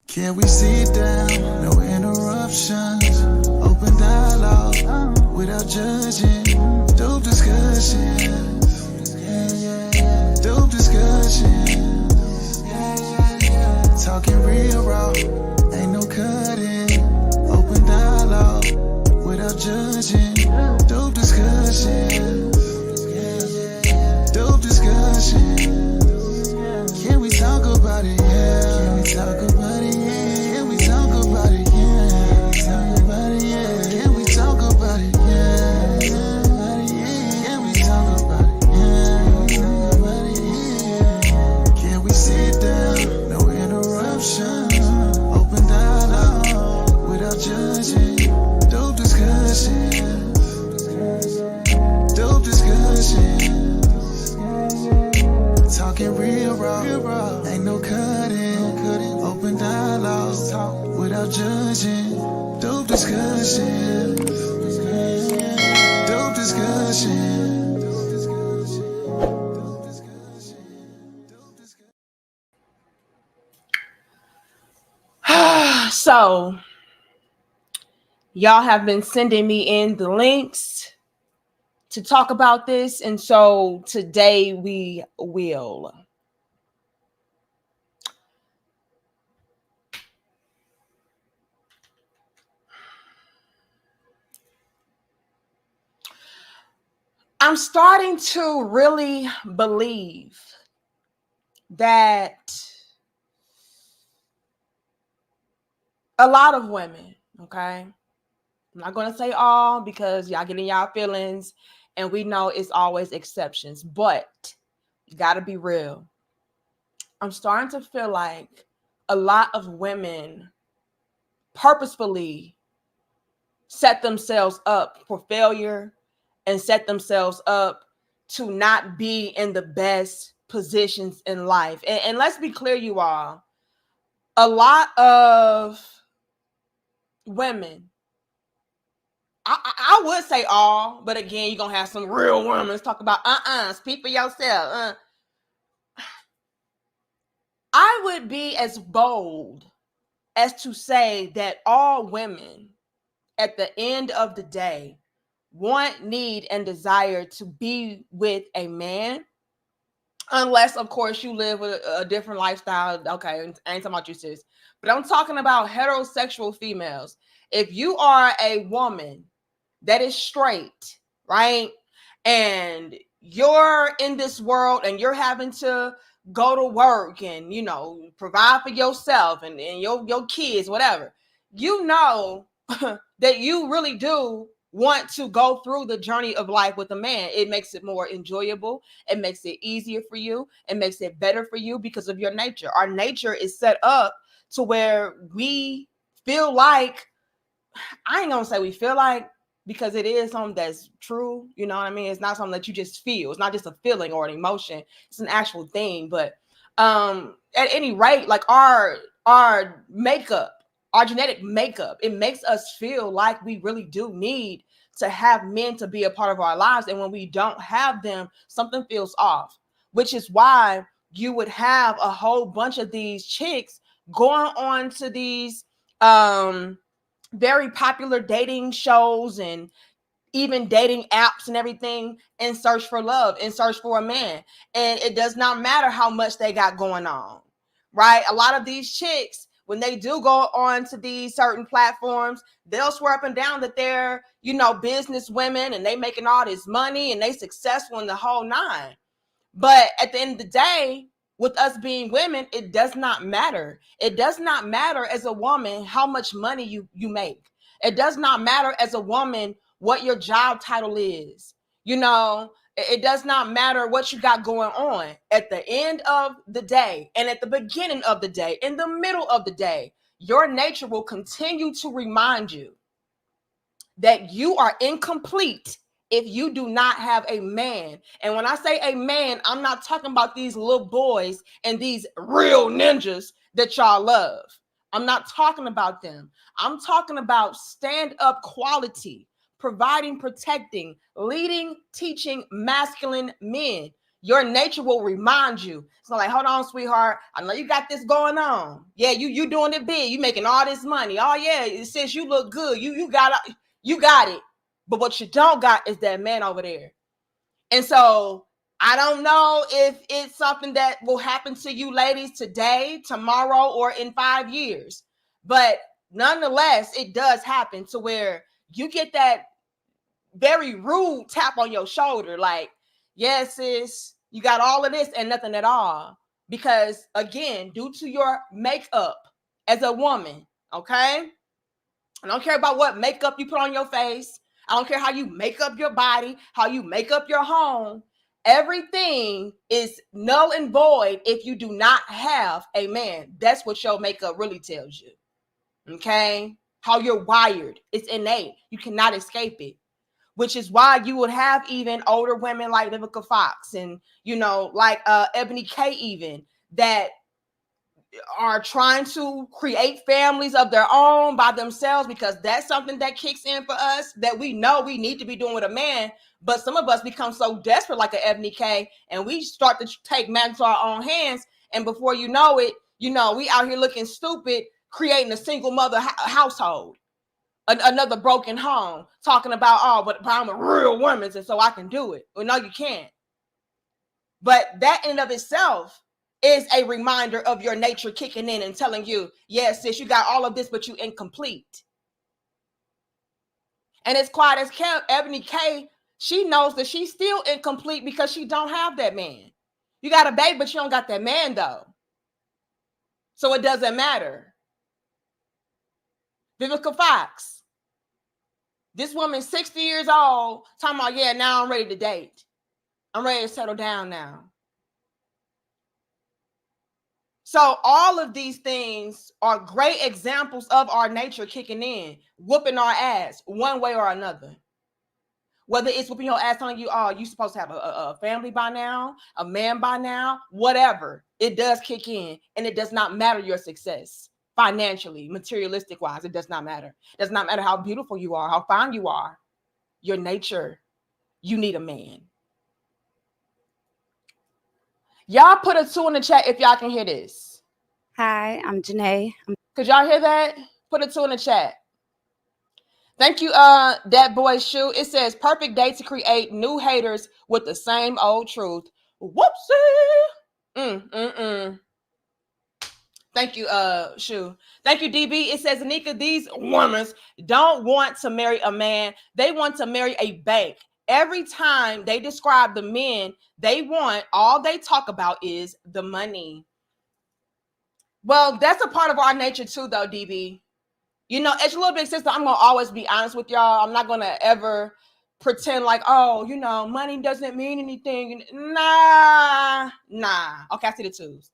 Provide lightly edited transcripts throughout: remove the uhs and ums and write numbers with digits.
Can we sit down? No interruptions. Open dialogue without judging. Dope discussions. Yeah, yeah, yeah. Dope discussions. Yeah, yeah, yeah. Talking real raw. Ain't no cutting. Open dialogue without judging. Dope discussions. Yeah, yeah, yeah. Dope discussions. Can we talk about it? Yeah. Can we talk about it? Yeah. Can we talk about it? Yeah. Talk about it? Yeah. Can we talk about it? Yeah. Can we talk about it? Yeah. Talk about it? Yeah. Can we sit down? No interruptions. Open dialogue without judging. Dope discussions. Dope discussions. Talking real raw, ain't no cutting. Open dialogue without judging. Dope discussion. Dope discussion. So, y'all have been sending me in the links to talk about this, and so today we will. I'm starting to really believe that a lot of women, okay? I'm not going to say all because y'all getting y'all feelings and we know it's always exceptions, but you got to be real. I'm starting to feel like a lot of women purposefully set themselves up for failure and set themselves up to not be in the best positions in life. And let's be clear, you all, a lot of women, I would say all, but again, you're going to have some real women talk about, speak for yourself. I would be as bold as to say that all women at the end of the day want, need, and desire to be with a man, unless, of course, you live with a different lifestyle. Okay, I ain't talking about you, sis. But I'm talking about heterosexual females. If you are a woman that is straight, right, and you're in this world and you're having to go to work and, you know, provide for yourself and your kids, whatever, you know that you really do want to go through the journey of life with a man. It makes it more enjoyable. It makes it easier for you. It makes it better for you because of your nature. Our nature is set up to where we feel like, I ain't gonna say we feel like, because it is something that's true. You know what I mean? It's not something that you just feel. It's not just a feeling or an emotion. It's an actual thing. But at any rate, like our makeup, our genetic makeup, it makes us feel like we really do need to have men to be a part of our lives. And when we don't have them, something feels off, which is why you would have a whole bunch of these chicks going on to these very popular dating shows and even dating apps and everything in search for love, in search for a man. And it does not matter how much they got going on, right? A lot of these chicks, when they do go on to these certain platforms, they'll swear up and down that they're, you know, business women and they making all this money and they successful in the whole nine. But at the end of the day, with us being women, it does not matter. It does not matter as a woman how much money you make. It does not matter as a woman what your job title is. You know, it does not matter what you got going on. At the end of the day, and at the beginning of the day, in the middle of the day, your nature will continue to remind you that you are incomplete if you do not have a man. And when I say a man, I'm not talking about these little boys and these real ninjas that y'all love. I'm not talking about them. I'm talking about stand-up quality, providing, protecting, leading, teaching masculine men. your nature will remind you. It's not like, hold on, sweetheart, I know you got this going on. Yeah, you doing it big. You making all this money. Oh yeah, since you look good, you got it. But what you don't got is that man over there. And so I don't know if it's something that will happen to you ladies today, tomorrow, or in 5 years. But nonetheless, it does happen to where you get that very rude tap on your shoulder. Like, yes, sis, you got all of this and nothing at all. Because again, due to your makeup as a woman, okay? I don't care about what makeup you put on your face. I don't care how you make up your body, how you make up your home. Everything is null and void if you do not have a man. That's what your makeup really tells you. Okay? How you're wired. It's innate. You cannot escape it. Which is why you would have even older women like Vivica Fox and, like Ebony K even, that are trying to create families of their own by themselves, because that's something that kicks in for us that we know we need to be doing with a man. But some of us become so desperate, like an Ebony K, and we start to take matters into our own hands. And before you know it, we out here looking stupid, creating a single mother household, another broken home, talking about, but I'm a real woman, and so I can do it. Well, no, you can't. But that in and of itself is a reminder of your nature kicking in and telling you, yes, sis, you got all of this, but you incomplete. And it's quiet as kept. Ebony K, she knows that she's still incomplete because she don't have that man. You got a baby, but you don't got that man, though. So it doesn't matter. Vivica Fox, this woman's 60 years old, talking about, yeah, now I'm ready to date. I'm ready to settle down now. So all of these things are great examples of our nature kicking in, whooping our ass one way or another. Whether it's whooping your ass on you, you're supposed to have a family by now, a man by now, whatever. It does kick in, and it does not matter your success financially, materialistic wise. It does not matter. It does not matter how beautiful you are, how fine you are. Your nature, you need a man. Y'all put a 2 in the chat if y'all can hear this. Hi, I'm Janae. Could y'all hear that? Put a 2 in the chat. Thank you, that boy Shoe. It says, perfect day to create new haters with the same old truth. Whoopsie. Thank you, Shoe. Thank you, DB. It says, Anika, these women don't want to marry a man. They want to marry a bank. Every time they describe the men they want, all they talk about is the money. Well, that's a part of our nature too, though, DB. As your little big sister, I'm going to always be honest with y'all. I'm not going to ever pretend like, money doesn't mean anything. Nah. Okay, I see the twos.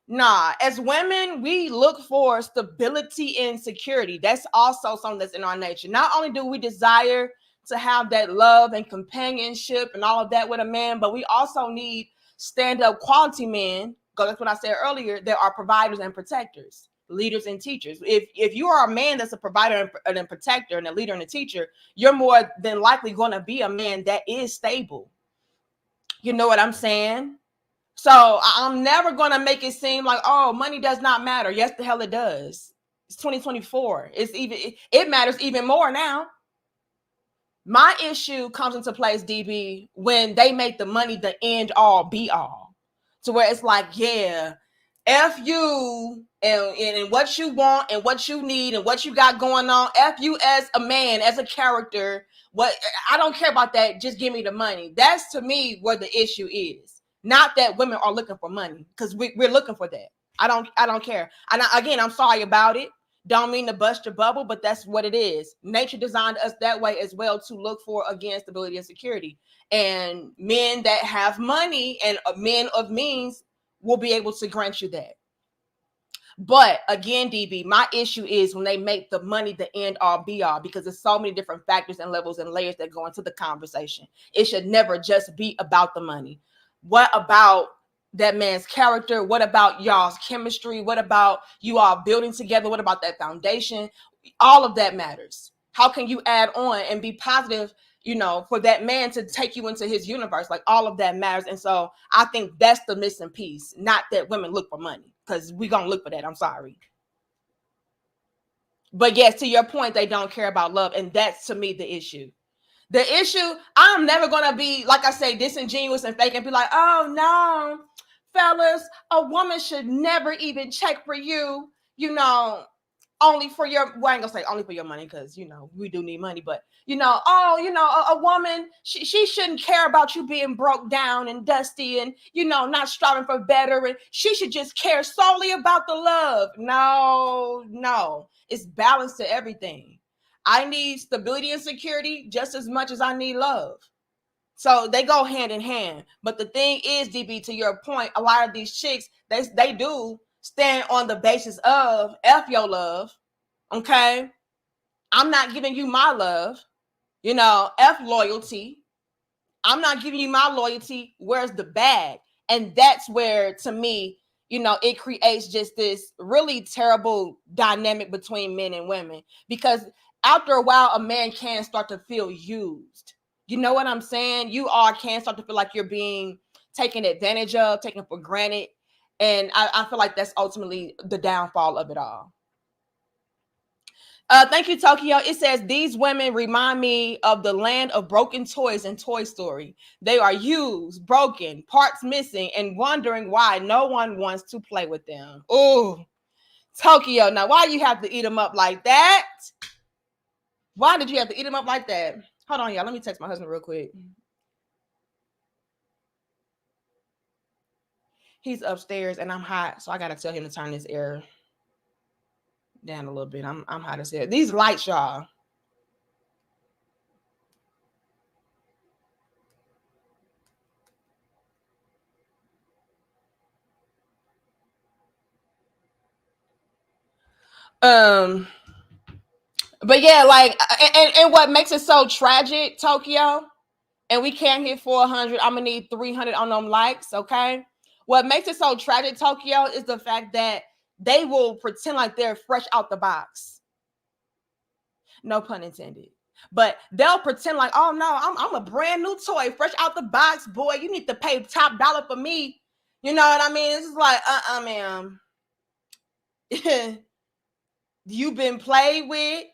Nah, as women, we look for stability and security. That's also something that's in our nature. Not only do we desire to have that love and companionship and all of that with a man, but we also need stand-up quality men, because that's what I said earlier, that are providers and protectors, leaders and teachers. If you are a man that's a provider and a protector and a leader and a teacher, you're more than likely going to be a man that is stable. You know what I'm saying? So I'm never going to make it seem like, money does not matter. Yes, the hell it does. It's 2024. It matters even more now. My issue comes into place, DB, when they make the money the end all be all, to where it's like, yeah, F you and what you want and what you need and what you got going on. F you as a man, as a character. I don't care about that. Just give me the money. That's to me where the issue is. Not that women are looking for money, because we're looking for that. I don't care. And again, I'm sorry about it. Don't mean to bust your bubble, but that's what it is. Nature designed us that way as well, to look for, again, stability and security. And men that have money and men of means will be able to grant you that. But again, DB, my issue is when they make the money the end all be all, because there's so many different factors and levels and layers that go into the conversation. It should never just be about the money. What about that man's character? What about y'all's chemistry? What about you all building together? What about that foundation? All of that matters. How can you add on and be positive you know, for that man to take you into his universe. Like, all of that matters. And so I think that's the missing piece. Not that women look for money, because we're going to look for that. I'm sorry. But yes, to your point, they don't care about love. And that's, to me, the issue. The issue, I'm never going to be, like I say, disingenuous and fake and be like, oh, no, fellas, a woman should never even check for you, you know, only for your, well, I ain't gonna say only for your money, because, you know, we do need money, but, you know, oh, you know, a woman, she shouldn't care about you being broke down and dusty and, you know, not striving for better, and she should just care solely about the love. No, it's balance to everything. I need stability and security just as much as I need love. So they go hand in hand. But the thing is, DB, to your point, a lot of these chicks, they do stand on the basis of F your love. Okay. I'm not giving you my love, you know, F loyalty. I'm not giving you my loyalty. Where's the bag? And that's where, to me, you know, it creates just this really terrible dynamic between men and women, because after a while, a man can start to feel used. You know what I'm saying? You all can start to feel like you're being taken advantage of, taken for granted. And I feel like that's ultimately the downfall of it all. Thank you, Tokyo. It says, these women remind me of the land of broken toys in Toy Story. They are used, broken, parts missing, and wondering why no one wants to play with them. Oh, Tokyo. Now, why you have to eat them up like that? Why did you have to eat them up like that? Hold on, y'all. Let me text my husband real quick. He's upstairs and I'm hot, so I gotta tell him to turn this air down a little bit. I'm hot as hell. These lights, y'all. But yeah, like, and what makes it so tragic, Tokyo, and we can't hit 400. I'm gonna need 300 on them likes, okay? What makes it so tragic, Tokyo, is the fact that they will pretend like they're fresh out the box. No pun intended. But they'll pretend like, oh no, I'm a brand new toy, fresh out the box, boy. You need to pay top dollar for me. You know what I mean? It's just like, ma'am. You've been played with.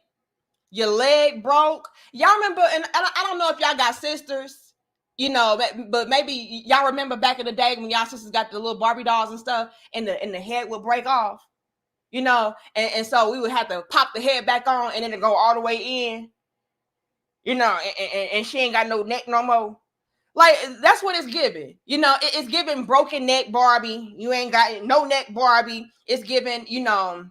Your leg broke. Y'all remember, and I don't know if y'all got sisters, you know, but maybe y'all remember back in the day when y'all sisters got the little Barbie dolls and stuff, and the head would break off, you know, and so we would have to pop the head back on and then it go all the way in, you know, and she ain't got no neck no more. Like, that's what it's giving. You know, it's giving broken neck Barbie. You ain't got no neck Barbie. It's giving, you know,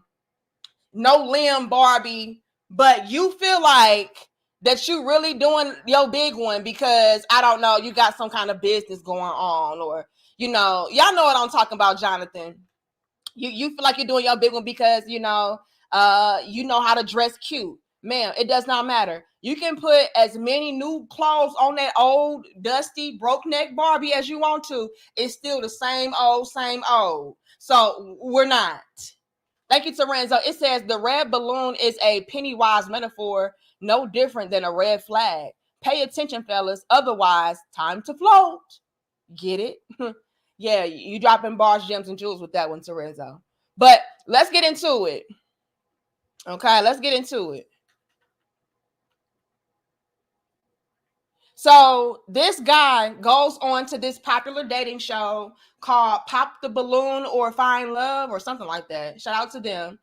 no limb Barbie. But you feel like that you really doing your big one because, I don't know, you got some kind of business going on, or, you know, y'all know what I'm talking about, Jonathan. You feel like you're doing your big one because, you know how to dress cute. Ma'am, it does not matter. You can put as many new clothes on that old, dusty, broke neck Barbie as you want to. It's still the same old, same old. So we're not. Thank you, Terenzo. It says the red balloon is a Pennywise metaphor, no different than a red flag. Pay attention, fellas. Otherwise, time to float. Get it? Yeah, you dropping bars, gems, and jewels with that one, Terenzo. But let's get into it. Okay, let's get into it. So this guy goes on to this popular dating show called Pop the Balloon or Find Love or something like that. Shout out to them.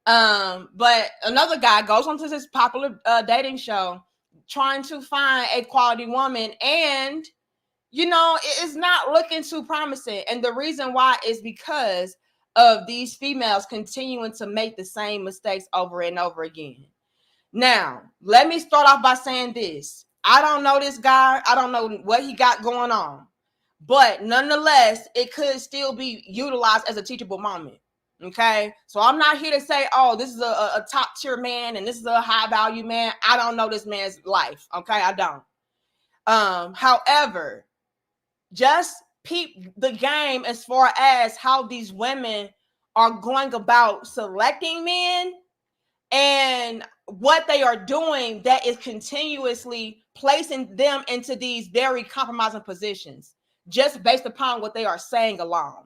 But another guy goes on to this popular dating show trying to find a quality woman, and, you know, it's not looking too promising. And the reason why is because of these females continuing to make the same mistakes over and over again. Now, let me start off by saying this. I don't know this guy. I don't know what he got going on. But nonetheless, it could still be utilized as a teachable moment. Okay? So I'm not here to say, oh, this is a top tier man and this is a high value man. I don't know this man's life. Okay? I don't. However, just peep the game as far as how these women are going about selecting men and what they are doing that is continuously placing them into these very compromising positions just based upon what they are saying alone.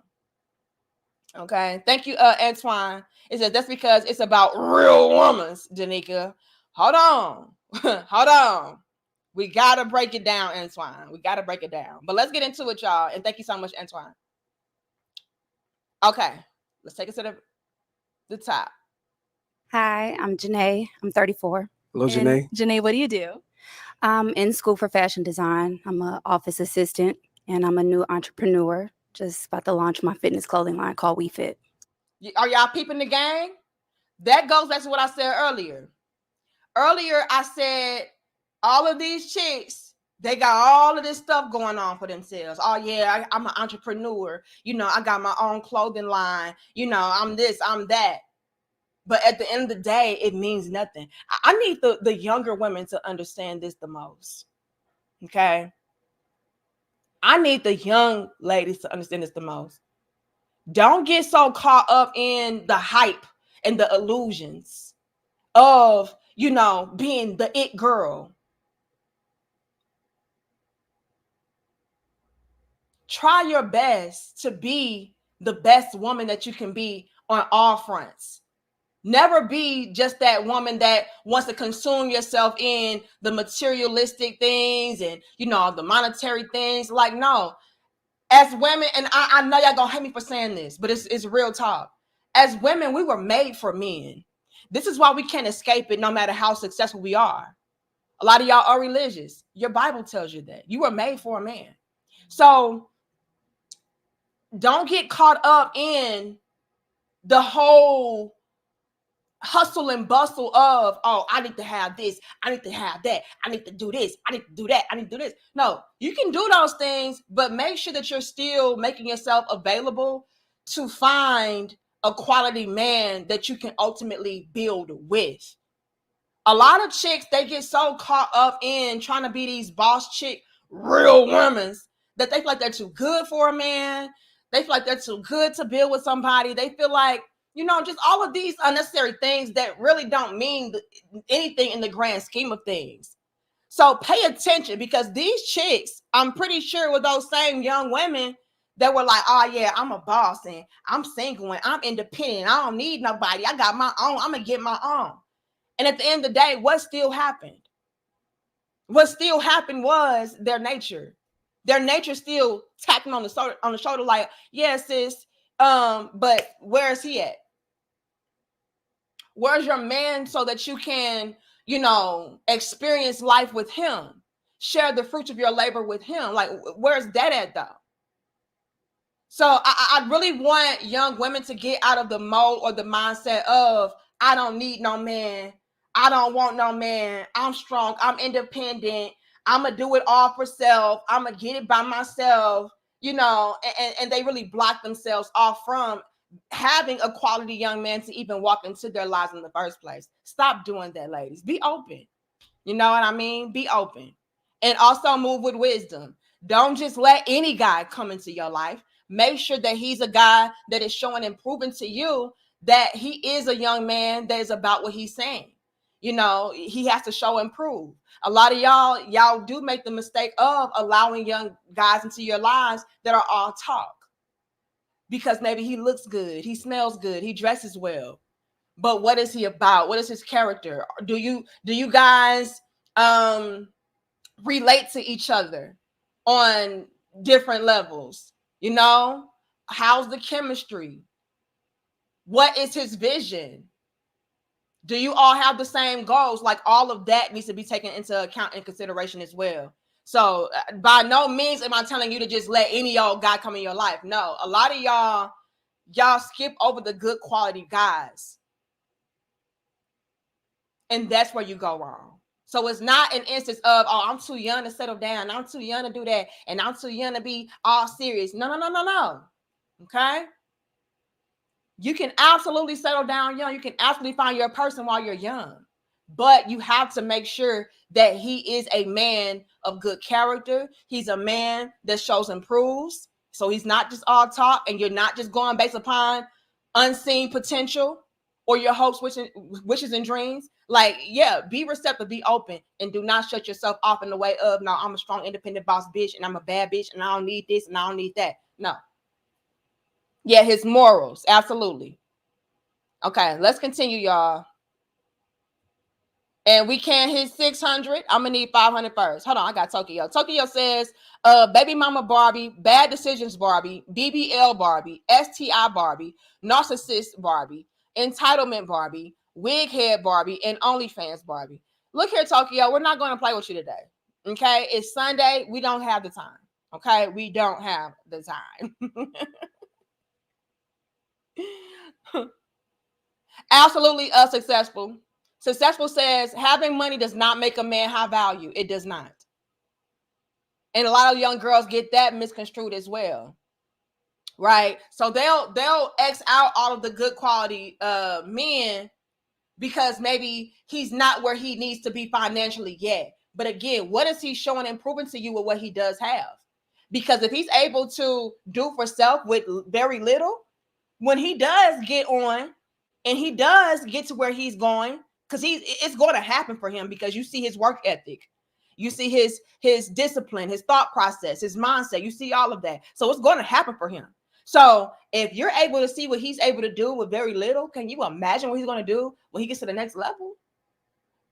Okay, thank you, Antoine. It says that's because it's about real women, Janika. Hold on. Hold on. We gotta break it down, Antoine. We gotta break it down. But let's get into it, y'all. And thank you so much, Antoine. Okay, let's take it to the top. Hi, I'm Janae. I'm 34. Hello, Janae. Janae, what do you do? I'm in school for fashion design. I'm an office assistant, and I'm a new entrepreneur. Just about to launch my fitness clothing line called WeFit. Are y'all peeping the game? That goes back to what I said earlier. Earlier, I said all of these chicks, they got all of this stuff going on for themselves. Oh, yeah, I'm an entrepreneur. You know, I got my own clothing line. You know, I'm this, I'm that. But at the end of the day, it means nothing. I need the younger women to understand this the most. Okay? I need the young ladies to understand this the most. Don't get so caught up in the hype and the illusions of, you know, being the it girl. Try your best to be the best woman that you can be on all fronts. Never be just that woman that wants to consume yourself in the materialistic things and, you know, the monetary things. Like, no. As women, and I know y'all gonna hate me for saying this, but it's real talk. As women, we were made for men. This is why we can't escape it no matter how successful we are. A lot of y'all are religious. Your Bible tells you that. You were made for a man. So don't get caught up in the whole hustle and bustle of, oh, I need to have this, I need to have that, I need to do this, I need to do that, I need to do this. No, you can do those things, but make sure that you're still making yourself available to find a quality man that you can ultimately build with. A lot of chicks, they get so caught up in trying to be these boss chick, real women, that they feel like they're too good for a man. They feel like they're too good to build with somebody. They feel like, you know, just all of these unnecessary things that really don't mean anything in the grand scheme of things. So pay attention, because these chicks, I'm pretty sure, were those same young women that were like, oh yeah, I'm a boss and I'm single and I'm independent. I don't need nobody. I got my own. I'm going to get my own. And at the end of the day, what still happened? What still happened was their nature. Their nature still tapping on the shoulder like, yeah, sis, but where is he at? Where's your man so that you can, you know, experience life with him, share the fruits of your labor with him? Like, where's that at though? So I really want young women to get out of the mold or the mindset of, I don't need no man. I don't want no man. I'm strong. I'm independent. I'm going to do it all for self. I'm going to get it by myself, you know, and they really block themselves off from having a quality young man to even walk into their lives in the first place. Stop doing that, ladies. Be open. You know what I mean? Be open. And also move with wisdom. Don't just let any guy come into your life. Make sure that he's a guy that is showing and proving to you that he is a young man that is about what he's saying. You know, he has to show and prove. A lot of y'all do make the mistake of allowing young guys into your lives that are all talk. Because maybe he looks good, he smells good, he dresses well. But what is he about? What is his character? Do you guys relate to each other on different levels? You know, how's the chemistry? What is his vision? Do you all have the same goals? Like, all of that needs to be taken into account and consideration as well. So by no means am I telling you to just let any old guy come in your life. No, a lot of y'all skip over the good quality guys. And that's where you go wrong. So it's not an instance of, oh, I'm too young to settle down. I'm too young to do that. And I'm too young to be all serious. No. Okay? You can absolutely settle down young. You can absolutely find your person while you're young. But you have to make sure that he is a man of good character. He's a man that shows and proves. So he's not just all talk, and you're not just going based upon unseen potential or your hopes, wishes, and dreams, like, yeah, be receptive, be open, and do not shut yourself off in the way of, no, I'm a strong, independent boss bitch, and I'm a bad bitch, and I don't need this, and I don't need that. No. Yeah, his morals, absolutely. Okay, let's continue, y'all. And we can't hit 600. I'm gonna need 500 first. Hold on, I got Tokyo. Tokyo says, baby mama Barbie, bad decisions Barbie, BBL Barbie, STI Barbie, narcissist Barbie, entitlement Barbie, wig head Barbie, and OnlyFans Barbie. Look here, Tokyo, we're not going to play with you today. Okay, it's Sunday. We don't have the time. Okay, we don't have the time. Absolutely successful. Successful says having money does not make a man high value. It does not. And a lot of young girls get that misconstrued as well. Right? So they'll X out all of the good quality men because maybe he's not where he needs to be financially yet. But again, what is he showing and proving to you with what he does have? Because if he's able to do for self with very little, when he does get on and he does get to where he's going, because it's going to happen for him, because you see his work ethic, you see his discipline, his thought process, his mindset, you see all of that. So it's going to happen for him. So if you're able to see what he's able to do with very little, can you imagine what he's going to do when he gets to the next level?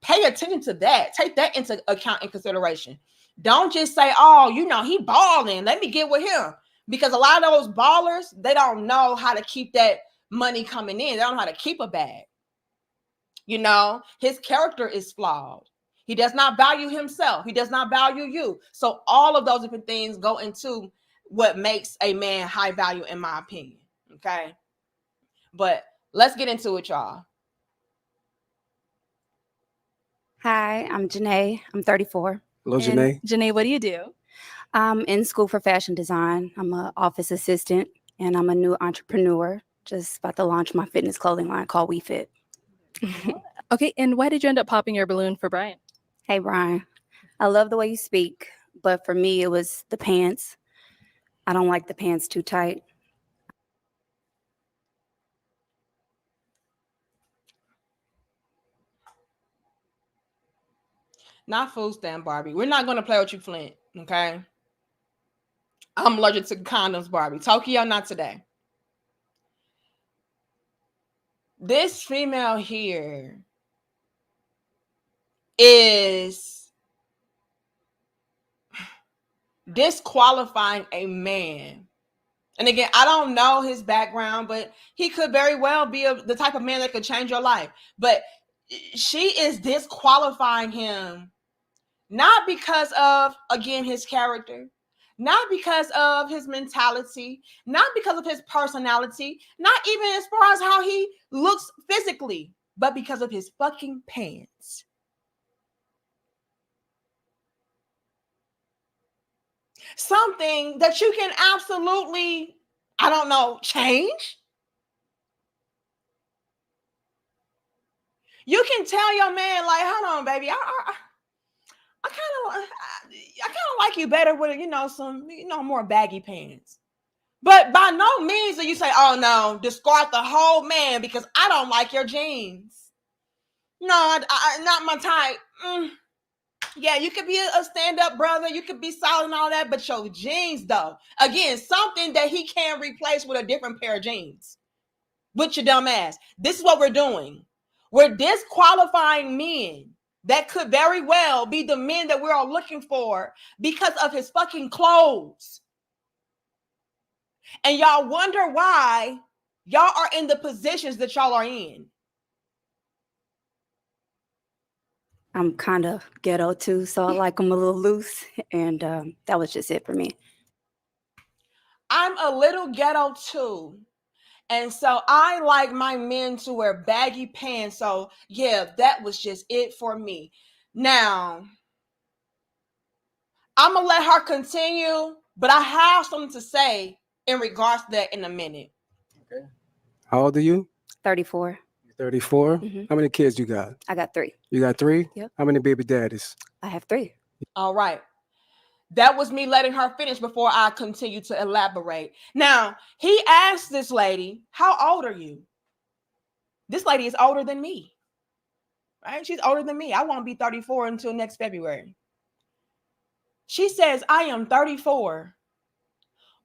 Pay attention to that. Take that into account and consideration. Don't just say, oh, he balling, let me get with him. Because a lot of those ballers, they don't know how to keep that money coming in. They don't know how to keep a bag. His character is flawed. He does not value himself. He does not value you. So all of those different things go into what makes a man high value, in my opinion. Okay. But let's get into it, y'all. Hi, I'm Janae. I'm 34. Hello, Janae. Janae, what do you do? I'm in school for fashion design. I'm an office assistant, and I'm a new entrepreneur. Just about to launch my fitness clothing line called WeFit. Okay, and why did you end up popping your balloon for Brian? Hey, Brian, I love the way you speak, but for me, it was the pants. I don't like the pants too tight. Not food stand Barbie. We're not going to play with you, Flint. Okay. I'm allergic to condoms, Barbie. Tokyo, not today. This female here is disqualifying a man. And again, I don't know his background, but he could very well be the type of man that could change your life. But she is disqualifying him, not because of, again, his character, not because of his mentality, not because of his personality, not even as far as how he looks physically, but because of his fucking pants. Something that you can absolutely, I don't know, change. You can tell your man, like, hold on, baby, I kind of like you better with, some, more baggy pants. But by no means do you say, oh no, discard the whole man because I don't like your jeans. No, I not my type. Yeah, you could be a stand-up brother, you could be solid and all that, but your jeans, though, again, something that he can replace with a different pair of jeans. With your dumb ass. This is what we're doing. We're disqualifying men that could very well be the men that we're all looking for because of his fucking clothes. And y'all wonder why y'all are in the positions that y'all are in. I'm kind of ghetto too, so I like them a little loose. And that was just it for me. I'm a little ghetto too. And so I like my men to wear baggy pants. So yeah, that was just it for me. Now, I'm going to let her continue, but I have something to say in regards to that in a minute. Okay. How old are you? 34. 34? Mm-hmm. How many kids you got? I got 3. You got 3? Yep. How many baby daddies? I have 3. All right. That was me letting her finish before I continue to elaborate. Now, he asked this lady, how old are you? This lady is older than me, right? She's older than me. I won't be 34 until next February. She says, I am 34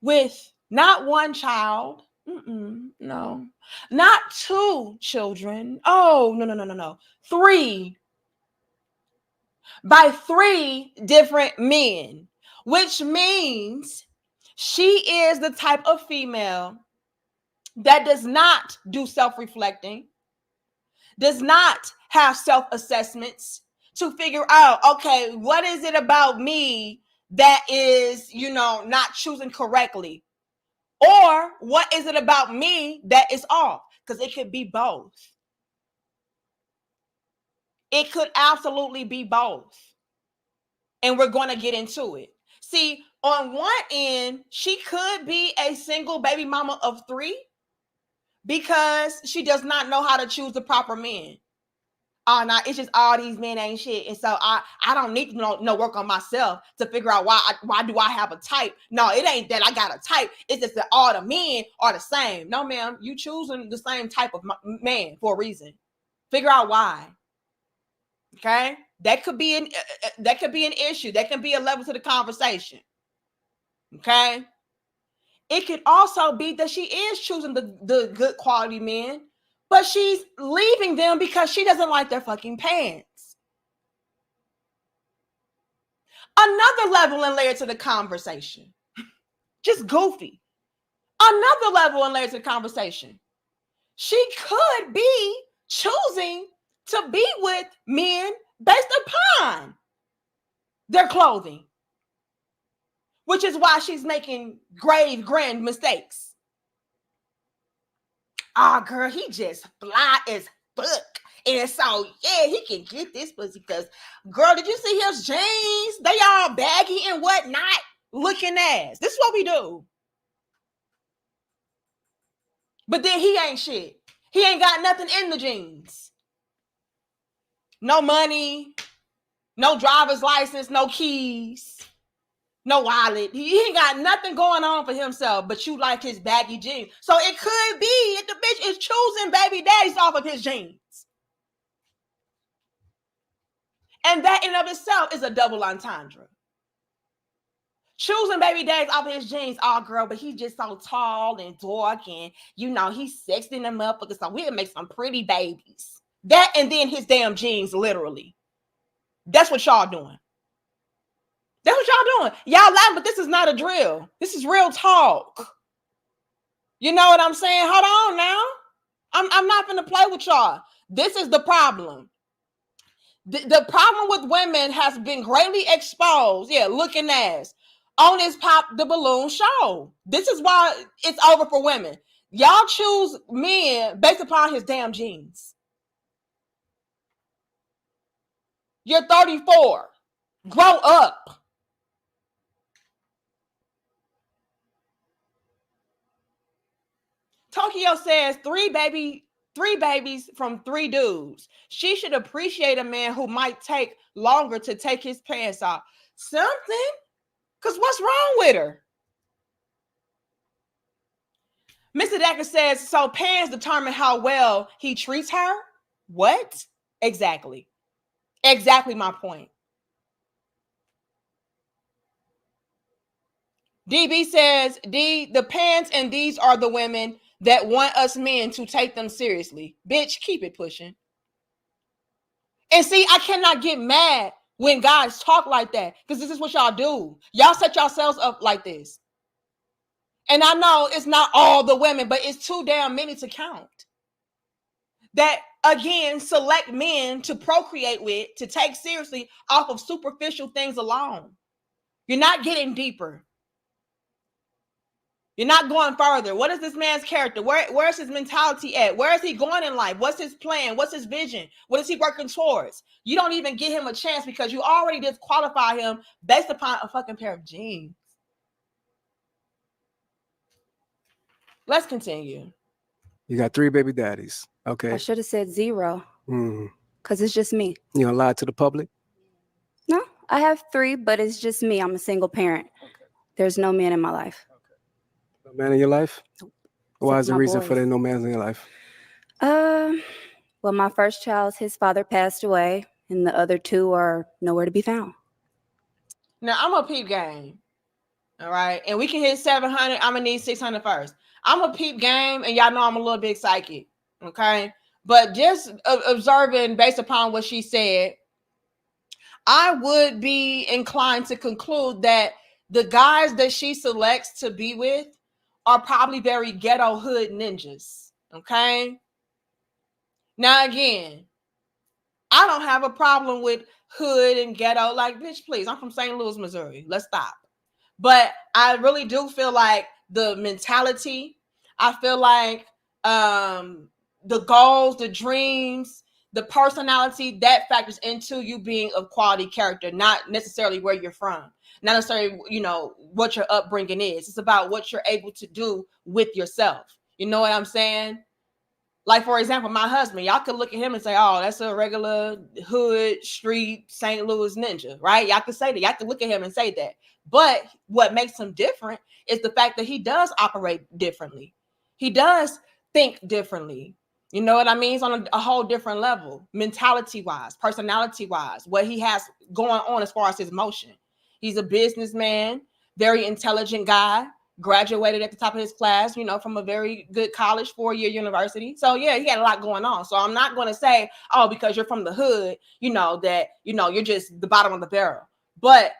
with not one child. No, not two children. Oh, no. 3 by 3 different men, which means she is the type of female that does not do self-reflecting, does not have self-assessments to figure out, okay, what is it about me that is, not choosing correctly? Or what is it about me that is off? Because it could be both. It could absolutely be both. And we're going to get into it. See, on one end, she could be a single baby mama of 3 because she does not know how to choose the proper men. Oh, no, it's just all these men ain't shit. And so I don't need to work on myself to figure out why do I have a type. No, it ain't that I got a type. It's just that all the men are the same. No, ma'am, you choosing the same type of man for a reason. Figure out why. Okay, that could be an issue. That can be a level to the conversation. It could also be that she is choosing the good quality men, but she's leaving them because she doesn't like their fucking pants. Another level and layer to the conversation. Just goofy. Another level and layer to the conversation. She could be choosing to be with men based upon their clothing, which is why she's making grave, grand mistakes. Oh, girl, he just fly as fuck. And so, yeah, he can get this pussy because, girl, did you see his jeans? They all baggy and whatnot. Looking ass. This is what we do. But then he ain't shit. He ain't got nothing in the jeans. No money, no driver's license, no keys, no wallet. He ain't got nothing going on for himself, but you like his baggy jeans. So it could be that the bitch is choosing baby daddies off of his jeans. And that in of itself is a double entendre. Choosing baby daddies off of his jeans, oh girl, but he's just so tall and dark and, he's sexing them up, so we'll make some pretty babies. That and then his damn jeans, literally. That's what y'all doing. That's what y'all doing. Y'all laughing, but this is not a drill. This is real talk. You know what I'm saying? Hold on now. I'm not gonna play with y'all. This is the problem. The problem with women has been greatly exposed. Yeah, looking ass on this Pop the Balloon show. This is why it's over for women. Y'all choose men based upon his damn jeans. You're 34. Grow up. Tokyo says 3 babies from 3 dudes. She should appreciate a man who might take longer to take his pants off. Something? Because what's wrong with her? Mr. Decker says, so pants determine how well he treats her? What? Exactly. Exactly my point. DB says, the pants and these are the women that want us men to take them seriously. Bitch, keep it pushing. And see, I cannot get mad when guys talk like that because this is what y'all do. Y'all set yourselves up like this. And I know it's not all the women, but it's too damn many to count. That, again, select men to procreate with, to take seriously off of superficial things alone. You're not getting deeper. You're not going further. What is this man's character? Where's his mentality at? Where is he going in life? What's his plan? What's his vision? What is he working towards? You don't even give him a chance because you already disqualify him based upon a fucking pair of jeans. Let's continue. You got 3 baby daddies. Okay. I should have said 0 because it's just me. You gonna lie to the public? No, I have 3, but it's just me. I'm a single parent. Okay. There's no man in my life. No man in your life? Nope. Why Except is the my reason for boys. there no man in your life? Well, my first child, his father passed away, and the other two are nowhere to be found. Now I'm a peep game. All right. And we can hit 700. I'm gonna need 600 first. I'm a peep game, and y'all know I'm a little bit psychic. Okay. But just observing based upon what she said, I would be inclined to conclude that the guys that she selects to be with are probably very ghetto hood ninjas. Okay. Now, again, I don't have a problem with hood and ghetto. Like, bitch, please, I'm from St. Louis, Missouri. Let's stop. But I really do feel like the mentality, I feel like the goals, the dreams, the personality, that factors into you being of quality character, not necessarily where you're from, not necessarily, what your upbringing is. It's about what you're able to do with yourself. You know what I'm saying? Like, for example, my husband, y'all could look at him and say, oh, that's a regular hood, street, St. Louis ninja, right? Y'all could say that. Y'all could look at him and say that. But what makes him different is the fact that he does operate differently. He does think differently. You know what I mean? He's on a whole different level, mentality-wise, personality-wise, what he has going on as far as his motion. He's a businessman, very intelligent guy, graduated at the top of his class, from a very good college, 4-year university. So yeah, he had a lot going on. So I'm not going to say, oh, because you're from the hood, that, you're just the bottom of the barrel. But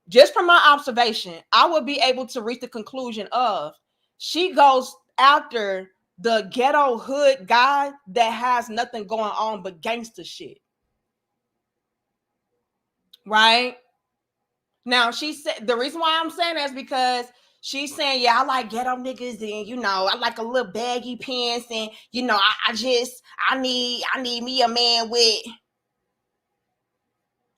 just from my observation, I would be able to reach the conclusion of she goes after the ghetto hood guy that has nothing going on but gangster shit. Right? Now, she said the reason why I'm saying that is because she's saying, yeah, I like ghetto niggas, and I like a little baggy pants, and I need me a man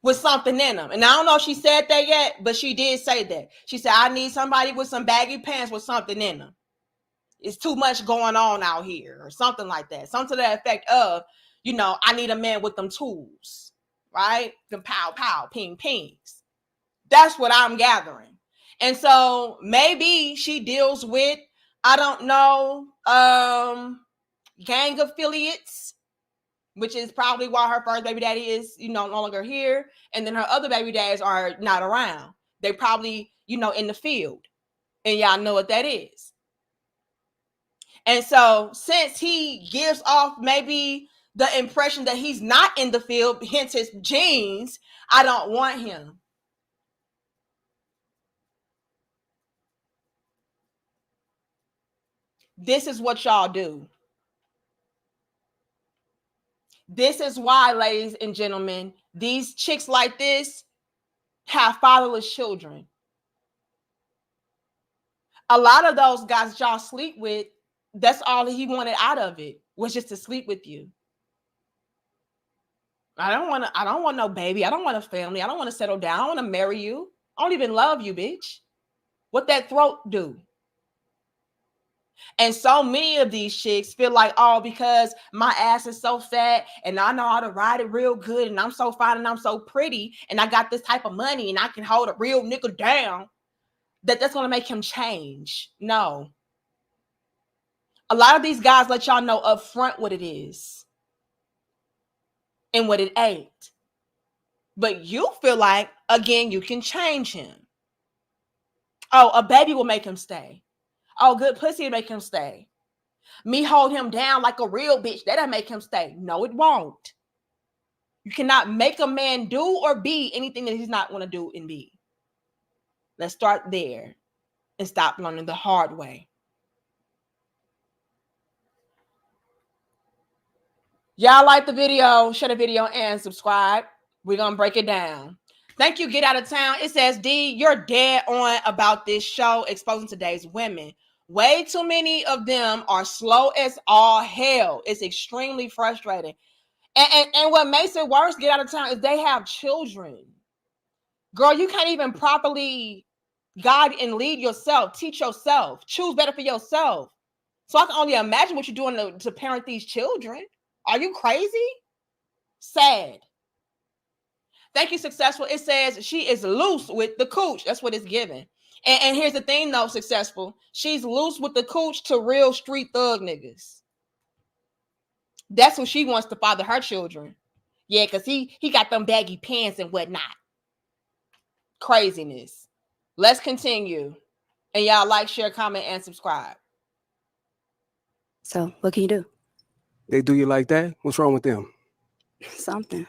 with something in them. And I don't know if she said that yet, but she did say that. She said, I need somebody with some baggy pants with something in them. It's too much going on out here, or something like that. Something to that effect of, I need a man with them tools, right? The pow, pow, ping, pings. That's what I'm gathering. And so maybe she deals with, I don't know, gang affiliates, which is probably why her first baby daddy is, no longer here. And then her other baby daddies are not around. They probably, in the field. And y'all know what that is. And so since he gives off maybe the impression that he's not in the field, hence his genes, I don't want him. This is what y'all do. This is why, ladies and gentlemen, these chicks like this have fatherless children. A lot of those guys y'all sleep with, that's all he wanted out of it, was just to sleep with you. I don't want no baby. I don't want a family. I don't want to settle down. I don't want to marry you. I don't even love you, bitch. What that throat do? And so many of these chicks feel like, oh, because my ass is so fat and I know how to ride it real good and I'm so fine and I'm so pretty and I got this type of money and I can hold a real nigga down, that's going to make him change. No. A lot of these guys let y'all know up front what it is and what it ain't. But you feel like, again, you can change him. Oh, a baby will make him stay. Oh, good pussy will make him stay. Me hold him down like a real bitch, that'll make him stay. No, it won't. You cannot make a man do or be anything that he's not going to do and be. Let's start there and stop learning the hard way. Y'all like the video, share the video and subscribe. We're going to break it down. Thank you, Get Out of Town. It says, D, you're dead on about this show exposing today's women. Way too many of them are slow as all hell. It's extremely frustrating. And what makes it worse, Get Out of Town, is they have children. Girl, you can't even properly guide and lead yourself, teach yourself, choose better for yourself. So I can only imagine what you're doing to parent these children. Are you crazy? Sad. Thank you, Successful. It says she is loose with the cooch. That's what it's giving. And here's the thing, though, Successful. She's loose with the cooch to real street thug niggas. That's who she wants to father her children. Yeah, because he got them baggy pants and whatnot. Craziness. Let's continue. And y'all like, share, comment, and subscribe. So what can you do? They do you like that? What's wrong with them? Something.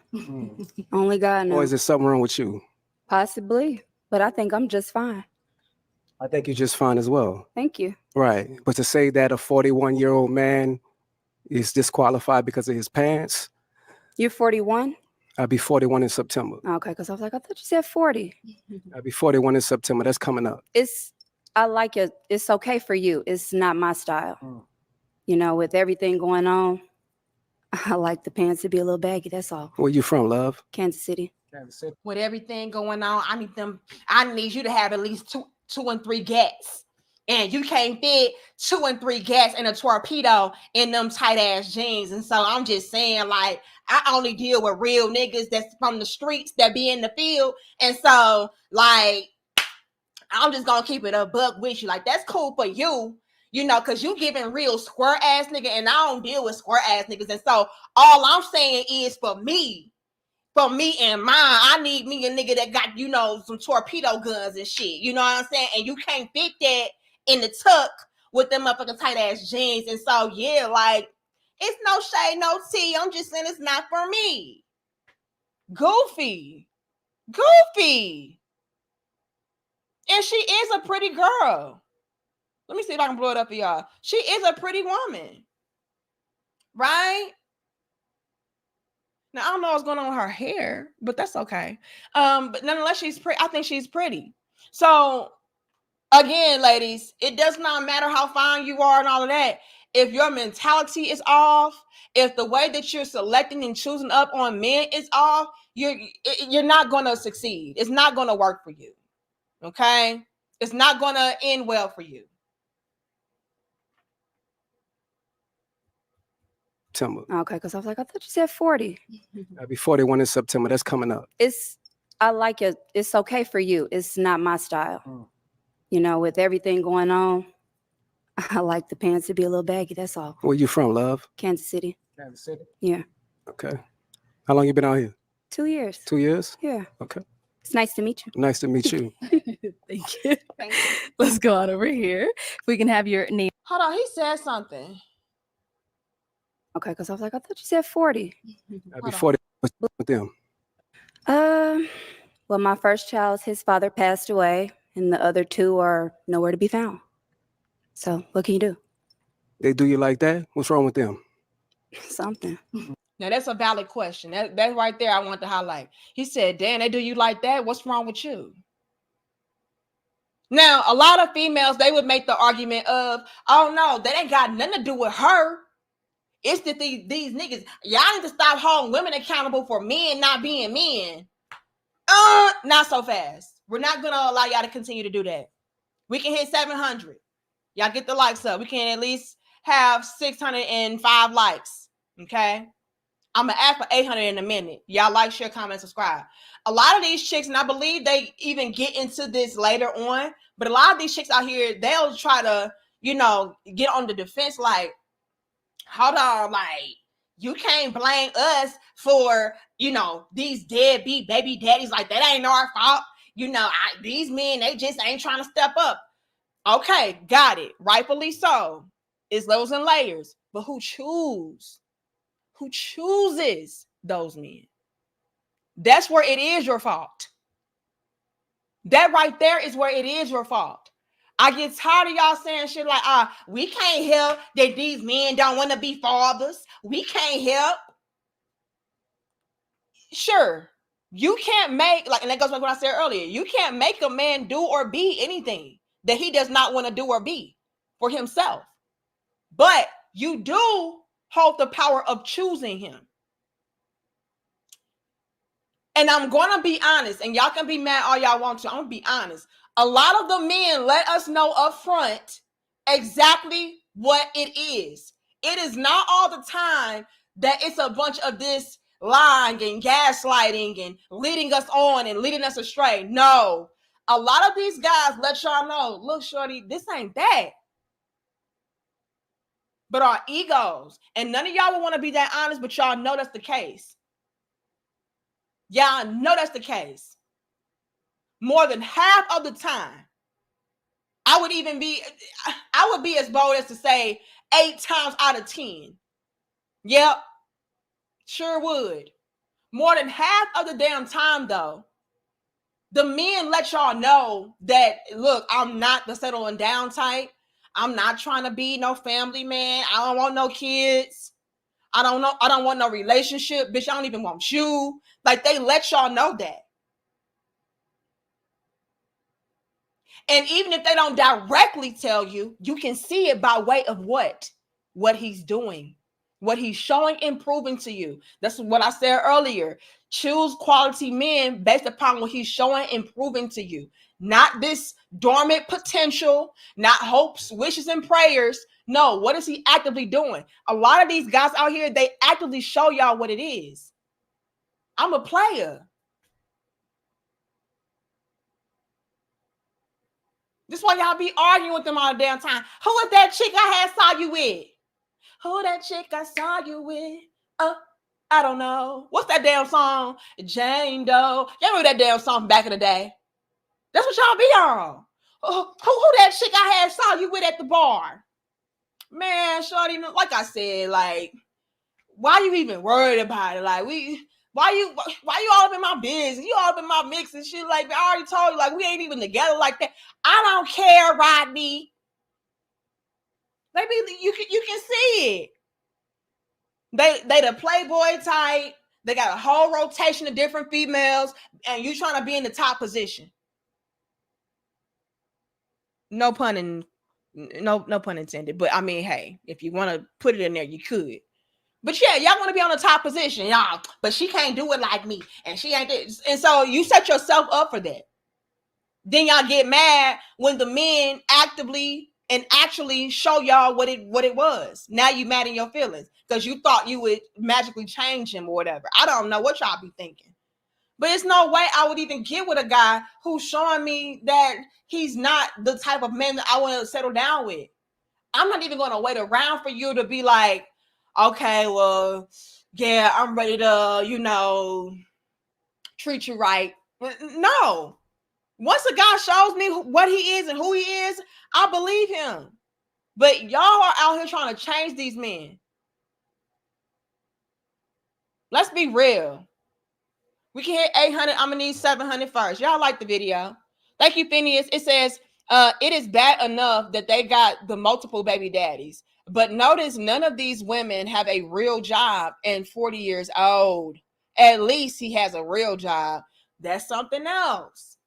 Only God knows. Or is there something wrong with you? Possibly, but I think I'm just fine. I think you're just fine as well. Thank you. Right. But to say that a 41-year-old man is disqualified because of his pants, You're 41? I'll be 41 in September. Okay, because I was like, I thought you said 40. I'll be 41 in September. That's coming up. I like it. It's okay for you. It's not my style. You know, with everything going on, I like the pants to be a little baggy. That's all. Where you from, love? Kansas City. With everything going on, I need you to have at least two and three gats. And you can't fit 2 and 3 gats in a torpedo in them tight ass jeans. And so I'm just saying, like, I only deal with real niggas that's from the streets that be in the field. And so, like, I'm just gonna keep it a buck with you. Like, that's cool for you, you know, because you giving real square ass nigga, and I don't deal with square ass niggas. And so all I'm saying is for me and mine, I need me a nigga that got, you know, some torpedo guns and shit. You know what I'm saying? And you can't fit that in the tuck with them motherfucking tight ass jeans. And so, yeah, like, it's no shade, no tea. I'm just saying it's not for me. Goofy. And she is a pretty girl. Let me see if I can blow it up for y'all. She is a pretty woman. Right? Now, I don't know what's going on with her hair, but that's okay. But nonetheless, she's pretty. I think she's pretty. So, again, ladies, it does not matter how fine you are and all of that. If your mentality is off, if the way that you're selecting and choosing up on men is off, you're not going to succeed. It's not going to work for you. Okay? It's not going to end well for you. September. Okay, because I was like, I thought you said 40. I'll be 41 in September. That's coming up. I like it. It's okay for you. It's not my style. You know, with everything going on, I like the pants to be a little baggy. That's all. Where you from, love? Kansas City. Kansas City? Yeah. Okay. How long you been out here? 2 years. 2 years? Yeah. Okay. It's nice to meet you. Nice to meet you. Thank you. Thank you. Let's go on over here. If we can have your name. Hold on. He said something. Okay, because I was like, I thought you said 40. I'll Hold be on. 40 with them. Well, my first child, his father passed away, and the other 2 are nowhere to be found. So what can you do? They do you like that? What's wrong with them? Something. Now, that's a valid question. That right there, I want to highlight. He said, Dan, they do you like that? What's wrong with you? Now, a lot of females, they would make the argument of, oh, no, that ain't got nothing to do with her. It's that these niggas, y'all need to stop holding women accountable for men not being men. Not so fast. We're not going to allow y'all to continue to do that. We can hit 700. Y'all get the likes up. We can at least have 605 likes. Okay? I'm going to ask for 800 in a minute. Y'all like, share, comment, subscribe. A lot of these chicks, and I believe they even get into this later on, but a lot of these chicks out here, they'll try to, you know, get on the defense like, hold on, like, you can't blame us for, you know, these deadbeat baby daddies. Like, that ain't our fault. You know, these men, they just ain't trying to step up. Okay, got it. Rightfully so. It's levels and layers. But who chooses? Who chooses those men? That's where it is your fault. That right there is where it is your fault. I get tired of y'all saying shit like, we can't help that these men don't want to be fathers. We can't help. Sure, you can't make, like, and that goes back to what I said earlier, you can't make a man do or be anything that he does not want to do or be for himself. But you do hold the power of choosing him. And I'm going to be honest, and y'all can be mad all y'all want to. I'm going to be honest. A lot of the men let us know up front exactly what it is. It is not all the time that it's a bunch of this lying and gaslighting and leading us on and leading us astray. No. A lot of these guys let y'all know, look, shorty, this ain't that. but our egos. And none of y'all will want to be that honest, but y'all know that's the case. Y'all know that's the case. More than half of the time, I would be as bold as to say 8 times out of 10. Yep, sure would. More than half of the damn time, though, the men let y'all know that, look, I'm not the settling down type. I'm not trying to be no family man. I don't want no kids. I don't want no relationship. Bitch, I don't even want you. Like, they let y'all know that. And even if they don't directly tell you, you can see it by way of what he's doing, what he's showing and proving to you. That's what I said earlier. Choose quality men based upon what he's showing and proving to you. Not this dormant potential, not hopes, wishes, and prayers. No, what is he actively doing? A lot of these guys out here, they actively show y'all what it is. I'm a player. This is why y'all be arguing with them all the damn time. Who is that chick I saw you with? Who that chick I saw you with? I don't know. What's that damn song? Jane Doe. Y'all remember that damn song back in the day? That's what y'all be on. Who that chick I saw you with at the bar? Man, shorty, like I said, like, why you even worried about it? Like, why you all up in my business? You all up in my mix and shit. Like, I already told you, like, we ain't even together like that. I don't care, Rodney. Maybe you can see it. They the Playboy type. They got a whole rotation of different females, and you trying to be in the top position. No pun intended. But I mean, hey, if you want to put it in there, you could. But yeah, y'all want to be on the top position, y'all. But she can't do it like me, and she ain't. And so you set yourself up for that. Then y'all get mad when the men actively and actually show y'all what it was. Now you mad in your feelings because you thought you would magically change him or whatever. I don't know what y'all be thinking. But it's no way I would even get with a guy who's showing me that he's not the type of man that I want to settle down with. I'm not even going to wait around for you to be like, okay, well, yeah, I'm ready to, treat you right. No. Once a guy shows me what he is and who he is, I believe him. But y'all are out here trying to change these men. Let's be real. We can hit 800. I'm going to need 700 first. Y'all like the video. Thank you, Phineas. It says, it is bad enough that they got the multiple baby daddies. But notice none of these women have a real job and 40 years old. At least he has a real job. That's something else.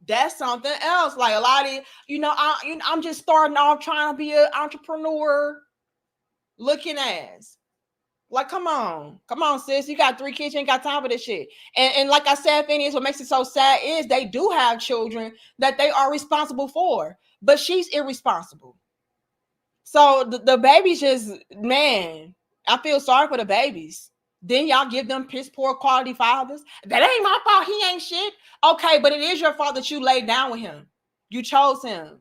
That's something else. Like a lot of, I'm just starting off trying to be an entrepreneur looking ass. Like, come on, sis. You got 3 kids, you ain't got time for this shit. And like I said, Phineas, what makes it so sad is they do have children that they are responsible for, but she's irresponsible. So the babies just, man, I feel sorry for the babies. Then y'all give them piss poor quality fathers. That ain't my fault. He ain't shit. Okay, but it is your fault that you laid down with him. You chose him.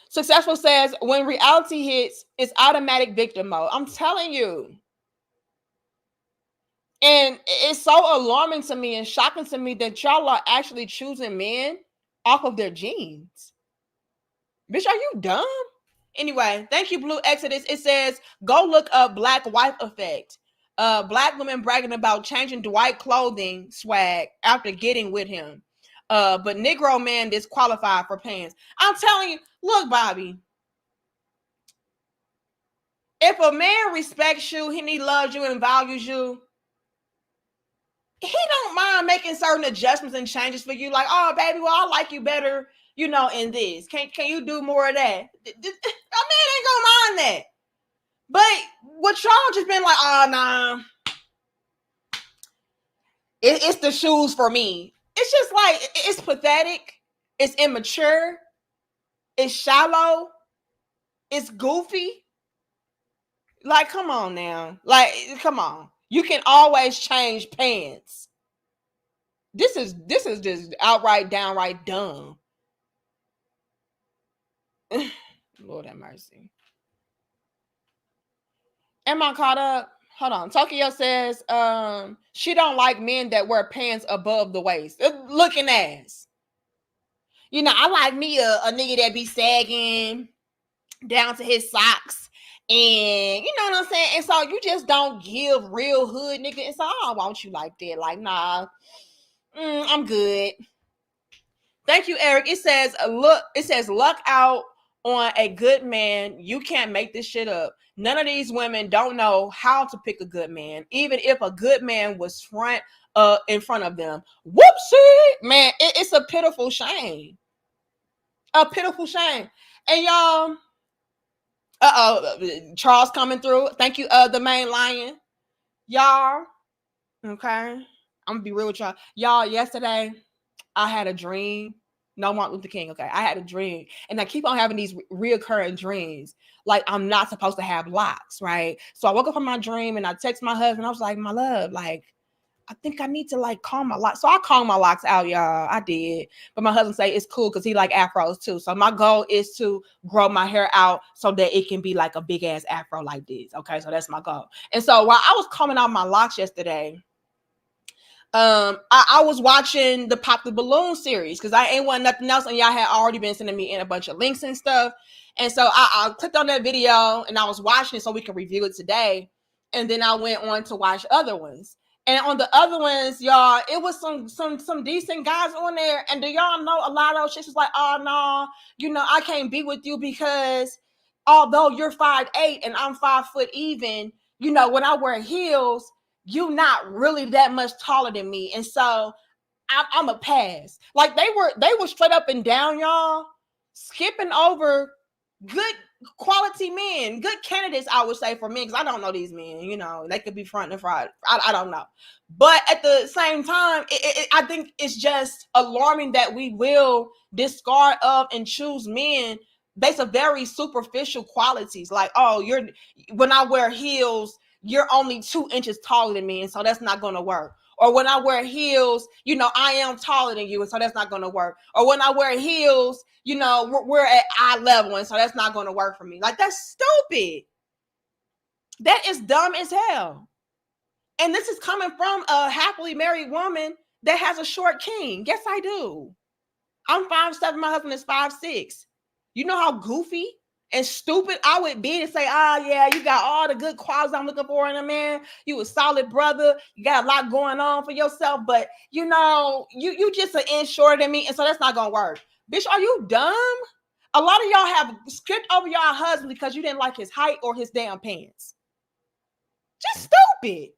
Successful says, when reality hits, it's automatic victim mode. I'm telling you. And it's so alarming to me and shocking to me that y'all are actually choosing men off of their genes. Bitch, are you dumb? Anyway, thank you, Blue Exodus. It says, go look up Black Wife Effect. Black women bragging about changing Dwight clothing swag after getting with him. But Negro man disqualified for pants. I'm telling you, look, Bobby. If a man respects you, he loves you and values you, he don't mind making certain adjustments and changes for you. Like, oh, baby, well, I like you better, in this. Can you do more of that? A man ain't gonna mind that. But what y'all just been like, oh, nah. It's the shoes for me. It's just like, it's pathetic. It's immature. It's shallow. It's goofy. Like, come on now. Like, come on. You can always change pants. This is just downright dumb. Lord have mercy. Am I caught up? Hold on. Tokyo says she don't like men that wear pants above the waist. Looking ass. You know, I like me a nigga that be sagging down to his socks. And you know what I'm saying? And so you just don't give real hood nigga. And so I don't want you like that. Like, nah, I'm good. Thank you, Eric. It says luck out on a good man. You can't make this shit up. None of these women don't know how to pick a good man, even if a good man was in front of them. Whoopsie, man, it's a pitiful shame. A pitiful shame. And y'all, Charles coming through. Thank you, the main lion. Y'all, okay, I'm gonna be real with y'all. Y'all, yesterday I had a dream. No, Martin Luther King. Okay, I had a dream, and I keep on having these reoccurring dreams. Like I'm not supposed to have locks, right? So I woke up from my dream, and I text my husband. I was like, "My love, like, I think I need to like comb my locks." So I combed my locks out, y'all. I did, but my husband say it's cool because he like afros too. So my goal is to grow my hair out so that it can be like a big ass afro like this. Okay, so that's my goal. And so while I was combing out my locks yesterday, I was watching the Pop the Balloon series because I ain't want nothing else, and y'all had already been sending me in a bunch of links and stuff. And so I clicked on that video and I was watching it so we can review it today. And then I went on to watch other ones. And on the other ones, y'all, it was some decent guys on there. And do y'all know a lot of those chicks was like, oh no, you know, I can't be with you because although you're 5'8" and I'm 5 foot even, you know, when I wear heels, you not really that much taller than me. And so I'm a pass. Like they were straight up and down, y'all, skipping over good quality men, good candidates, I would say, for men, because I don't know these men, you know, they could be front and front. I don't know. But at the same time, I think it's just alarming that we will discard of and choose men based on very superficial qualities. Like, oh, when I wear heels, you're only 2 inches taller than me, and so that's not going to work. Or when I wear heels, you know, I am taller than you, and so that's not going to work. Or when I wear heels, you know, we're at eye level, and so that's not going to work for me. Like, that's stupid. That is dumb as hell. And this is coming from a happily married woman that has a short king. Yes, I do. I'm 5'7". My husband is 5'6". You know how goofy and stupid I would be to say, yeah, you got all the good qualities I'm looking for in a man. You a solid brother. You got a lot going on for yourself, but you know, you just an inch shorter than me, and so that's not gonna work. Bitch, are you dumb? A lot of y'all have skipped over y'all husband because you didn't like his height or his damn pants. Just stupid.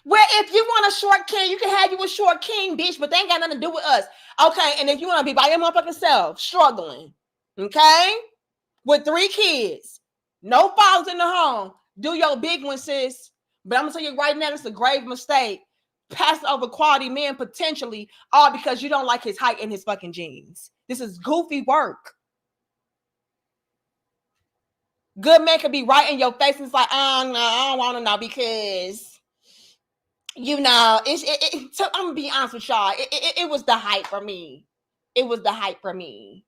Well, if you want a short king, you can have you a short king, bitch, but they ain't got nothing to do with us. Okay, and if you want to be by your motherfucking self, struggling, okay, with 3 kids, no fathers in the home, do your big one, sis. But I'm gonna tell you right now, it's a grave mistake. Pass over quality men potentially, all because you don't like his height and his fucking jeans. This is goofy work. Good man could be right in your face and it's like, oh no, I don't want to know because, you know, so I'm gonna be honest with y'all. It was the height for me. It was the height for me.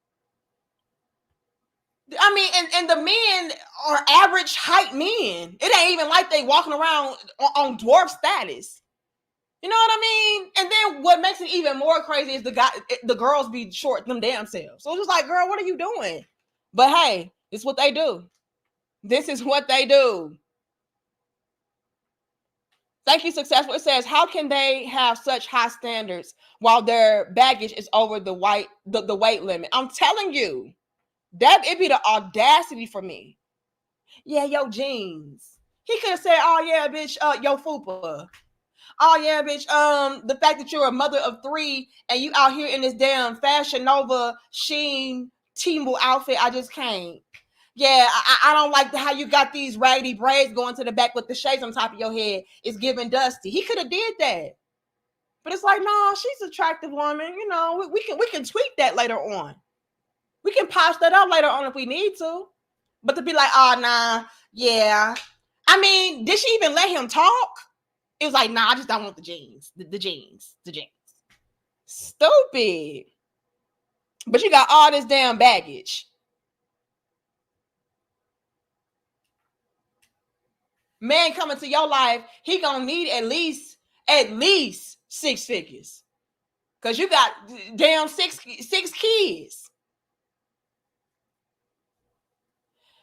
I mean, and the men are average height men. It ain't even like they walking around on dwarf status. You know what I mean? And then what makes it even more crazy is the girls be short them damn selves. So it's just like, girl, what are you doing? But hey, it's what they do. This is what they do. Thank you, Successful. It says, how can they have such high standards while their baggage is over the weight limit? I'm telling you, that it'd be the audacity for me. Yeah, your jeans. He could have said, oh yeah, bitch, yo fupa. Oh yeah, bitch. The fact that you're a mother of 3 and you out here in this damn Fashion Nova Shein Temu outfit, I just can't. Yeah, I don't like how you got these raggedy braids going to the back with the shades on top of your head. It's giving dusty. He could have did that, but it's like, no, she's an attractive woman. You know, we can tweak that later on. We can polish that up later on if we need to. But to be like, oh nah, yeah. I mean, did she even let him talk? It was like, nah, I just don't want the jeans. The jeans. Stupid. but you got all this damn baggage. Man coming to your life, he gonna need at least 6 figures, because you got damn six kids.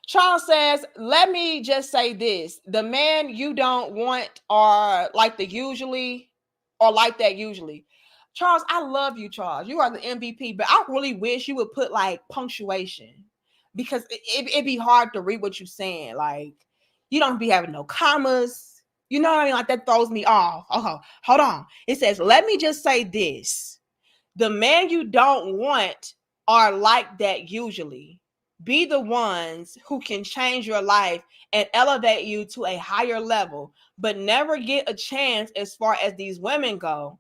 Charles says, let me just say this. The man you don't want are like the usually or like that usually. Charles, I love you, Charles. You are the MVP, but I really wish you would put like punctuation, because it'd be hard to read what you're saying. Like, you don't be having no commas. You know what I mean? Like, that throws me off. Oh, hold on. It says, let me just say this. The man you don't want are like that usually. Be the ones who can change your life and elevate you to a higher level, but never get a chance as far as these women go.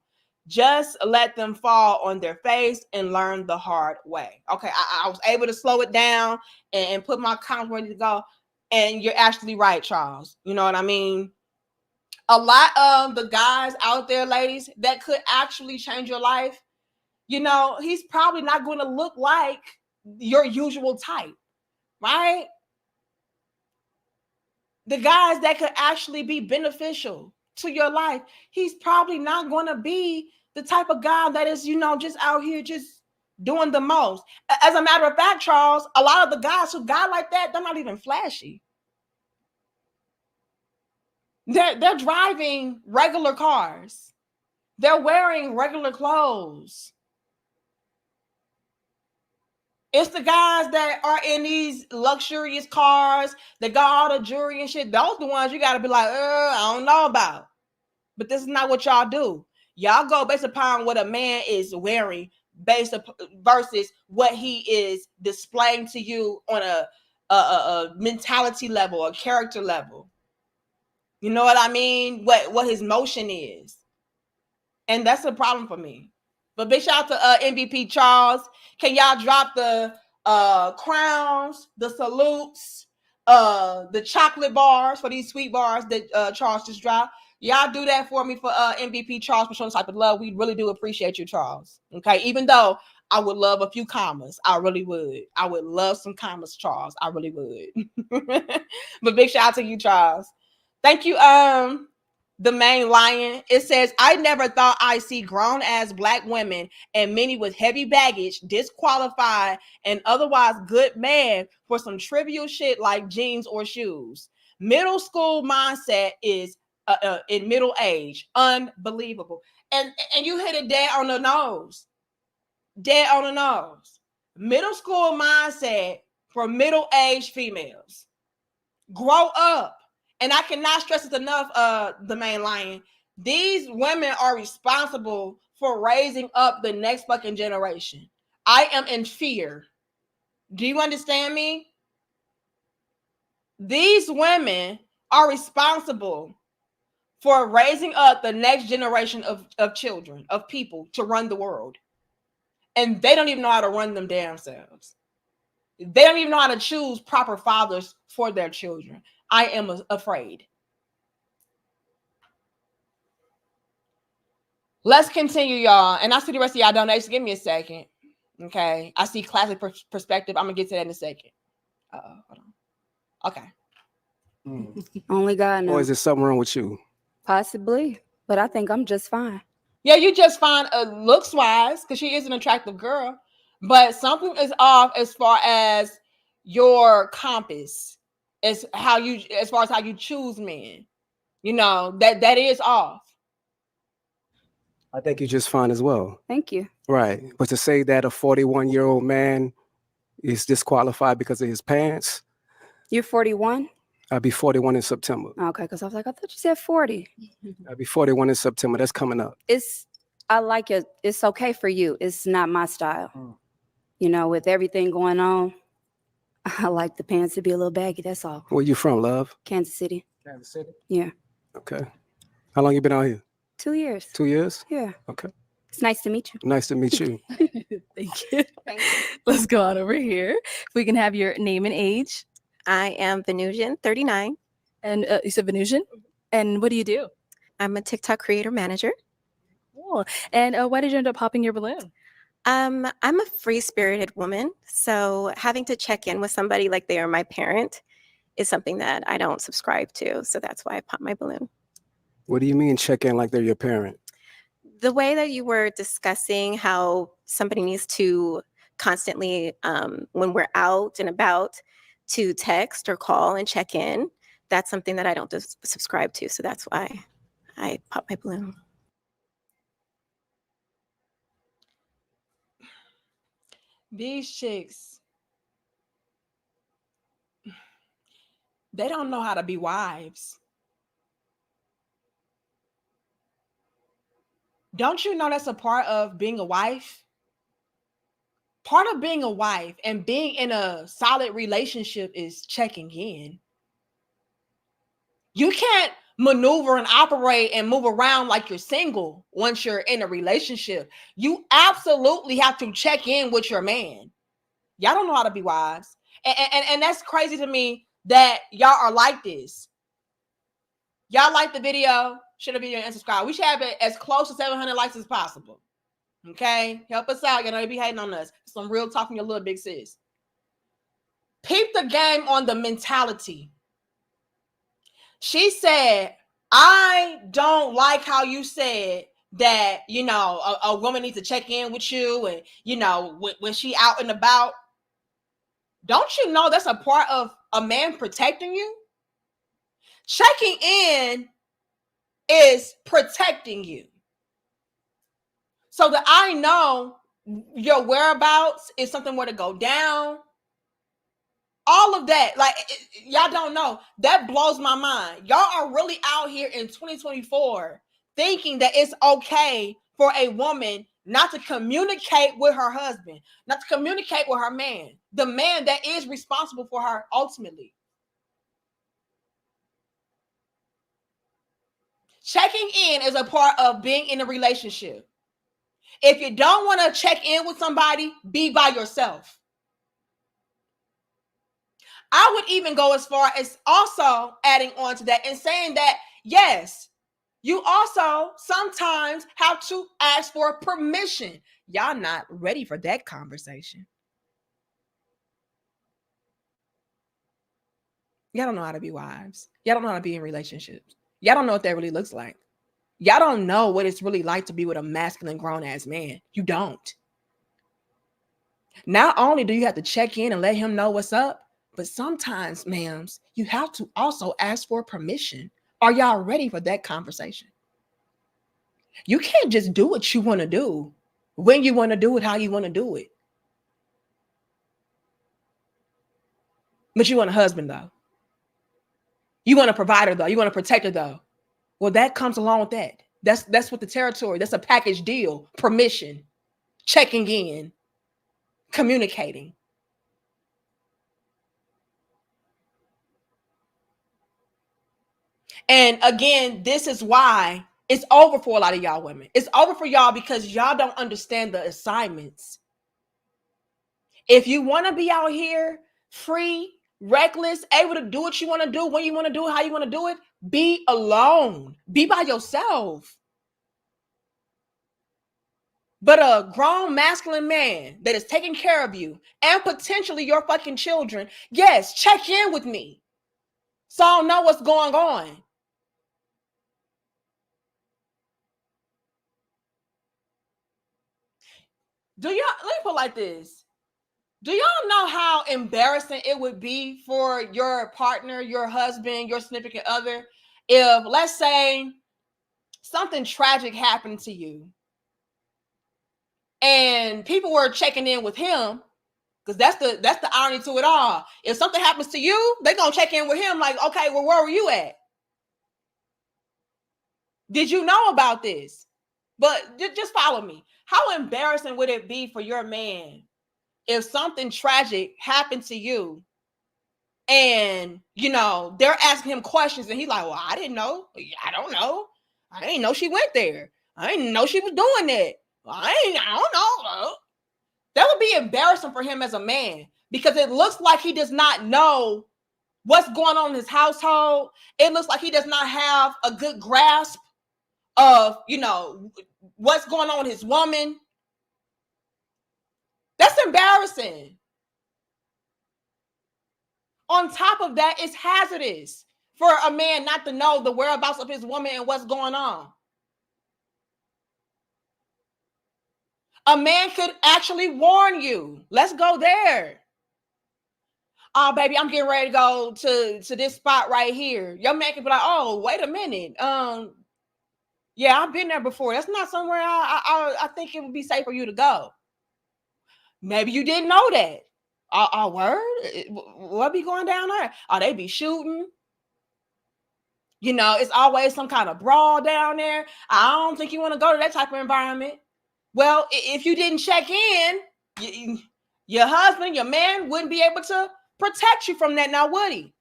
Just let them fall on their face and learn the hard way. Okay, I was able to slow it down and put my comments ready to go. And you're actually right, Charles. You know what I mean? A lot of the guys out there, ladies, that could actually change your life, you know, he's probably not going to look like your usual type, right? The guys that could actually be beneficial to your life, he's probably not going to be the type of guy that is, you know, just out here just doing the most. As a matter of fact, Charles, a lot of the guys who got like that, they're not even flashy. They're driving regular cars. They're wearing regular clothes. It's the guys that are in these luxurious cars that got all the jewelry and shit. Those the ones you got to be like, I don't know about. But this is not what y'all do. Y'all go based upon what a man is wearing, versus what he is displaying to you on a mentality level, a character level. You know what I mean? What his motion is. And that's a problem for me. But big shout out to MVP Charles. Can y'all drop the crowns, the salutes, the chocolate bars for these sweet bars that Charles just dropped? Y'all do that for me for MVP Charles for showing this type of love. We really do appreciate you, Charles. Okay, even though I would love a few commas. I really would. I would love some commas, Charles. I really would. But big shout out to you, Charles. Thank you, the main lion. It says, I never thought I'd see grown-ass black women and many with heavy baggage disqualify an otherwise good man for some trivial shit like jeans or shoes. Middle school mindset is in middle age. Unbelievable. And you hit it dead on the nose. Dead on the nose. Middle school mindset for middle-aged females. Grow up. And I cannot stress this enough, the main lion. These women are responsible for raising up the next fucking generation. I am in fear. Do you understand me? These women are responsible for raising up the next generation of children, of people to run the world. And they don't even know how to run them damn selves. They don't even know how to choose proper fathers for their children. I am afraid. Let's continue, y'all. And I see the rest of y'all donations. Give me a second. Okay. I see classic perspective. I'm going to get to that in a second. Hold on. Okay. Only God knows. Or is there something wrong with you? Possibly, but I think I'm just fine. Yeah, you just fine looks-wise, because she is an attractive girl. But something is off as far as your compass. As far as how you choose men, you know, that is off. I think you're just fine as well. Thank you. Right. But to say that a 41-year-old man is disqualified because of his pants, You're 41? I'll be 41 in September. Okay, because I was like, I thought you said 40. I'll be 41 in September. That's coming up. I like it. It's okay for you. It's not my style. You know, with everything going on, I like the pants to be a little baggy. That's all. Where you from, love? Kansas City. Kansas City? Yeah. Okay. How long you been out here? 2 years. 2 years? Yeah. Okay. It's nice to meet you. Nice to meet you. Thank you. Let's go on over here. If we can have your name and age. I am Venusian, 39. And you said Venusian? And what do you do? I'm a TikTok creator manager. Cool. And why did you end up popping your balloon? I'm a free-spirited woman, so having to check in with somebody like they are my parent is something that I don't subscribe to. So that's why I pop my balloon. What do you mean check in like they're your parent? The way that you were discussing how somebody needs to constantly, when we're out and about, to text or call and check in, that's something that I don't subscribe to. So that's why I pop my balloon. These chicks, they don't know how to be wives. Don't you know that's a part of being a wife? Part of being a wife and being in a solid relationship is checking in. You can't maneuver and operate and move around like you're single once you're in a relationship. You absolutely have to check in with your man. Y'all don't know how to be wives. And that's crazy to me that y'all are like this. Y'all like the video, share the video and subscribe. We should have it as close to 700 likes as possible. Okay? Help us out. You know, you be hating on us. Some real talk from your little big sis. Peep the game on the mentality. She said, I don't like how you said that, you know, a woman needs to check in with you and, you know, when she out and about. Don't you know that's a part of a man protecting you? Checking in is protecting you. So that I know your whereabouts, if something were to go down, all of that, like y'all don't know. That blows my mind. Y'all are really out here in 2024 thinking that it's okay for a woman not to communicate with her husband, not to communicate with her man, the man that is responsible for her ultimately. Checking in is a part of being in a relationship. If you don't want to check in with somebody, be by yourself. I would even go as far as also adding on to that and saying that, yes, you also sometimes have to ask for permission. Y'all not ready for that conversation. Y'all don't know how to be wives. Y'all don't know how to be in relationships. Y'all don't know what that really looks like. Y'all don't know what it's really like to be with a masculine grown-ass man. You don't. Not only do you have to check in and let him know what's up, but sometimes, ma'ams, you have to also ask for permission. Are y'all ready for that conversation? You can't just do what you want to do, when you want to do it, how you want to do it. But you want a husband, though. You want a provider, though. You want a protector, though. Well, that comes along with that. That's what the territory, that's a package deal. Permission, checking in, communicating. And again, this is why it's over for a lot of y'all women. It's over for y'all because y'all don't understand the assignments. If you want to be out here free, reckless, able to do what you want to do, when you want to do it, how you want to do it, be alone. Be by yourself. But a grown masculine man that is taking care of you and potentially your fucking children, yes, check in with me so I'll know what's going on. Let me put it like this. Do y'all know how embarrassing it would be for your partner, your husband, your significant other, if, let's say, something tragic happened to you and people were checking in with him? Because that's the irony to it all. If something happens to you, they're going to check in with him like, okay, well, where were you at? Did you know about this? But just follow me. How embarrassing would it be for your man if something tragic happened to you and, you know, they're asking him questions and he's like, well, I didn't know. I don't know. I didn't know she went there. I didn't know she was doing that. I don't know. That would be embarrassing for him as a man because it looks like he does not know what's going on in his household. It looks like he does not have a good grasp of, you know, what's going on with his woman. That's embarrassing. On top of that, it's hazardous for a man not to know the whereabouts of his woman and what's going on. A man could actually warn you. Let's go there. Oh, baby, I'm getting ready to go to this spot right here. Your man could be like, oh, wait a minute. Yeah, I've been there before. That's not somewhere I think it would be safe for you to go. Maybe you didn't know that. Word? What be going down there? Oh, they be shooting. You know, it's always some kind of brawl down there. I don't think you want to go to that type of environment. Well, if you didn't check in, your husband, your man wouldn't be able to protect you from that now, would he?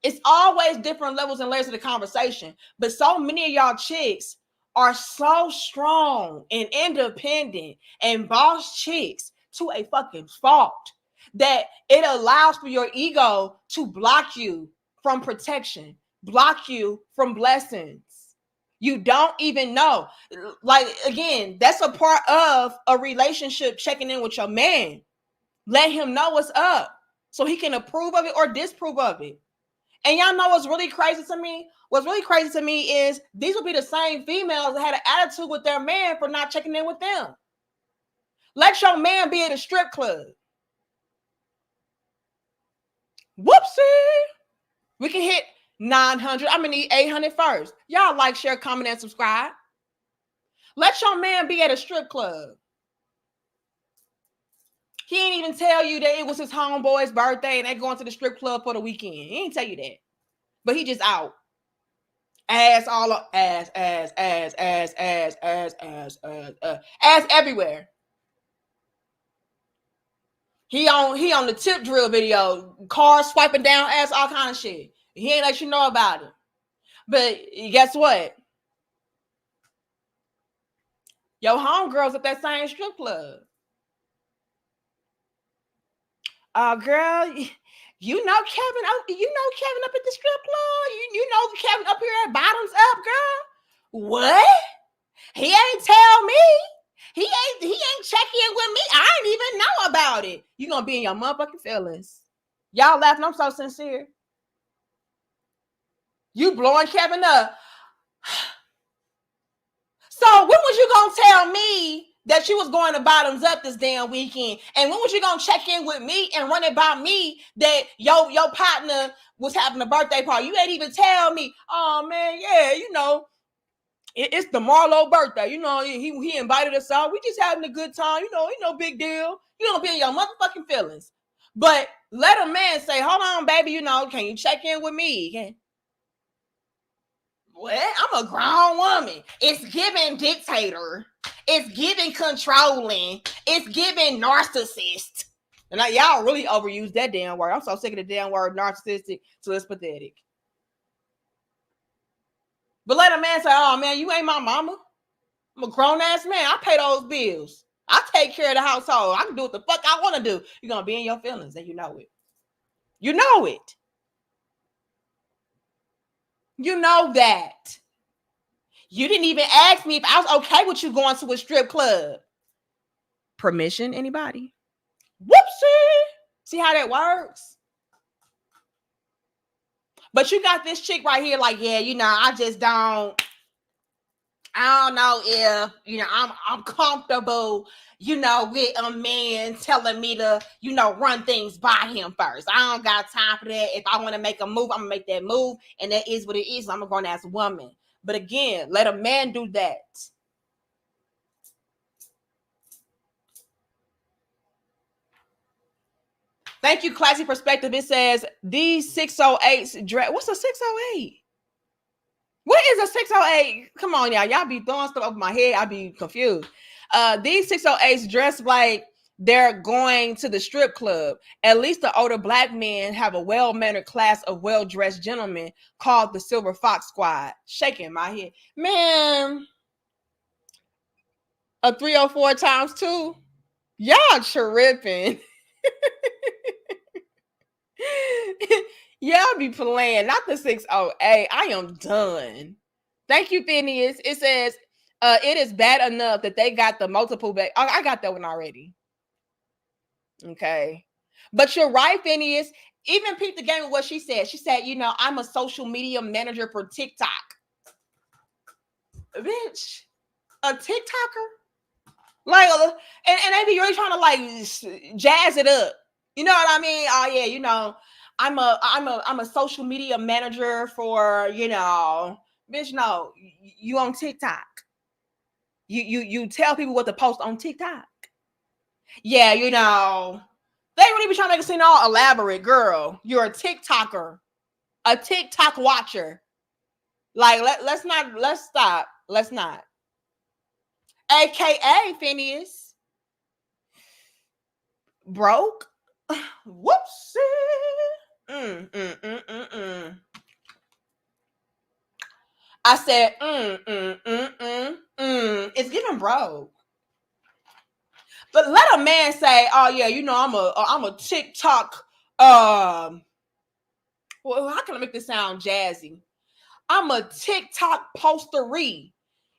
It's always different levels and layers of the conversation. But so many of y'all chicks are so strong and independent and boss chicks to a fucking fault that it allows for your ego to block you from protection, block you from blessings. You don't even know. Like, again, that's a part of a relationship, checking in with your man. Let him know what's up so he can approve of it or disapprove of it. And y'all know what's really crazy to me? What's really crazy to me is these will be the same females that had an attitude with their man for not checking in with them. Let your man be at a strip club. Whoopsie. We can hit 900. I'm going to need 800 first. Y'all like, share, comment, and subscribe. Let your man be at a strip club. He ain't even tell you that it was his homeboy's birthday and they going to the strip club for the weekend. He ain't tell you that. But he just out. Ass all up. Ass everywhere. He on the tip drill video. Cars swiping down ass, all kind of shit. He ain't let you know about it. But guess what? Your homegirls at that same strip club. Girl, you know Kevin up at the strip club. You know Kevin up here at Bottoms Up, girl. What? He ain't tell me. He ain't check in with me. I ain't even know about it. You gonna be in your motherfucking feelings. Y'all laughing. I'm so sincere. You blowing Kevin up. So when was you gonna tell me that you was going to Bottoms Up this damn weekend? And when was you gonna check in with me and run it by me that your partner was having a birthday party? You ain't even tell me. Oh man, yeah, you know, it's the Marlo birthday. You know, he invited us out. We just having a good time. You know, ain't no big deal. You don't be in your motherfucking feelings. But let a man say, hold on, baby, you know, can you check in with me? Okay. What? I'm a grown woman. It's giving dictator. It's giving controlling. It's giving narcissist. And y'all really overuse that damn word. I'm so sick of the damn word narcissistic, so it's pathetic. But let a man say, oh man, you ain't my mama. I'm a grown-ass man. I pay those bills. I take care of the household. I can do what the fuck I want to do. You're going to be in your feelings and you know it. You know it. You know that. You didn't even ask me if I was okay with you going to a strip club. Permission, anybody? Whoopsie. See how that works? But you got this chick right here like, yeah, you know, I don't know if, you know, I'm comfortable, you know, with a man telling me to, you know, run things by him first. I don't got time for that. If I want to make a move, I'm going to make that move. And that is what it is. I'm a grown-ass woman. But again, let a man do that. Thank you, Classy Perspective. It says, these 608s dress. What's a 608? What is a 608? Come on, y'all. Y'all be throwing stuff over my head. I be confused. These 608s dress like they're going to the strip club. At least the older black men have a well-mannered class of well-dressed gentlemen called the Silver Fox Squad. Shaking my head. Man, a 304 times 2? Y'all tripping. Y'all be playing, not the 608. I am done. Thank you, Phineas. It says, it is bad enough that they got the multiple back. Oh, I got that one already. Okay. But you're right, Phineas. Even peep the game with what she said. She said, you know, I'm a social media manager for TikTok. Bitch, a TikToker? Like, and they be really trying to like jazz it up. You know what I mean? Oh yeah, you know, I'm a social media manager for, you know, bitch. No, you on TikTok. You tell people what to post on TikTok. Yeah, you know, they really be trying to make it seem all elaborate, girl. You're a TikToker, a TikTok watcher. Like, let's stop. Let's not. AKA Phineas. Broke. Whoopsie. I said, It's giving broke. But let a man say, oh yeah, you know, I'm a TikTok. Well, how can I make this sound jazzy? I'm a TikTok posteree.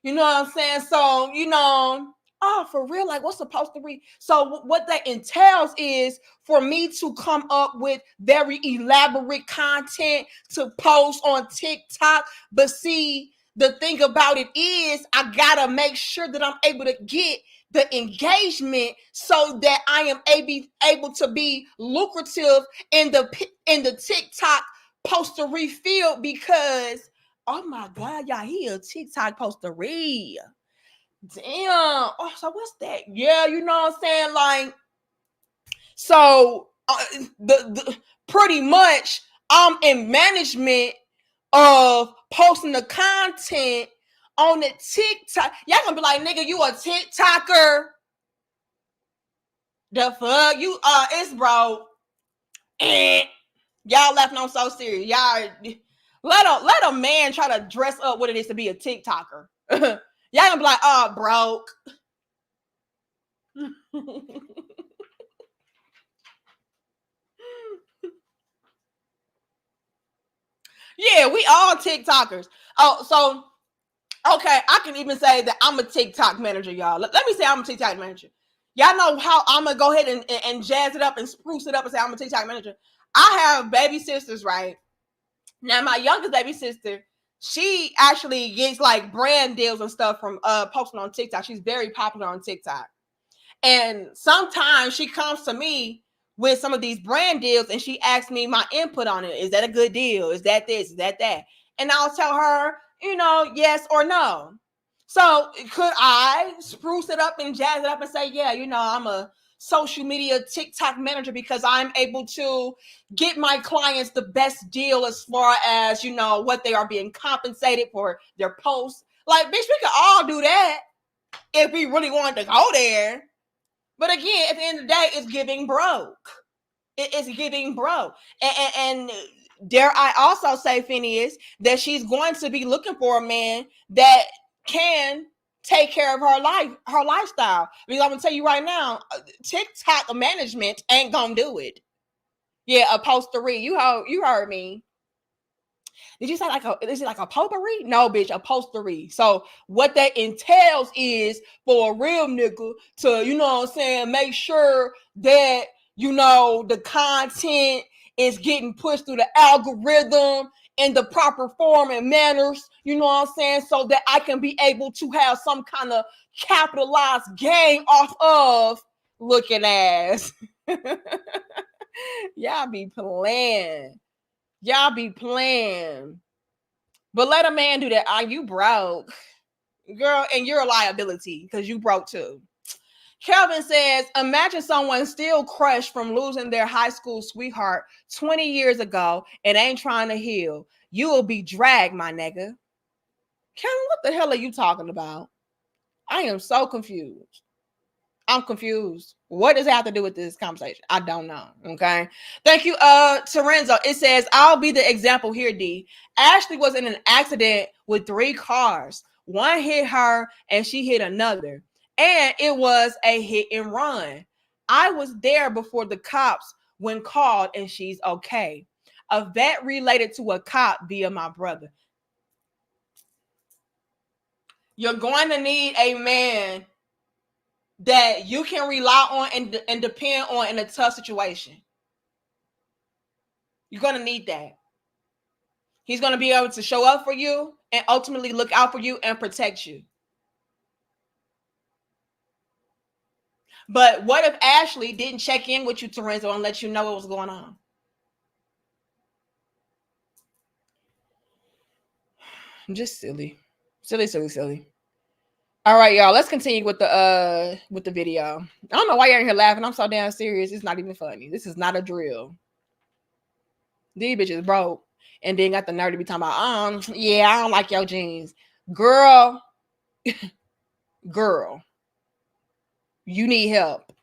You know what I'm saying? So, you know, oh, for real, like what's a posteree? So what that entails is for me to come up with very elaborate content to post on TikTok. But see, the thing about it is I gotta make sure that I'm able to get the engagement so that I am able to be lucrative in the TikTok posteree field, because oh my God, y'all, he a TikTok posteree. Damn. Oh, so what's that? Yeah, you know what I'm saying? Like, so the pretty much I'm in management of posting the content on the TikTok. Y'all gonna be like, nigga, you a TikToker? The fuck? You it's bro. Y'all laughing, I'm so serious. Y'all let a man try to dress up what it is to be a TikToker. Y'all gonna be like, oh, broke. Yeah, we all TikTokers. Oh, so okay, I can even say that I'm a TikTok manager, y'all. Let me say I'm a TikTok manager. Y'all know how I'm gonna go ahead and jazz it up and spruce it up and say I'm a TikTok manager. I have baby sisters, right? Now, my youngest baby sister, she actually gets like brand deals and stuff from posting on TikTok. She's very popular on TikTok. And sometimes she comes to me with some of these brand deals and she asks me my input on it. Is that a good deal? Is that this? Is that that? And I'll tell her, you know, yes or no. So could I spruce it up and jazz it up and say, yeah, you know, I'm a social media TikTok manager because I'm able to get my clients the best deal as far as, you know, what they are being compensated for their posts. Like, bitch, we could all do that if we really wanted to go there. But again, at the end of the day, it's giving broke. It's giving broke. And dare I also say, Phineas, that she's going to be looking for a man that can take care of her lifestyle. Because I'm gonna tell you right now, TikTok management ain't gonna do it. Yeah, a posteree. You heard me. Did you say is it like a potpourri? No, bitch, a posteree. So what that entails is for a real nigga to, you know what I'm saying, make sure that, you know, the content is getting pushed through the algorithm in the proper form and manners, you know what I'm saying, so that I can be able to have some kind of capitalized gain off of looking ass. Y'all be playing. Y'all be playing. But let a man do that. Are you broke? Girl, and you're a liability because you broke too. Kelvin says, imagine someone still crushed from losing their high school sweetheart 20 years ago and ain't trying to heal. You will be dragged, my nigga. Kelvin, what the hell are you talking about? I am so confused. I'm confused. What does it have to do with this conversation? I don't know. Okay. Thank you, Terenzo. It says, I'll be the example here, D. Ashley was in an accident with 3 cars. One hit her and she hit another. And it was a hit and run. I was there before the cops when called and she's okay. A vet related to a cop via my brother. You're going to need a man that you can rely on and depend on in a tough situation. You're going to need that. He's going to be able to show up for you and ultimately look out for you and protect you. But what if Ashley didn't check in with you, Terenzo, and let you know what was going on? Just silly. Silly. All right, y'all. Let's continue with the video. I don't know why you're in here laughing. I'm so damn serious. It's not even funny. This is not a drill. These bitches broke and then got the nerve to be talking about, yeah, I don't like your jeans. Girl, you need help.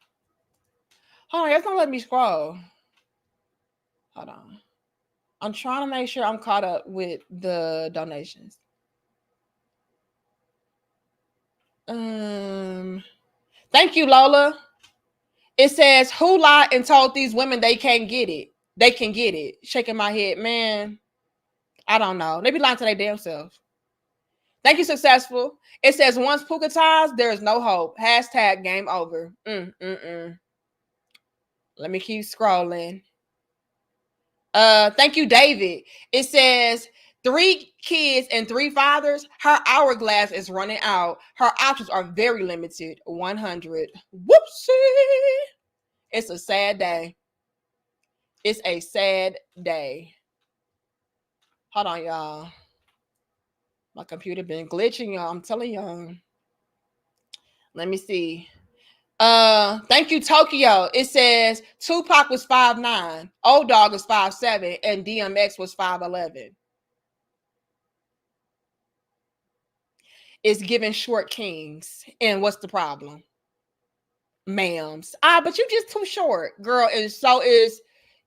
Hold on, it's not letting me scroll. Hold on. I'm trying to make sure I'm caught up with the donations. Thank you, Lola. It says, who lied and told these women they can't get it? They can get it. Shaking my head, man. I don't know. They be lying to their damn self. Thank you, Successful. It says, once Puka ties, there is no hope. Hashtag game over. Let me keep scrolling. Thank you, David. It says, 3 kids and 3 fathers. Her hourglass is running out. Her options are very limited. 100. Whoopsie. It's a sad day. It's a sad day. Hold on, y'all. My computer been glitching, y'all. I'm telling y'all. Let me see. Thank you, Tokyo. It says Tupac was 5'9", Old Dog was 5'7", and DMX was 5'11". It's giving short kings. And what's the problem? Ma'ams. But you just too short, girl. And so is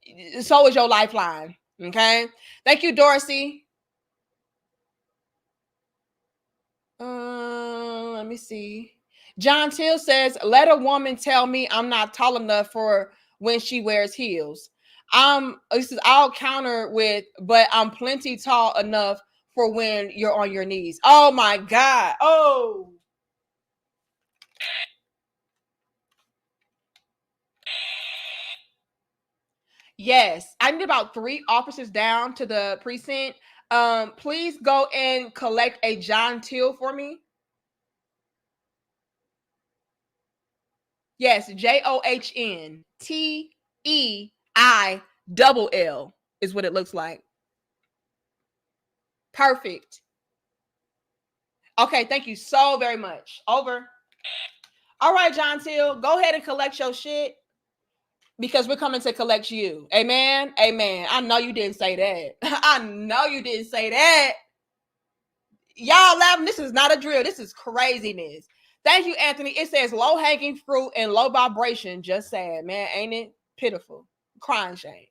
your lifeline. Okay. Thank you, Dorsey. Let me see. John Till says, let a woman tell me I'm not tall enough for when she wears heels. I'll counter with, but I'm plenty tall enough for when you're on your knees. Oh my God. Oh. Yes. I need about 3 officers down to the precinct. Please go and collect a John Till for me. Yes, JOHNTEILL is what it looks like. Perfect. Okay, thank you so very much. Over. All right, John Till, go ahead and collect your shit because we're coming to collect you. Amen. Amen. I know you didn't say that. I know you didn't say that. Y'all laughing. This is not a drill. This is craziness. Thank you, Anthony. It says low hanging fruit and low vibration. Just sad, man. Ain't it pitiful? Crying shame.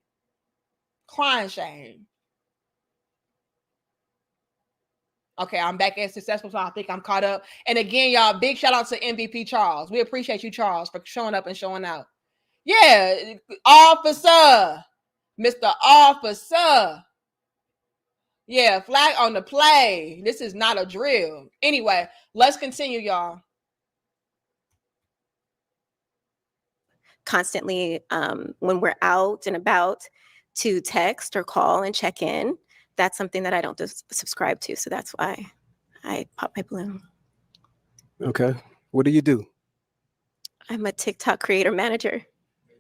Crying shame. Okay, I'm back at Successful, so I think I'm caught up. And again, y'all, big shout out to MVP Charles. We appreciate you, Charles, for showing up and showing out. Yeah, officer. Mr. Officer. Yeah, flag on the play. This is not a drill. Anyway, let's continue, y'all. Constantly, when we're out and about, to text or call and check in. That's something that I don't subscribe to. So that's why I pop my balloon. Okay. What do you do? I'm a TikTok creator manager.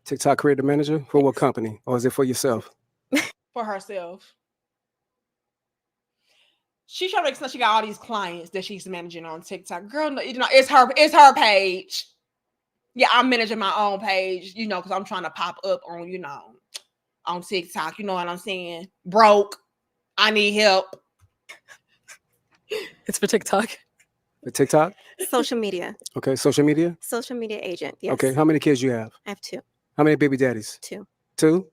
TikTok creator manager? For what company? Or is it for yourself? For herself. She's trying to make sense. She got all these clients that she's managing on TikTok. Girl, you know, it's her page. Yeah, I'm managing my own page, you know, because I'm trying to pop up on, you know, on TikTok. You know what I'm saying? Broke. I need help. It's for TikTok. For TikTok? Social media. Okay, social media? Social media agent, yes. Okay, how many kids you have? I have 2. How many baby daddies? 2. 2?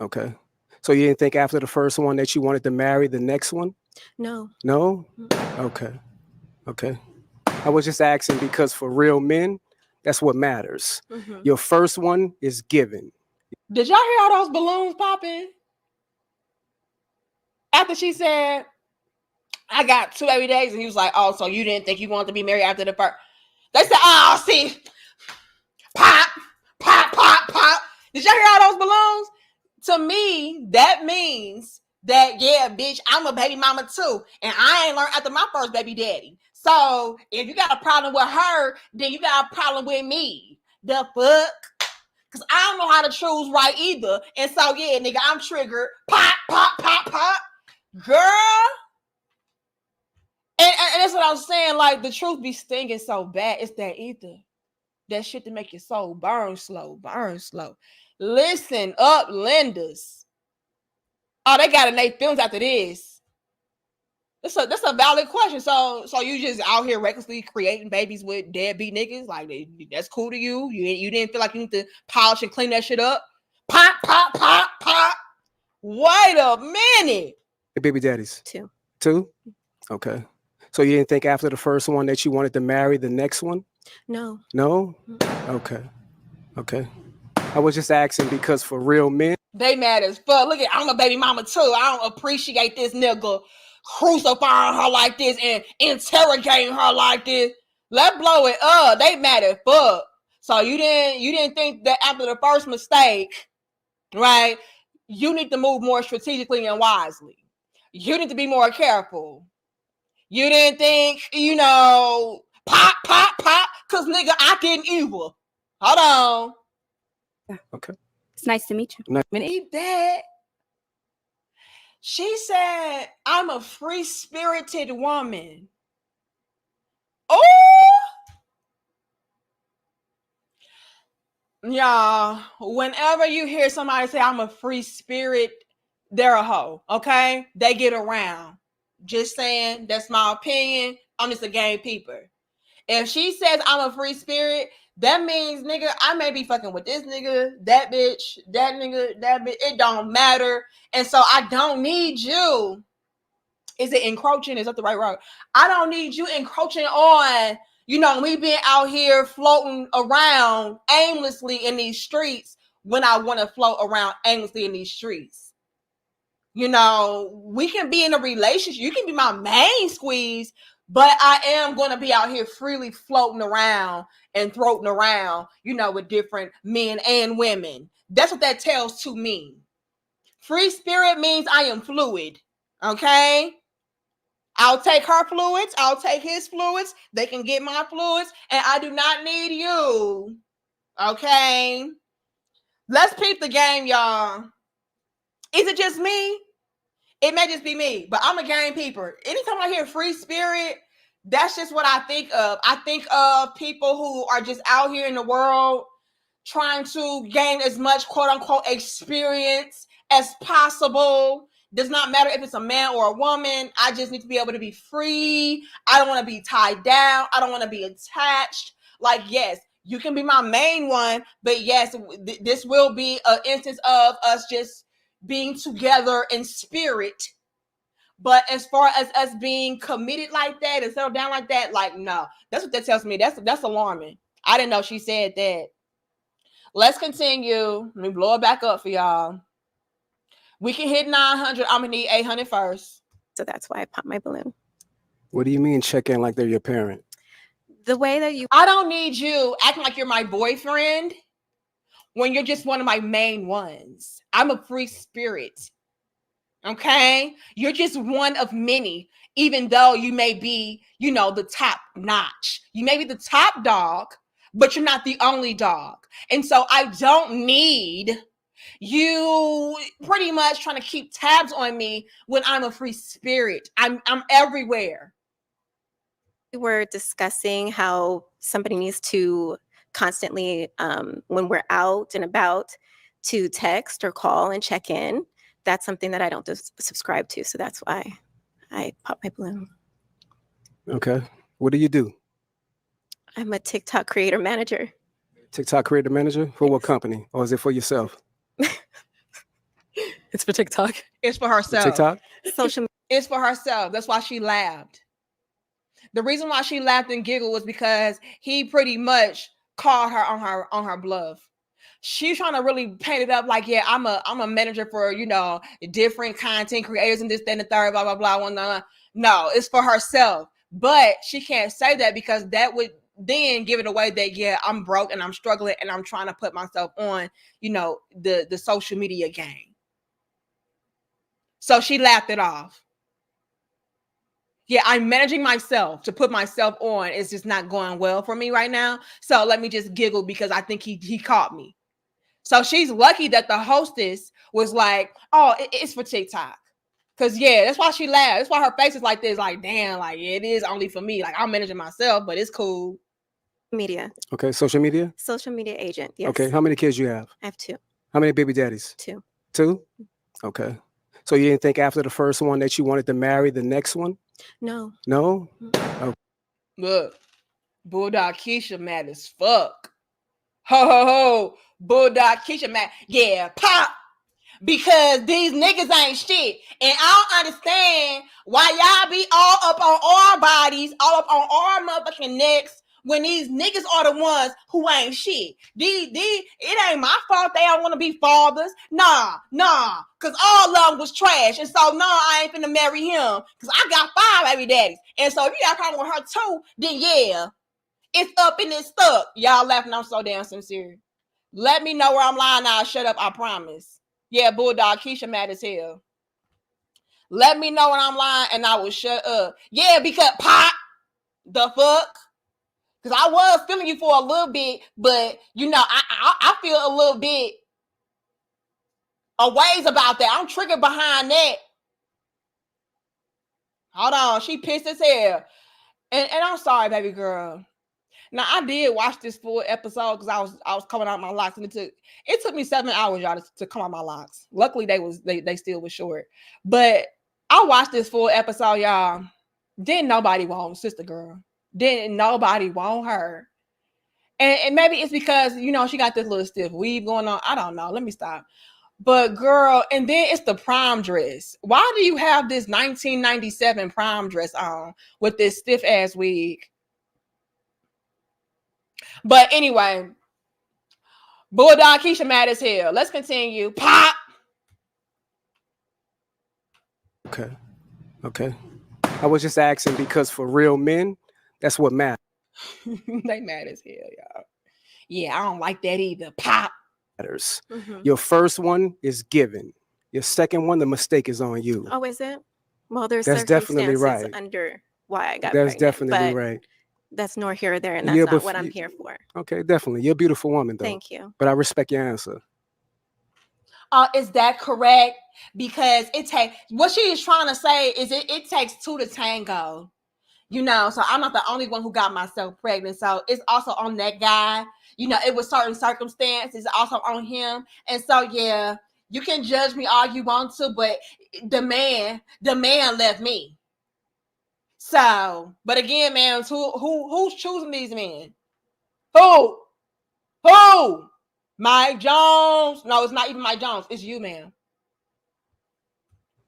Okay. So you didn't think after the first one that you wanted to marry the next one? No. No? Okay. Okay. I was just asking because for real men, that's what matters. Mm-hmm. Your first one is given. Did y'all hear all those balloons popping? After she said, I got 2 baby days, and he was like, oh, so you didn't think you wanted to be married after the first? They said, oh, see, pop, pop, pop, pop. Did y'all hear all those balloons? To me, that means that, yeah, bitch, I'm a baby mama too. And I ain't learned after my first baby daddy. So if you got a problem with her, then you got a problem with me. The fuck? Because I don't know how to choose right either. And so, yeah, nigga, I'm triggered. Pop, pop, pop, pop. Girl. And that's what I was saying. Like, the truth be stinging so bad. It's that ether. That shit to make your soul burn slow, burn slow. Listen up, lenders. Oh, they got Nate Films after this. That's a valid question. So you just out here recklessly creating babies with deadbeat niggas? Like, that's cool to you? You didn't feel like you need to polish and clean that shit up? Pop, pop, pop, pop. Wait a minute. The baby daddies. 2. 2? Okay. So you didn't think after the first one that you wanted to marry the next one? No. No? Okay. Okay. I was just asking because for real men, They mad as fuck. Look at, I'm a baby mama too. I don't appreciate this nigga crucifying her like this and interrogating her like this. Let's blow it up. They mad as fuck. So you didn't think that after the first mistake, right? You need to move more strategically and wisely. You need to be more careful. You didn't think, pop, pop, pop, because nigga, I didn't either. Hold on. okay. It's nice to meet you. Eat that. She said, I'm a free-spirited woman. Oh! Y'all, whenever you hear somebody say, I'm a free spirit, they're a hoe, okay? They get around. Just saying, that's my opinion. I'm just a game peeper. If she says I'm a free spirit, that means, nigga, I may be fucking with this nigga, that bitch, that nigga, that bitch. It don't matter. And so I don't need you. Is it encroaching? Is that the right word? I don't need you encroaching on, me being out here floating around aimlessly in these streets when I want to float around aimlessly in these streets. We can be in a relationship. You can be my main squeeze, but I am going to be out here freely floating around and throating around, with different men and women. That's what that tells to me. Free spirit means I am fluid, okay? I'll take her fluids. I'll take his fluids. They can get my fluids, and I do not need you, okay? Let's peep the game, y'all. Is it just me? It may just be me, but I'm a game peeper. Anytime I hear free spirit, that's just what I think of. I think of people who are just out here in the world trying to gain as much quote unquote experience as possible. Does not matter if it's a man or a woman. I just need to be able to be free. I don't want to be tied down. I don't want to be attached. Like, yes, you can be my main one, but yes, this will be an instance of us just being together in spirit. But as far as us being committed like that and settled down like that, like, no. That's what that tells me. That's alarming. I didn't know she said that. Let's continue. Let me blow it back up for y'all. We can hit 900. I'm going to need 800 first. So that's why I popped my balloon. What do you mean check in like they're your parent? The way that you I don't need you acting like you're my boyfriend when you're just one of my main ones. I'm a free spirit. Okay? You're just one of many, even though you may be, the top notch. You may be the top dog, but you're not the only dog. And so I don't need you pretty much trying to keep tabs on me when I'm a free spirit. I'm everywhere. we were discussing how somebody needs to constantly, when we're out and about, to text or call and check in. That's something that I don't subscribe to. So that's why I popped my balloon. Okay. What do you do? I'm a TikTok creator manager. TikTok creator manager? For what company? Or is it for yourself? It's for TikTok. It's for herself. TikTok? Social It's for herself. That's why she laughed. The reason why she laughed and giggled was because he pretty much called her on her bluff. She's trying to really paint it up like, yeah, I'm a manager for, different content creators and this, that, and the third, blah, blah, blah. No, it's for herself. But she can't say that because that would then give it away that, yeah, I'm broke and I'm struggling and I'm trying to put myself on, the social media game. So she laughed it off. Yeah, I'm managing myself to put myself on. It's just not going well for me right now. So let me just giggle because I think he caught me. So she's lucky that the hostess was like, oh, it's for TikTok. Because, yeah, that's why she laughed. That's why her face is like this. Like, damn, like, yeah, it is only for me. Like, I'm managing myself, but it's cool. Media. Okay, social media? Social media agent, yes. Okay, how many kids you have? I have 2. How many baby daddies? 2. 2? Okay. So you didn't think after the first one that you wanted to marry the next one? No. No? Look, Bulldog Keisha mad as fuck. Ho, ho, ho. Bulldog Keisha mad. Yeah, pop. Because these niggas ain't shit. And I don't understand why y'all be all up on our bodies, all up on our motherfucking necks, when these niggas are the ones who ain't shit. It ain't my fault they don't want to be fathers. Nah. Because all of them was trash. And so, no, I ain't finna marry him. Because I got 5 baby daddies. And so, if you got a problem with her too, then yeah, it's up and it's stuck. Y'all laughing, I'm so damn sincere. Let me know where I'm lying. I'll shut up, I promise. Yeah, Bulldog Keisha mad as hell. Let me know when I'm lying and I will shut up. Yeah, because pop, the fuck? Because I was feeling you for a little bit, but, I feel a little bit a ways about that. I'm triggered behind that. Hold on, she pissed as hell. And I'm sorry, baby girl. Now, I did watch this full episode because I was coming out my locks, and it took me 7 hours, y'all, to come out my locks. Luckily, they still was short. But I watched this full episode, y'all. Didn't nobody want sister girl. Didn't nobody want her. And maybe it's because, she got this little stiff weave going on. I don't know. Let me stop. But girl, and then it's the prom dress. Why do you have this 1997 prom dress on with this stiff ass wig? But anyway, Bulldog Keisha mad as hell. Let's continue. Pop. Okay. I was just asking because for real men, that's what matters. They mad as hell, y'all. Yeah, I don't like that either. Pop. Mm-hmm. Your first one is given. Your second one, the mistake is on you. Oh, is it? Well, there's That's definitely circumstances right. under why I got That's pregnant, definitely but right. that's nor here or there, and that's Yeah, not but what I'm here for. Okay, definitely. You're a beautiful woman, though. Thank you. But I respect your answer. Is that correct? Because what she is trying to say is it takes 2 to tango. So I'm not the only one who got myself pregnant. So it's also on that guy. It was certain circumstances also on him. And so, yeah, you can judge me all you want to, but the man left me. So, but again, man, who's choosing these men? Who? Mike Jones? No, it's not even Mike Jones. It's you, man.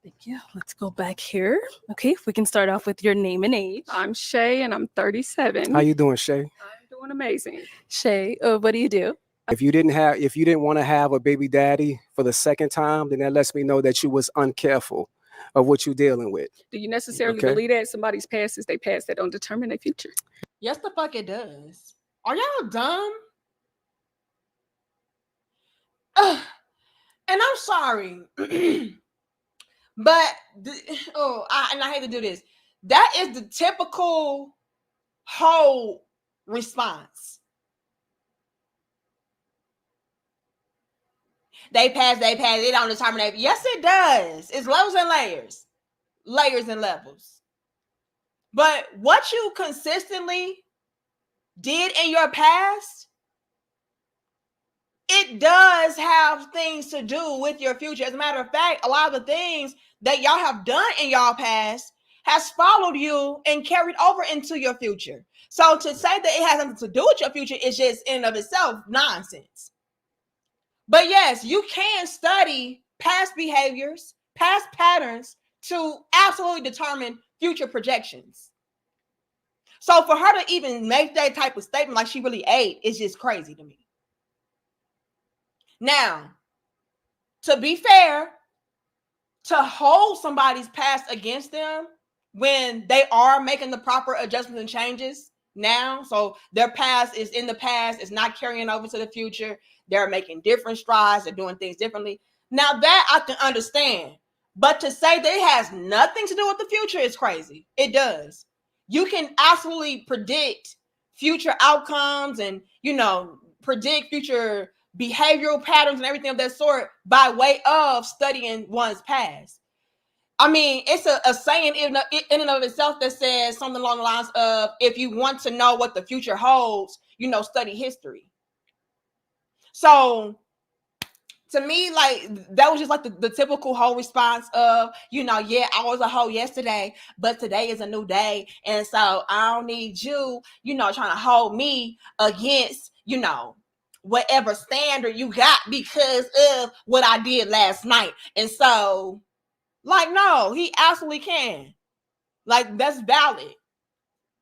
Thank you. Let's go back here. Okay, if we can start off with your name and age. I'm Shay and I'm 37. How you doing, Shay? I'm doing amazing. Shay, what do you do? If you didn't want to have a baby daddy for the second time, then that lets me know that you was uncareful of what you're dealing with. Do you necessarily Okay. believe that somebody's past is their past that don't determine their future? Yes, the fuck it does. Are y'all dumb? And I'm sorry. But I hate to do this. That is the typical whole response. They pass, it don't determine that. Yes, it does. It's levels and layers. Layers and levels. But what you consistently did in your past, it does have things to do with your future. As a matter of fact, a lot of the things that y'all have done in y'all past has followed you and carried over into your future. So to say that it has nothing to do with your future is just in and of itself nonsense. But yes, you can study past behaviors, past patterns to absolutely determine future projections. So for her to even make that type of statement like she really ate is just crazy to me. Now, to be fair, to hold somebody's past against them when they are making the proper adjustments and changes, now. So their past is in the past. It's not carrying over to the future. They're making different strides. They're doing things differently. Now that I can understand. But to say that it has nothing to do with the future is crazy. It does. You can absolutely predict future outcomes and, predict future behavioral patterns and everything of that sort by way of studying one's past. I mean, it's a saying in and of itself that says something along the lines of, if you want to know what the future holds, study history. So to me, like, that was just like the typical hoe response of, yeah, I was a hoe yesterday, but today is a new day. And so I don't need you, trying to hold me against, whatever standard you got because of what I did last night. And so, like, no, he absolutely can. Like, that's valid.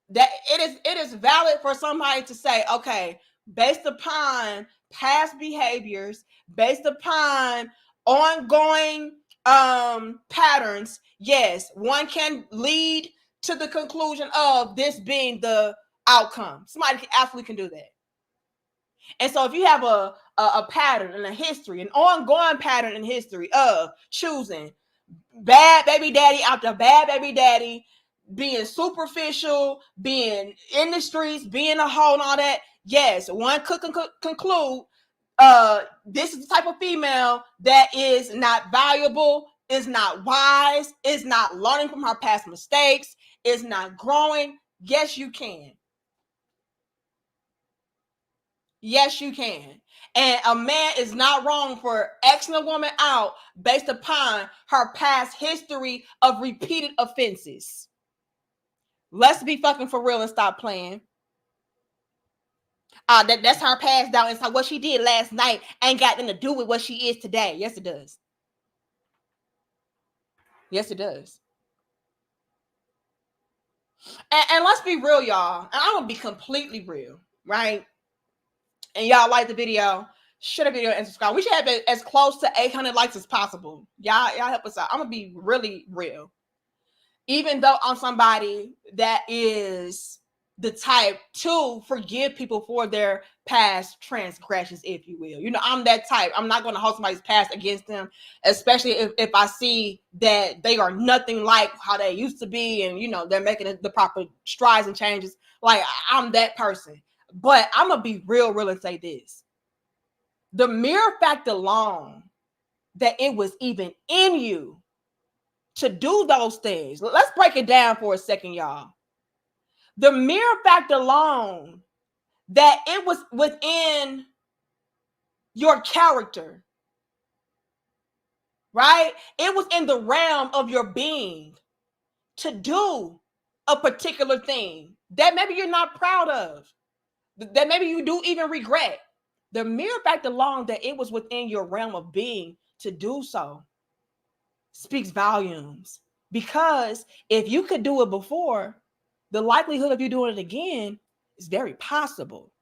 That it is valid for somebody to say, okay, based upon past behaviors, based upon ongoing patterns, yes, one can lead to the conclusion of this being the outcome. Somebody absolutely can do that. And so if you have a pattern and a history, an ongoing pattern and history of choosing bad baby daddy after bad baby daddy, being superficial, being in the streets, being a hoe and all that, yes, one could conclude this is the type of female that is not valuable, is not wise, is not learning from her past mistakes, is not growing. Yes, you can. Yes, you can. And a man is not wrong for Xing a woman out based upon her past history of repeated offenses. Let's be fucking for real and stop playing. That's her past down. It's like what she did last night ain't got nothing to do with what she is today. Yes, it does. Yes, it does. And let's be real, y'all. And I'm gonna be completely real, right? And y'all like the video, share the video and subscribe. We should have it as close to 800 likes as possible. Y'all help us out. I'm gonna be really real. Even though I'm somebody that is the type to forgive people for their past transgressions, if you will. I'm that type. I'm not going to hold somebody's past against them, especially if I see that they are nothing like how they used to be and, they're making the proper strides and changes. Like, I'm that person. But I'm going to be real and say this. The mere fact alone that it was even in you to do those things. Let's break it down for a second, y'all. The mere fact alone that it was within your character, right? It was in the realm of your being to do a particular thing that maybe you're not proud of, that maybe you do even regret. The mere fact alone that it was within your realm of being to do so speaks volumes. Because if you could do it before, the likelihood of you doing it again is very possible.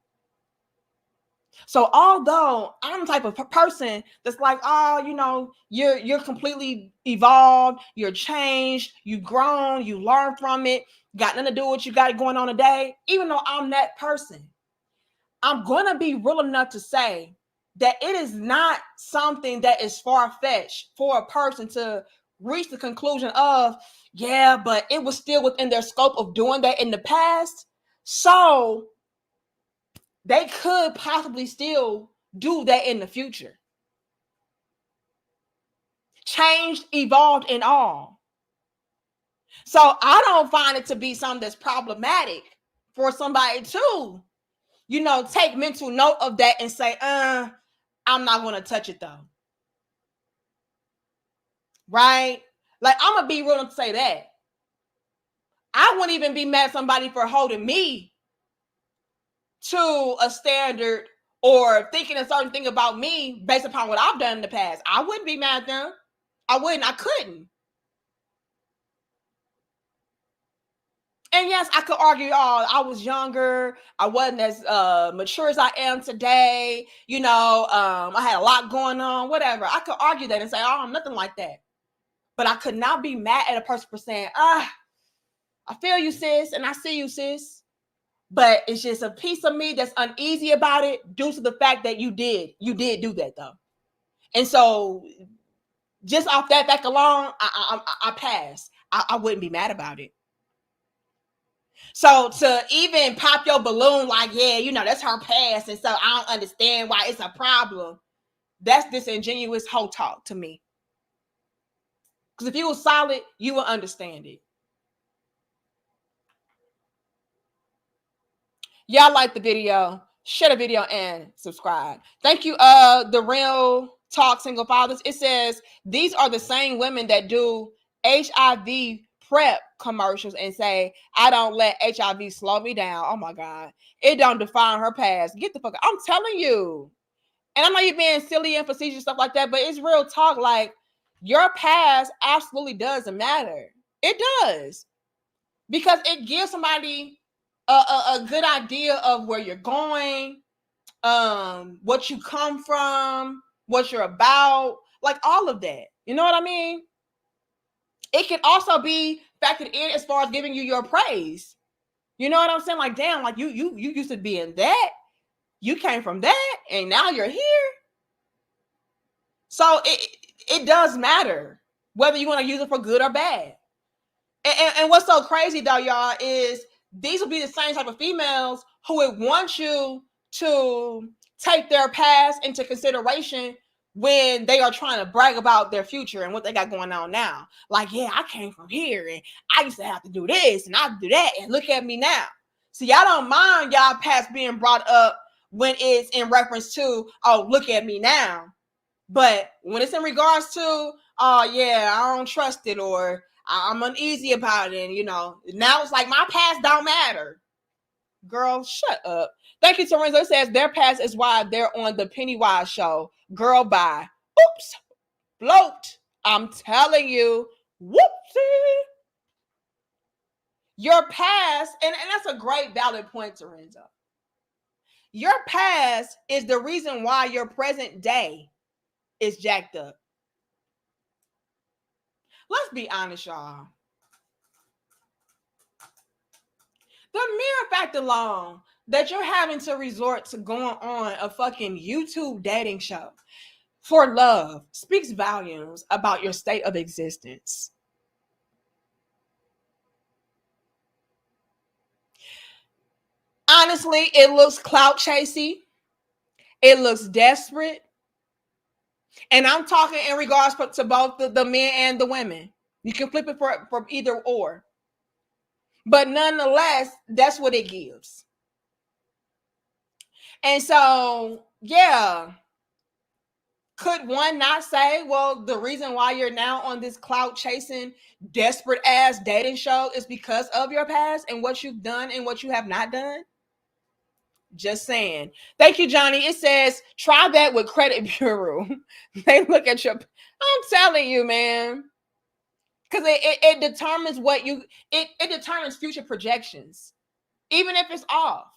So although I'm the type of person that's like, you're completely evolved, you're changed, you've grown, you learned from it, got nothing to do with what you got going on today. Even though I'm that person, I'm going to be real enough to say that it is not something that is far-fetched for a person to reach the conclusion of, yeah, but it was still within their scope of doing that in the past. So they could possibly still do that in the future. Changed, evolved, and all. So I don't find it to be something that's problematic for somebody to, take mental note of that and say, I'm not going to touch it though. Right? Like, I'm going to be real to say that. I wouldn't even be mad at somebody for holding me to a standard or thinking a certain thing about me based upon what I've done in the past. I wouldn't be mad at them. I couldn't. And yes, I could argue, I was younger. I wasn't as mature as I am today. I had a lot going on, whatever. I could argue that and say, I'm nothing like that. But I could not be mad at a person for saying, I feel you, sis, and I see you, sis. But it's just a piece of me that's uneasy about it due to the fact that you did do that though. And so just off that fact alone, I pass. I wouldn't be mad about it. So to even pop your balloon like, yeah, you know, that's her past, and so I don't understand why it's a problem. That's disingenuous whole talk to me. Because if you were solid, you would understand it. Y'all like the video, share the video and subscribe. Thank you. The Real Talk Single Fathers. It says these are the same women that do HIV PrEP commercials and say, I don't let HIV slow me down. Oh my God. It don't define her past. Get the fuck out. I'm telling you. And I'm not even being silly and facetious stuff like that, but it's real talk. Like, your past absolutely doesn't matter. It does. Because it gives somebody a good idea of where you're going, what you come from, what you're about, like all of that. You know what I mean? It can also be factored in as far as giving you your praise. You know what I'm saying? Like, damn, like you used to be in that. You came from that, and now you're here. So it does matter whether you want to use it for good or bad. And what's so crazy though, y'all, is these will be the same type of females who would want you to take their past into consideration when they are trying to brag about their future and what they got going on now. Like, yeah, I came from here and I used to have to do this and I do that, and look at me now. So y'all don't mind y'all past being brought up when it's in reference to, oh, look at me now. But when it's in regards to, oh yeah, I don't trust it, or I'm uneasy about it, and you know, now it's like my past don't matter. Girl, shut up. Thank you, Lorenzo. It says their past is why they're on the Pennywise show. Girl, bye. Oops. Float. I'm telling you. Whoopsie. Your past, and that's a great valid point, Lorenzo. Your past is the reason why your present day is jacked up. Let's be honest, y'all. The mere fact alone that you're having to resort to going on a fucking YouTube dating show for love speaks volumes about your state of existence. Honestly, it looks clout chasey. It looks desperate. And I'm talking in regards to both the men and the women. You can flip it for either or. But nonetheless, that's what it gives. And so, yeah. Could one not say, well, the reason why you're now on this clout chasing, desperate ass dating show is because of your past and what you've done and what you have not done? Just saying. Thank you, Johnny. It says, try that with credit bureau. They look at your, I'm telling you, man. Because it determines what you, it determines future projections. Even if it's off,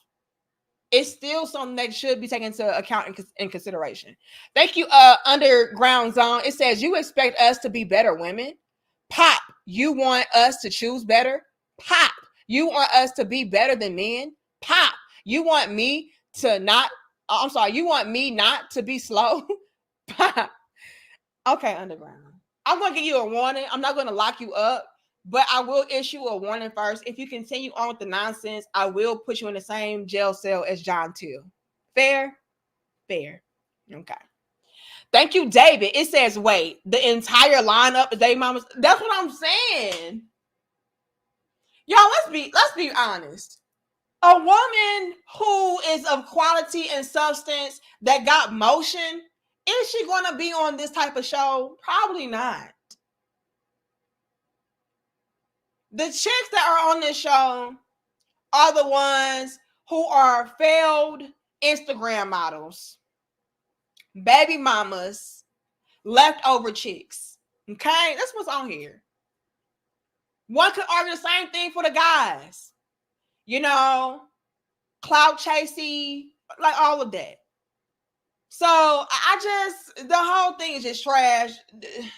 it's still something that should be taken into account in consideration. Thank you, Underground Zone. It says, you expect us to be better women? Pop, you want us to choose better? Pop, you want us to be better than men? Pop, you want me to not, I'm sorry, you want me not to be slow? Pop. Okay, Underground. I'm going to give you a warning. I'm not going to lock you up, but I will issue a warning first. If you continue on with the nonsense, I will put you in the same jail cell as John Till. Fair? Fair. Okay. Thank you, David. It says, wait, the entire lineup is Baby Mamas. That's what I'm saying. Y'all, let's be honest. A woman who is of quality and substance that got motion, is she going to be on this type of show? Probably not. The chicks that are on this show are the ones who are failed Instagram models, baby mamas, leftover chicks. Okay? That's what's on here. One could argue the same thing for the guys. You know, clout chasey, like all of that. So the whole thing is just trash.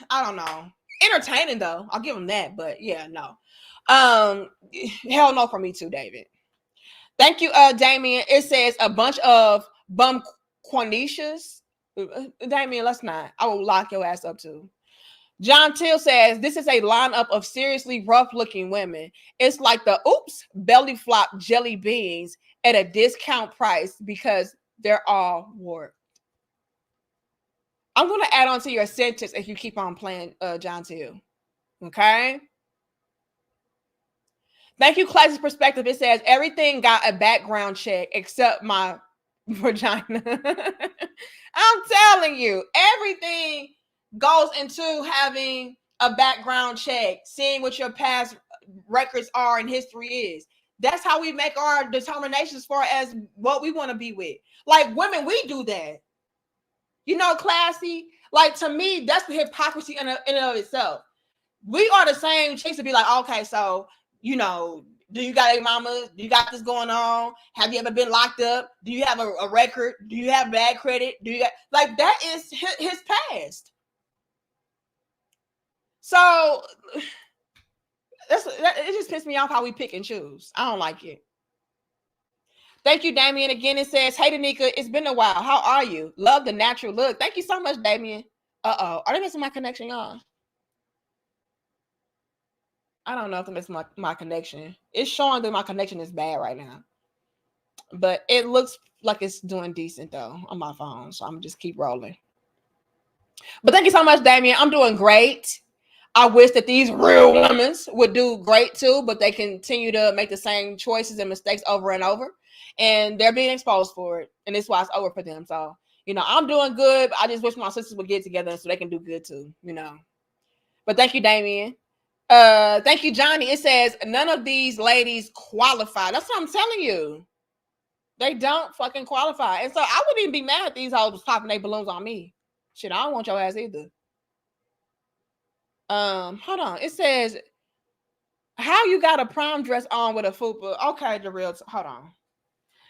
I don't know. Entertaining though. I'll give them that, but yeah, no. Hell no for me too, David. Thank you, Damien. It says a bunch of bum Quanishas. Damien, let's not. I will lock your ass up too. John Till says this is a lineup of seriously rough-looking women. It's like the oops belly flop jelly beans at a discount price because they're all warped. I'm going to add on to your sentence if you keep on playing, John Till. Okay? Thank you, Class's Perspective. It says everything got a background check except my vagina. I'm telling you, everything goes into having a background check, seeing what your past records are and history is. That's how we make our determinations as far as what we want to be with. Like women, we do that. You know, Classy. Like to me, that's the hypocrisy in and of itself. We are the same chicks to be like, okay, so you know, do you got a mama? Do you got this going on? Have you ever been locked up? Do you have a record? Do you have bad credit? Do you got like that is his past? So it just pissed me off how we pick and choose. I don't like it. Thank you, Damien. Again, it says, hey, Danica, it's been a while. How are you? Love the natural look. Thank you so much, Damien. Uh-oh. Are they missing my connection, y'all? I don't know if they missing my connection. It's showing that my connection is bad right now. But it looks like it's doing decent, though, on my phone. So I'm going to just keep rolling. But thank you so much, Damien. I'm doing great. I wish that these real women would do great, too. But they continue to make the same choices and mistakes over and over. And they're being exposed for it. And it's why it's over for them. So, you know, I'm doing good. I just wish my sisters would get together so they can do good, too, you know. But thank you, Damien. Thank you, Johnny. It says none of these ladies qualify. That's what I'm telling you. They don't fucking qualify. And so I wouldn't even be mad if these hoes popping their balloons on me. Shit, I don't want your ass either. Hold on. It says how you got a prom dress on with a fupa. Okay, the real hold on.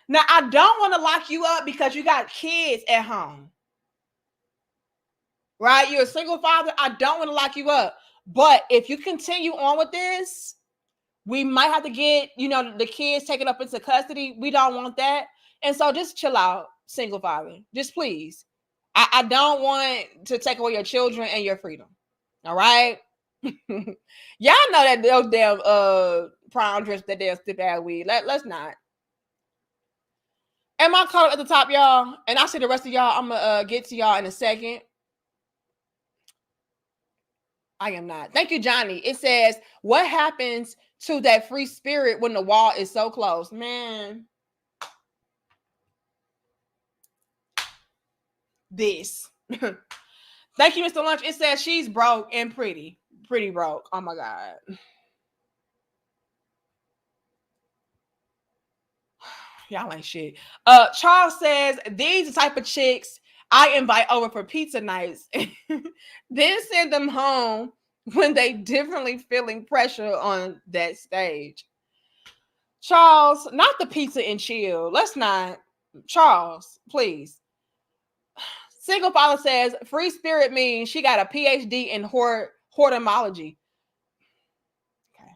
Now I don't want to lock you up because you got kids at home. Right? You're a single father. I don't want to lock you up. But if you continue on with this, we might have to get, you know, the kids taken up into custody. We don't want that. And so just chill out, single father. Just please. I don't want to take away your children and your freedom. All right? Y'all know that those damn prom dress that they'll step out with. Let's not. Am I caught up at the top, y'all? And I'll see the rest of y'all. I'm going to get to y'all in a second. I am not. Thank you, Johnny. It says, what happens to that free spirit when the wall is so close? Man. This. Thank you, Mr. Lunch. It says she's broke and pretty. Pretty broke. Oh, my God. Y'all ain't shit. Charles says, these are the type of chicks I invite over for pizza nights, then send them home when they differently feeling pressure on that stage. Charles, not the pizza and chill. Let's not. Charles, please. Single father says, free spirit means she got a PhD in hortomology. Okay.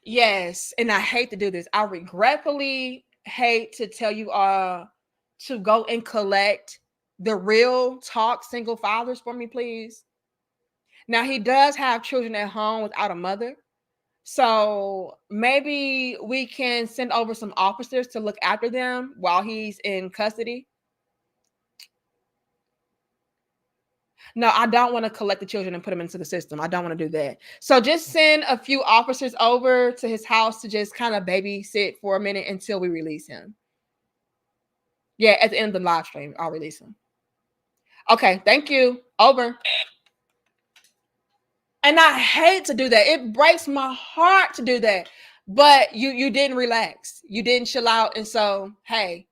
Yes, and I hate to do this. I regretfully hate to tell you all to go and collect the real talk single fathers for me, please. Now, he does have children at home without a mother. So maybe we can send over some officers to look after them while he's in custody. No, I don't want to collect the children and put them into the system. I don't want to do that. So just send a few officers over to his house to just kind of babysit for a minute until we release him. Yeah, at the end of the live stream, I'll release him. Okay, thank you. Over. And I hate to do that. It breaks my heart to do that. But you didn't relax. You didn't chill out. And so, hey,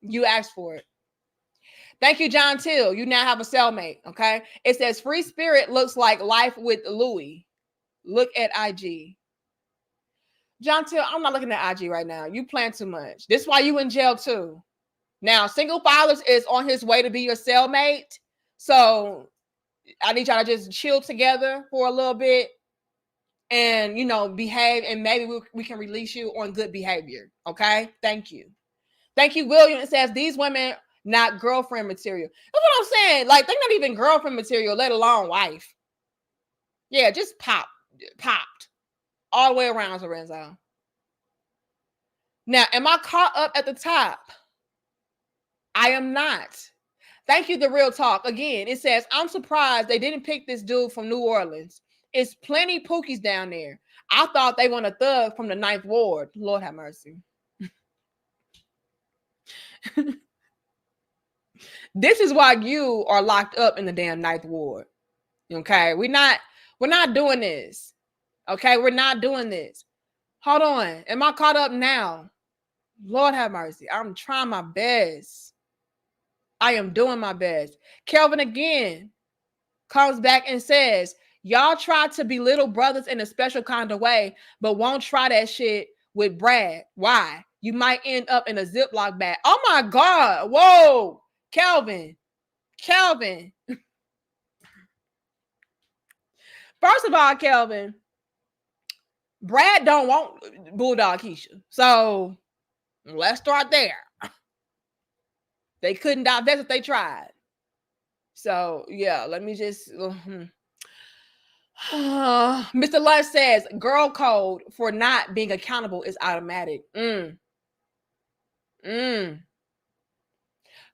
you asked for it. Thank you, John Till. You now have a cellmate, okay? It says, free spirit looks like life with Louis. Look at IG. John Till, I'm not looking at IG right now. You plan too much. This is why you in jail, too. Now, Single Fathers is on his way to be your cellmate. So, I need y'all to just chill together for a little bit and, you know, behave, and maybe we can release you on good behavior. Okay? Thank you. Thank you, William. It says these women not girlfriend material. That's what I'm saying. Like, they're not even girlfriend material, let alone wife. Yeah, just popped all the way around, Lorenzo. Now, am I caught up at the top? I am not. Thank you, The Real Talk. Again, it says, I'm surprised they didn't pick this dude from New Orleans. It's plenty Pookies down there. I thought they want a thug from the 9th Ward. Lord have mercy. This is why you are locked up in the damn 9th Ward. Okay, we're not doing this. Okay, we're not doing this. Hold on. Am I caught up now? Lord have mercy. I'm trying my best. I am doing my best. Kelvin again comes back and says, y'all try to belittle brothers in a special kind of way, but won't try that shit with Brad. Why? You might end up in a Ziploc bag. Oh my God. Whoa. Kelvin. First of all, Kelvin, Brad don't want Bulldog Keisha. So let's start there. They couldn't divest if they tried. So yeah, let me just Mr. Lush says girl code for not being accountable is automatic.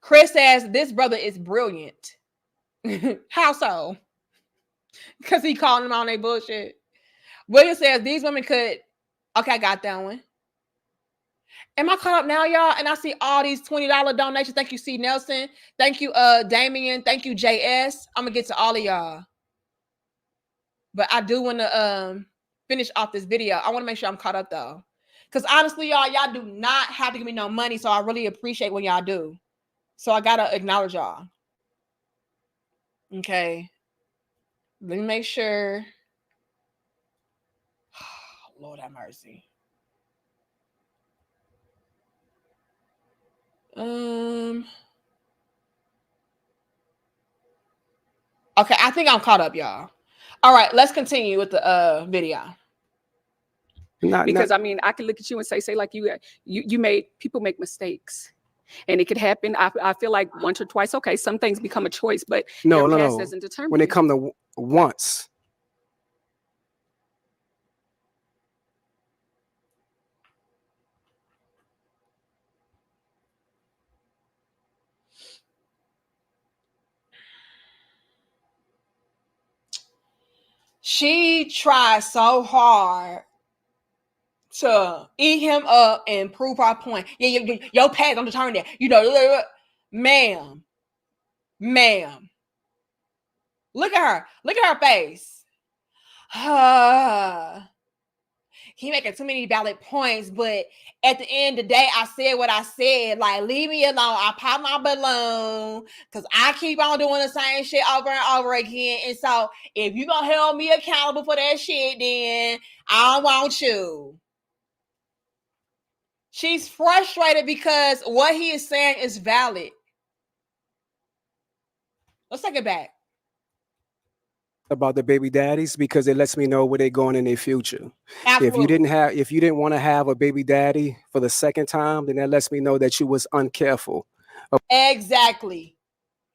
Chris says this brother is brilliant. How so? Because he calling them on their bullshit. William says these women could. Okay, I got that one. Am I caught up now, y'all? And I see all these $20 donations. Thank you, C. Nelson. Thank you, Damien. Thank you, JS. I'm gonna get to all of y'all. But I do want to finish off this video. I want to make sure I'm caught up though. Because honestly, y'all do not have to give me no money. So I really appreciate when y'all do. So I gotta acknowledge y'all. Okay. Let me make sure. Lord have mercy. Okay, I think I'm caught up, y'all. All right, let's continue with the video. Because I mean, I can look at you and say like you made people make mistakes, and it could happen. I feel like once or twice, okay, some things become a choice, but no. doesn't determine when it comes to once. She tried so hard to eat him up and prove her point. Yeah, your past don't determine that. You know, ma'am. Look at her. Look at her face. He making too many valid points, but at the end of the day, I said what I said. Like, leave me alone. I pop my balloon because I keep on doing the same shit over and over again. And so, if you gonna hold me accountable for that shit, then I don't want you. She's frustrated because what he is saying is valid. Let's take it back. About the baby daddies, because it lets me know where they're going in their future. Absolutely. If you didn't want to have a baby daddy for the second time, then that lets me know that you was uncareful. Exactly.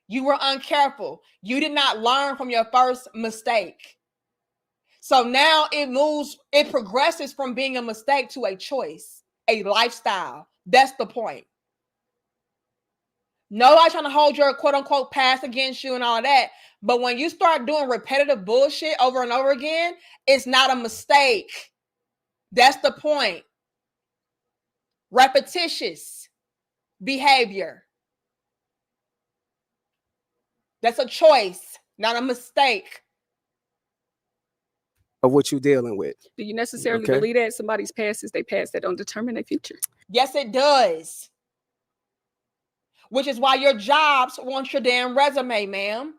You were uncareful. You did not learn from your first mistake. So now it progresses from being a mistake to a choice, a lifestyle. That's the point. Nobody trying to hold your quote unquote past against you and all that. But when you start doing repetitive bullshit over and over again, it's not a mistake. That's the point. Repetitious behavior. That's a choice, not a mistake. Of what you're dealing with. Do you necessarily believe that somebody's past is their past that don't determine their future? Yes, it does. Which is why your jobs want your damn resume, ma'am.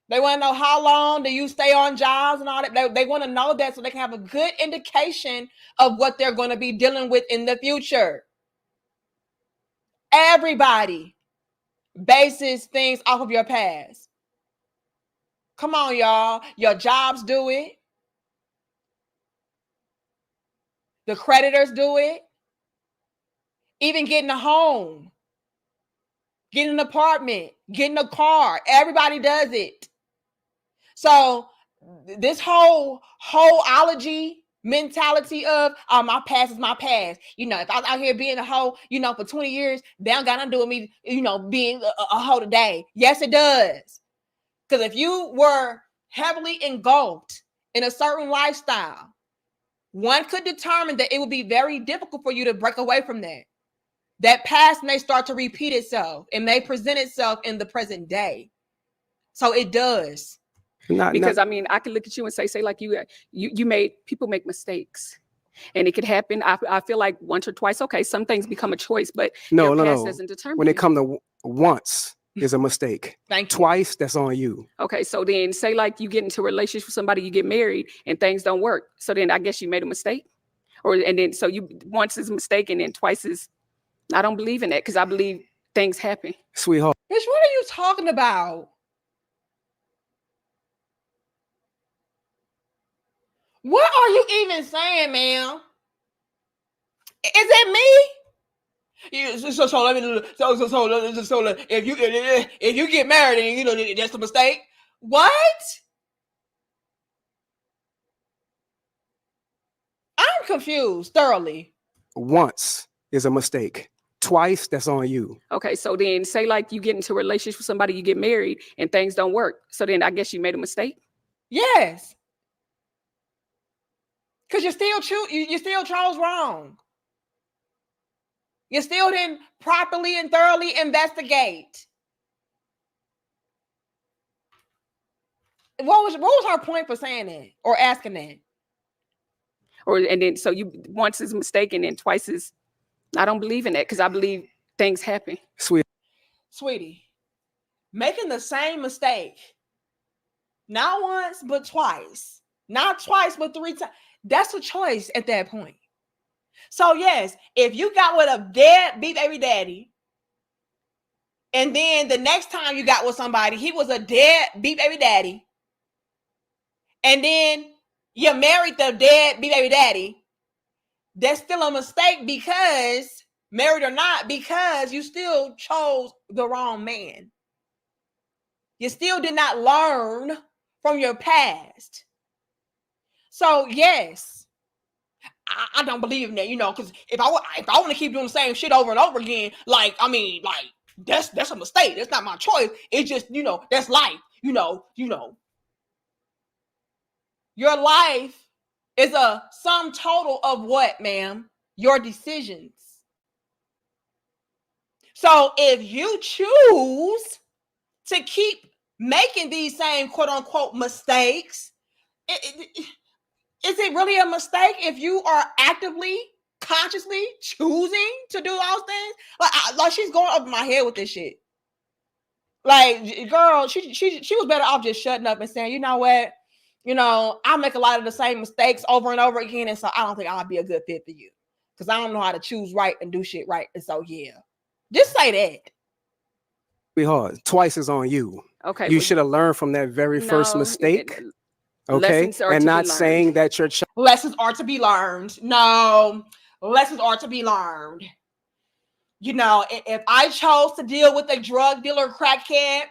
They want to know how long do you stay on jobs and all that. They want to know that so they can have a good indication of what they're going to be dealing with in the future. Everybody bases things off of your past. Come on, y'all. Your jobs do it. The creditors do it. Even getting a home, getting an apartment, getting a car. Everybody does it. So this whole-ology mentality of my past is my past. You know, if I was out here being a hoe, you know, for 20 years, they don't got nothing to do with me, you know, being a hoe today. Yes, it does. Because if you were heavily engulfed in a certain lifestyle, one could determine that it would be very difficult for you to break away from that. That past may start to repeat itself. It may present itself in the present day. So it does. Because I mean, I can look at you and say like you made people make mistakes, and it could happen. I feel like once or twice, okay, some things become a choice, but your past doesn't determine. When it comes to once is a mistake. Thank you. Twice, that's on you. Okay, so then say like you get into a relationship with somebody, you get married, and things don't work. So then I guess you made a mistake, and then so you once is a mistake, and then twice is. I don't believe in that because I believe things happen. Sweetheart. Bitch, what are you talking about? What are you even saying, ma'am? Is it me? Yeah, so let me so if you get married and you know that's a mistake. What? I'm confused thoroughly. Once is a mistake. Twice, that's on you. Okay, so then say like you get into a relationship with somebody, you get married, and things don't work. So then I guess you made a mistake. Yes. Because you still chose wrong. You still didn't properly and thoroughly investigate. What was her point for saying that or asking that? And then so you once is mistaken and twice is. I don't believe in that because I believe things happen. Sweetie, making the same mistake, not once but twice, not twice but 3 times. That's a choice at that point. So yes, if you got with a deadbeat baby daddy, and then the next time you got with somebody, he was a deadbeat baby daddy, and then you married the deadbeat baby daddy, that's still a mistake because, married or not, because you still chose the wrong man. You still did not learn from your past. So yes, I don't believe in that, you know, because if I want to keep doing the same shit over and over again, like, I mean, like, that's a mistake. That's not my choice. It's just, you know, that's life, you know. Your life is a sum total of what, ma'am? Your decisions. So if you choose to keep making these same quote unquote mistakes, is it really a mistake if you are actively, consciously choosing to do those things? Like she's going over my head with this shit. Like, girl, she was better off just shutting up and saying, you know what? You know, I make a lot of the same mistakes over and over again, and so I don't think I'll be a good fit for you because I don't know how to choose right and do shit right. And so, yeah, just say that. Be hard. Twice is on you. Okay, you should have learned from that very first mistake. Okay, and not saying that your lessons are to be learned. No, lessons are to be learned. You know, if I chose to deal with a drug dealer, crackhead,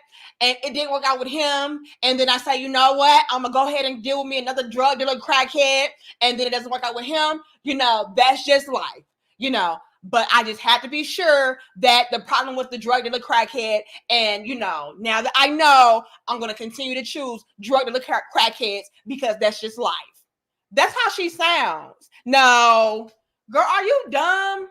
and it didn't work out with him, and then I say, you know what, I'm gonna go ahead and deal with me another drug dealer, crackhead, and then it doesn't work out with him, you know, that's just life, you know. But I just have to be sure that the problem with the drug dealer, crackhead, and, you know, now that I know, I'm gonna continue to choose drug dealer, crackheads because that's just life. That's how she sounds. No, girl, are you dumb?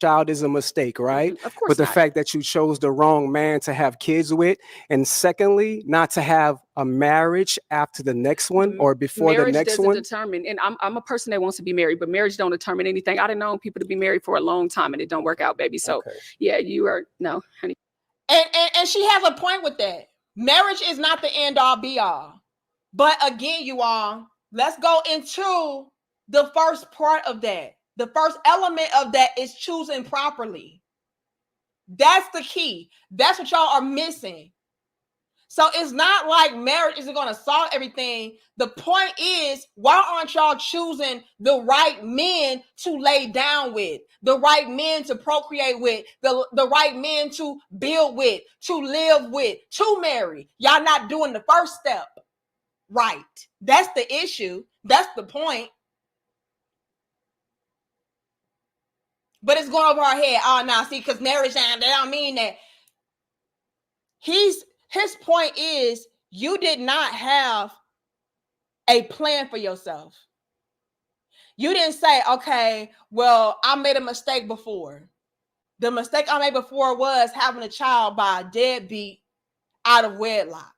child is a mistake, right? Of course but the not. fact that you chose the wrong man to have kids with, and secondly, not to have a marriage after the next one or before marriage the next doesn't one. Determine, and I'm a person that wants to be married, but marriage don't determine anything. I done known people to be married for a long time and it don't work out, baby. So yeah, you are no, honey. And she has a point with that. Marriage is not the end all be all. But again, you all, let's go into the first part of that. The first element of that is choosing properly. That's the key. That's what y'all are missing. So it's not like marriage isn't going to solve everything. The point is, why aren't y'all choosing the right men to lay down with, the right men to procreate with, the right men to build with, to live with, to marry? Y'all not doing the first step right. That's the issue. That's the point. But it's going over our head. Oh, now see, because marriage, they don't mean that. His point is, you did not have a plan for yourself. You didn't say, okay, well, I made a mistake before. The mistake I made before was having a child by a deadbeat out of wedlock.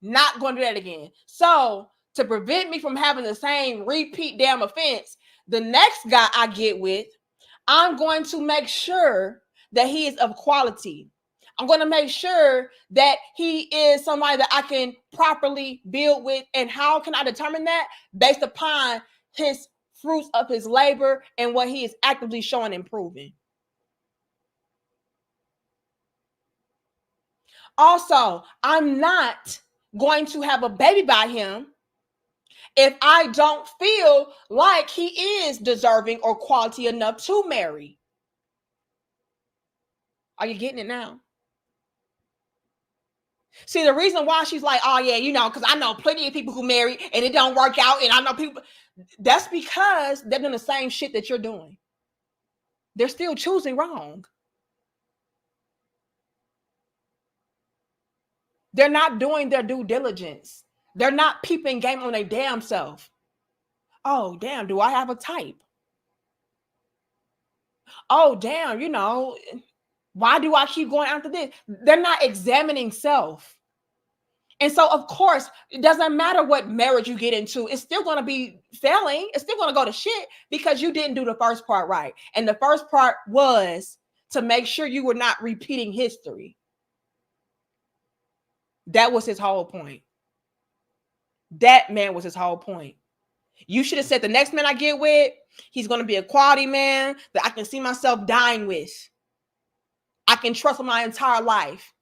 Not going to do that again. So to prevent me from having the same repeat damn offense, the next guy I get with, I'm going to make sure that he is of quality. I'm going to make sure that he is somebody that I can properly build with. And how can I determine that? Based upon his fruits of his labor and what he is actively showing and proving. Also, I'm not going to have a baby by him if I don't feel like he is deserving or quality enough to marry. Are you getting it now? See, the reason why she's like, oh yeah, because I know plenty of people who marry and it don't work out, and I know people, that's because they're doing the same shit that you're doing. They're still choosing wrong. They're not doing their due diligence. They're not peeping game on their damn self. Oh, damn, do I have a type? Oh, damn, why do I keep going after this? They're not examining self. And so, of course, it doesn't matter what marriage you get into. It's still going to be failing. It's still going to go to shit because you didn't do the first part right. And the first part was to make sure you were not repeating history. That was his whole point. That man was his whole point. You should have said, the next man I get with, he's going to be a quality man that I can see myself dying with. I can trust my entire life.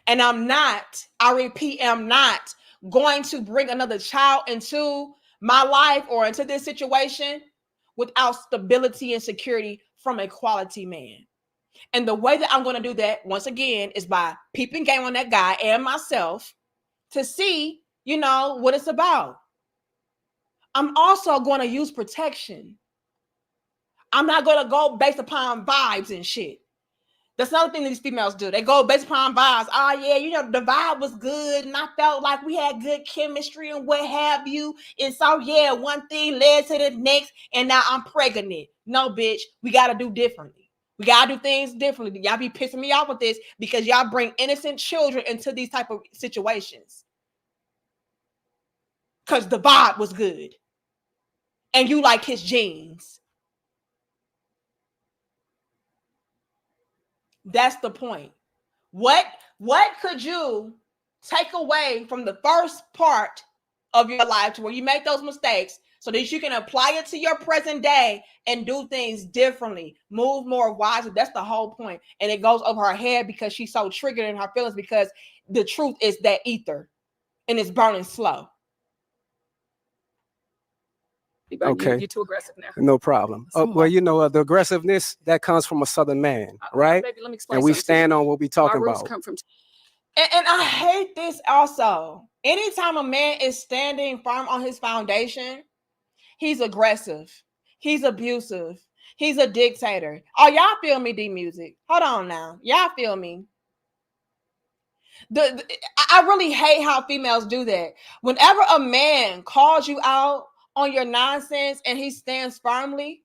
And I repeat, am not going to bring another child into my life or into this situation without stability and security from a quality man. And the way that I'm going to do that, once again, is by peeping game on that guy and myself to see, what it's about. I'm also going to use protection. I'm not going to go based upon vibes and shit. That's another thing that these females do. They go based upon vibes. Oh, yeah, the vibe was good. And I felt like we had good chemistry and what have you. And so, yeah, one thing led to the next. And now I'm pregnant. No, bitch, we got to do differently. We got to do things differently. Y'all be pissing me off with this because y'all bring innocent children into these type of situations. Because the vibe was good. And you like his genes. That's the point. What could you take away from the first part of your life to where you make those mistakes so that you can apply it to your present day and do things differently, move more wisely? That's the whole point. And it goes over her head because she's so triggered in her feelings because the truth is that ether and it's burning slow. Okay. You're too aggressive now. No problem. Well, the aggressiveness that comes from a Southern man, right? Baby, let me explain. And we stand on what we talking My roots about. come from. And I hate this also. Anytime a man is standing firm on his foundation, he's aggressive. He's abusive. He's a dictator. Oh, y'all feel me, D-Music? Hold on now. Y'all feel me? I really hate how females do that. Whenever a man calls you out on your nonsense and he stands firmly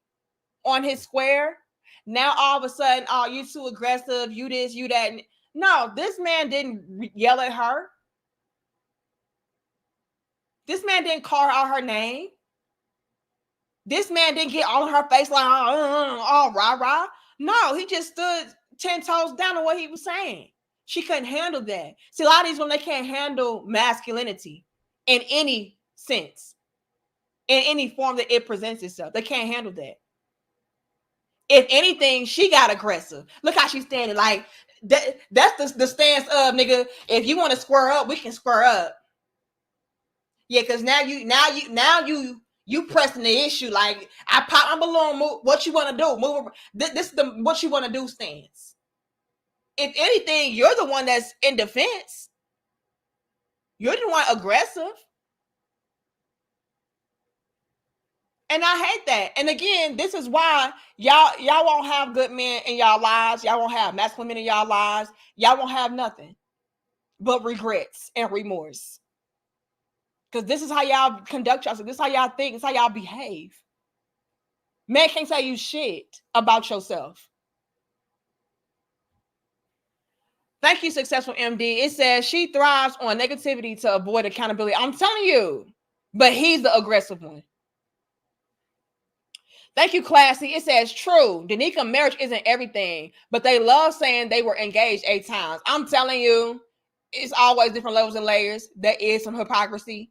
on his square, now all of a sudden, oh, you too aggressive, you this, you that. No, this man didn't yell at her. This man didn't call out her name. This man didn't get all in her face like, oh, rah. No, he just stood 10 toes down on what he was saying. She couldn't handle that. See, a lot of these women, they can't handle masculinity in any sense, in any form that it presents itself. They can't handle that. If anything, she got aggressive. Look how she's standing. Like that's the stance of, nigga, if you want to square up, we can square up. Yeah, because now you pressing the issue. Like, I pop my balloon. Move, what you want to do? Move. This is the what you want to do stance. If anything, you're the one that's in defense. You're the one aggressive. And I hate that. And again, this is why y'all won't have good men in y'all lives. Y'all won't have masculine men in y'all lives. Y'all won't have nothing but regrets and remorse. Because this is how y'all conduct yourself. This is how y'all think. This is how y'all behave. Man can't tell you shit about yourself. Thank you, Successful MD. It says she thrives on negativity to avoid accountability. I'm telling you, but he's the aggressive one. Thank you, Classy. It says true. Danica, marriage isn't everything, but they love saying they were engaged 8 times. I'm telling you, it's always different levels and layers. There is some hypocrisy.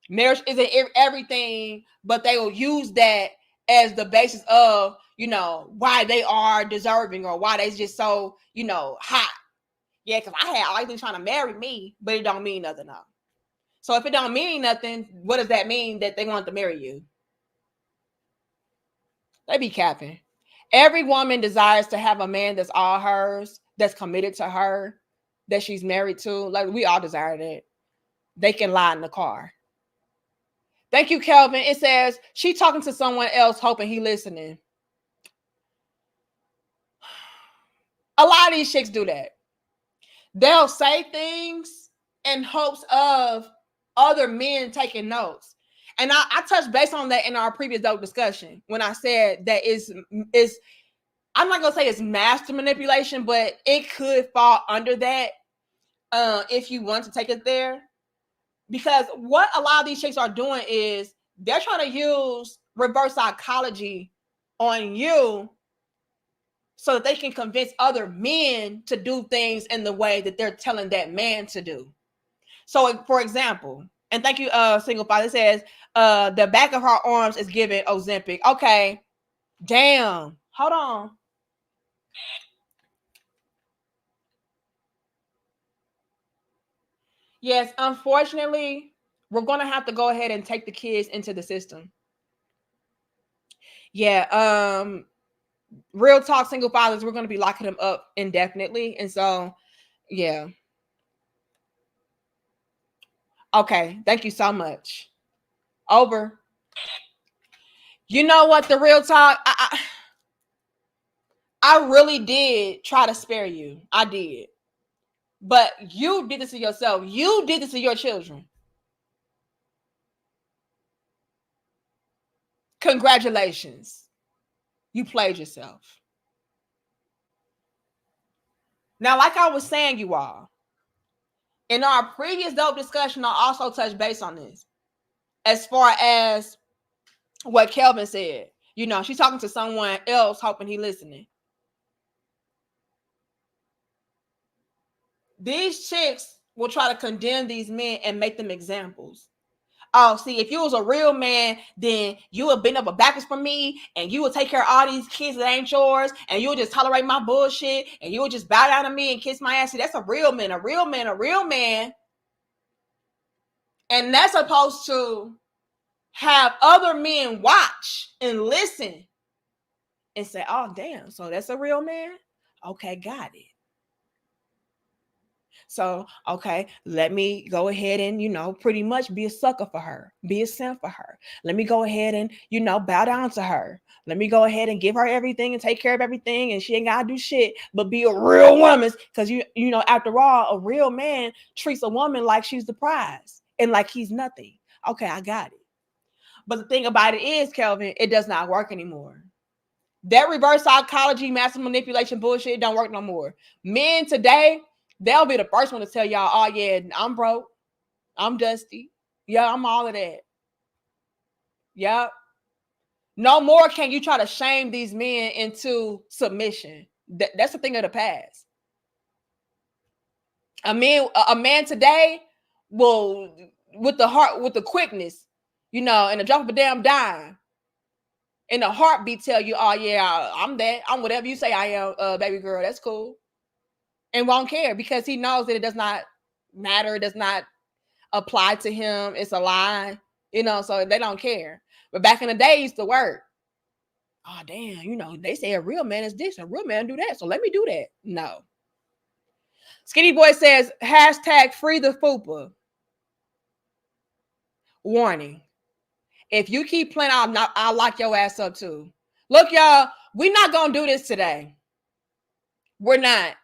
Marriage isn't everything, but they will use that as the basis of, why they are deserving or why they just so, hot. Yeah, because I had all these trying to marry me, but it don't mean nothing now. So if it don't mean nothing, what does that mean that they want to marry you? They be capping. Every woman desires to have a man that's all hers, that's committed to her, that she's married to. Like, we all desire that. They can lie in the car. Thank you, Kelvin. It says she talking to someone else, hoping he listening. A lot of these chicks do that. They'll say things in hopes of other men taking notes. And I touched base on that in our previous dope discussion when I said that is I'm not gonna say it's master manipulation, but it could fall under that if you want to take it there. Because what a lot of these chicks are doing is they're trying to use reverse psychology on you so that they can convince other men to do things in the way that they're telling that man to do. So, for example, and thank you, Single Father, it says, the back of her arms is giving Ozempic. Okay, damn. Hold on. Yes, unfortunately, we're going to have to go ahead and take the kids into the system. Yeah, real talk, single fathers, we're going to be locking them up indefinitely. And so, yeah. Okay, thank you so much. Over. You know what, the real talk, I really did try to spare you. I did. But you did this to yourself. You did this to your children. Congratulations. You played yourself. Now, like I was saying, you all, in our previous dope discussion, I also touched base on this. As far as what Kelvin said, she's talking to someone else, hoping he listening. These chicks will try to condemn these men and make them examples. Oh, see, if you was a real man, then you would bend up a backwards for me, and you would take care of all these kids that ain't yours, and you would just tolerate my bullshit, and you would just bow down to me and kiss my ass. See, that's a real man, a real man, a real man. And that's supposed to have other men watch and listen and say, oh, damn, so that's a real man? Okay, got it. So, okay, let me go ahead and, pretty much be a sucker for her, be a simp for her. Let me go ahead and, bow down to her. Let me go ahead and give her everything and take care of everything. And she ain't got to do shit, but be a real woman. Because, after all, a real man treats a woman like she's the prize and like he's nothing. Okay, I got it. But the thing about it is, Kelvin, it does not work anymore. That reverse psychology, massive manipulation bullshit don't work no more. Men today, they'll be the first one to tell y'all, oh, yeah, I'm broke. I'm dusty. Yeah, I'm all of that. Yep. No more can you try to shame these men into submission. That's a thing of the past. A man today will, with the heart, with the quickness, and a drop of a damn dime, in a heartbeat tell you, oh yeah, I'm that. I'm whatever you say I am, baby girl. That's cool. And won't care because he knows that it does not matter. It does not apply to him. It's a lie, so they don't care. But back in the day, it used to work. Oh, damn, they say a real man is this, a real man do that. So let me do that. No. Skinny Boy says, hashtag free the FUPA. Warning. If you keep playing, I'll lock your ass up too. Look, y'all, we're not going to do this today. We're not.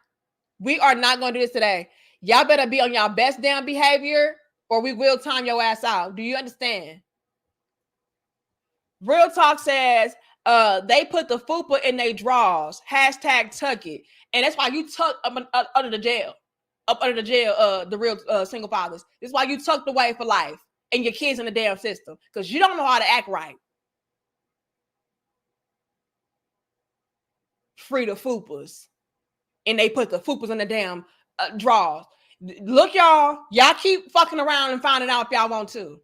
We are not going to do this today. Y'all better be on y'all best damn behavior or we will time your ass out. Do you understand? Real Talk says, they put the FUPA in their drawers. Hashtag tuck it. And that's why you tuck up under the jail. Up under the jail, the real single fathers. This is why you tucked away for life and your kids in the damn system. Because you don't know how to act right. Free the FUPAs. And they put the FUPAs in the damn drawers. Look, y'all keep fucking around and finding out if y'all want to.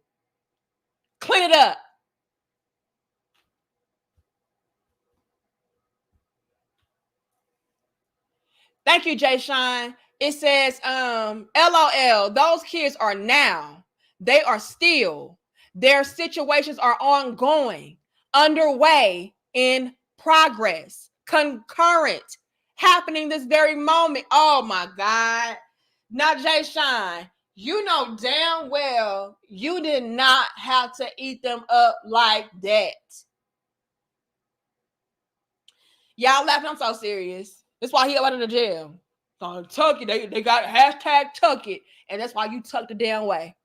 Clean it up. Thank you, Jay Shine. It says, LOL, those kids are now. They are still. Their situations are ongoing, underway, in progress, concurrent, happening this very moment. Oh my God. Now, Jay Shine, you know damn well you did not have to eat them up like that. Y'all laughing, I'm so serious. That's why he out of the jail. So tuck it. They got hashtag tuck it. And that's why you tuck the damn way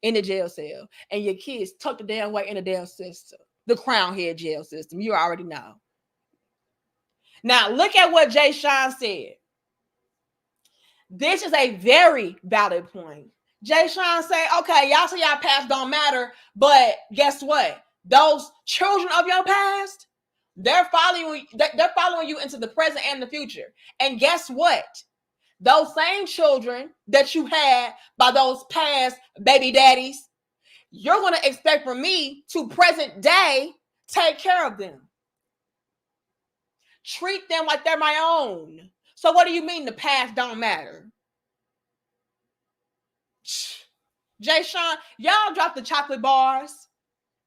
in the jail cell. And your kids tuck the damn way in the damn system. The Crown Head jail system. You already know. Now, look at what Jay Shine said. This is a very valid point. Jay Shine say, okay, y'all say y'all past don't matter, but guess what? Those children of your past, they're following you into the present and the future. And guess what? Those same children that you had by those past baby daddies, you're going to expect from me to present day take care of them. Treat them like they're my own. So what do you mean the past don't matter? Jay Shine, y'all drop the chocolate bars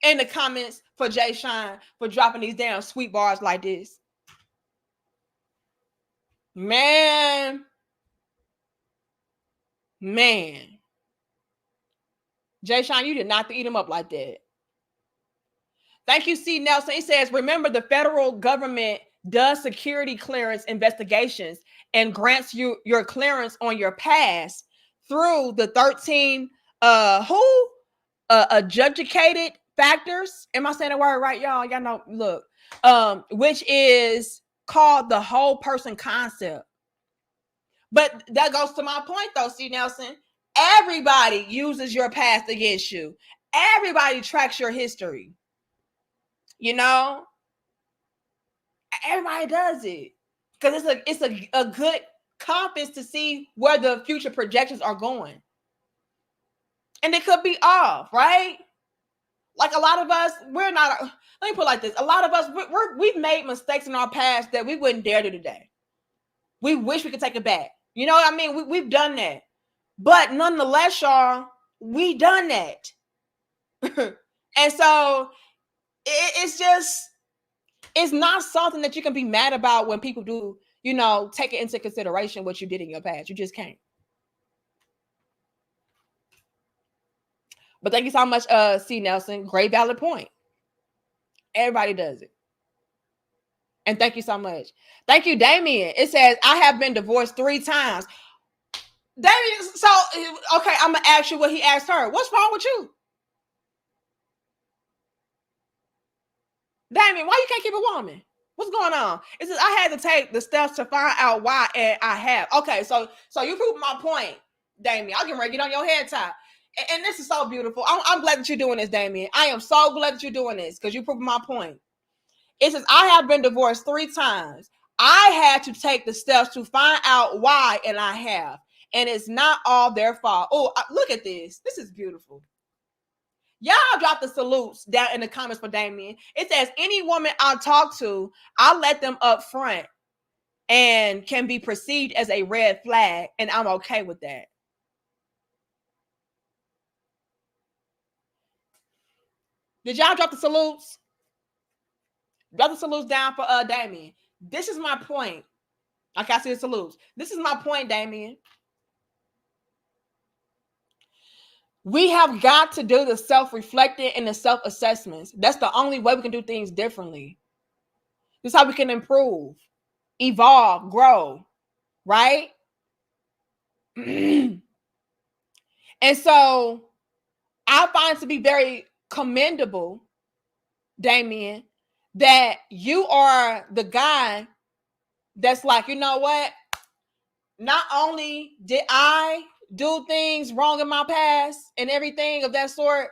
in the comments for Jay Shine for dropping these damn sweet bars like this. Man. Jay Shine, you did not eat him up like that. Thank you, C. Nelson. He says, remember the federal government does security clearance investigations and grants you your clearance on your past through the 13 adjudicated factors. Am I saying the word right, y'all? Y'all know, look, which is called the whole person concept. But that goes to my point, though, C. Nelson. Everybody uses your past against you. Everybody tracks your history. You know? Everybody does it. Because it's a good compass to see where the future projections are going. And they could be off, right? Like a lot of us, we're not, let me put it like this. A lot of us, we've made mistakes in our past that we wouldn't dare do today. We wish we could take it back. You know what I mean? We've done that. But nonetheless, y'all, we done that. And so it's not something that you can be mad about when people do, take it into consideration what you did in your past. You just can't. But thank you so much, C. Nelson. Great valid point. Everybody does it. And thank you so much. Thank you, Damien. It says, I have been divorced 3 times. Damien, so, okay, I'm going to ask you what he asked her. What's wrong with you? Damien, why you can't keep a woman? What's going on? It says, I had to take the steps to find out why, and I have. Okay, so you proved my point, Damien. I'll get ready to get on your head top. And this is so beautiful. I'm glad that you're doing this, Damien. I am so glad that you're doing this because you proved my point. It says, I have been divorced 3 times. I had to take the steps to find out why, and I have. And it's not all their fault. Oh, look at this. This is beautiful. Y'all drop the salutes down in the comments for Damien. It says, any woman I talk to, I'll let them up front and can be perceived as a red flag, and I'm okay with that. Did y'all drop the salutes? Drop the salutes down for Damien. This is my point. Okay, I see the salutes. This is my point, Damien. We have got to do the self-reflecting and the self-assessments. That's the only way we can do things differently. This is how we can improve, evolve, grow, right? And so I find it to be very commendable, Damien, that you are the guy that's like, you know what? Not only did I do things wrong in my past and everything of that sort,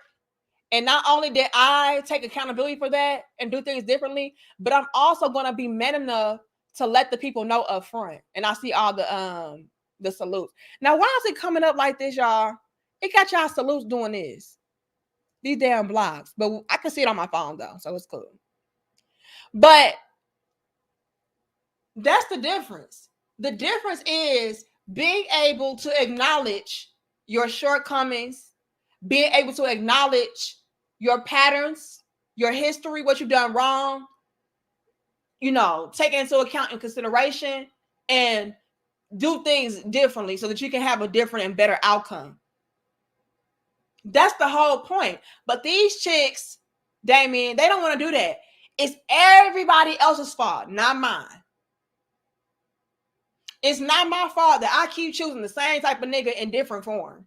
and not only did I take accountability for that and do things differently, but I'm also going to be man enough to let the people know up front. And I see all the salutes. Now, why is it coming up like this, y'all? It got y'all salutes doing this. These damn blocks. But I can see it on my phone, though, so it's cool. But that's the difference. The difference is being able to acknowledge your shortcomings, being able to acknowledge your patterns, your history, what you've done wrong, you know, take into account and consideration and do things differently so that you can have a different and better outcome. That's the whole point. But these chicks, Damien, they don't want to do that. It's everybody else's fault, not mine. It's not my fault that I keep choosing the same type of nigga in different form.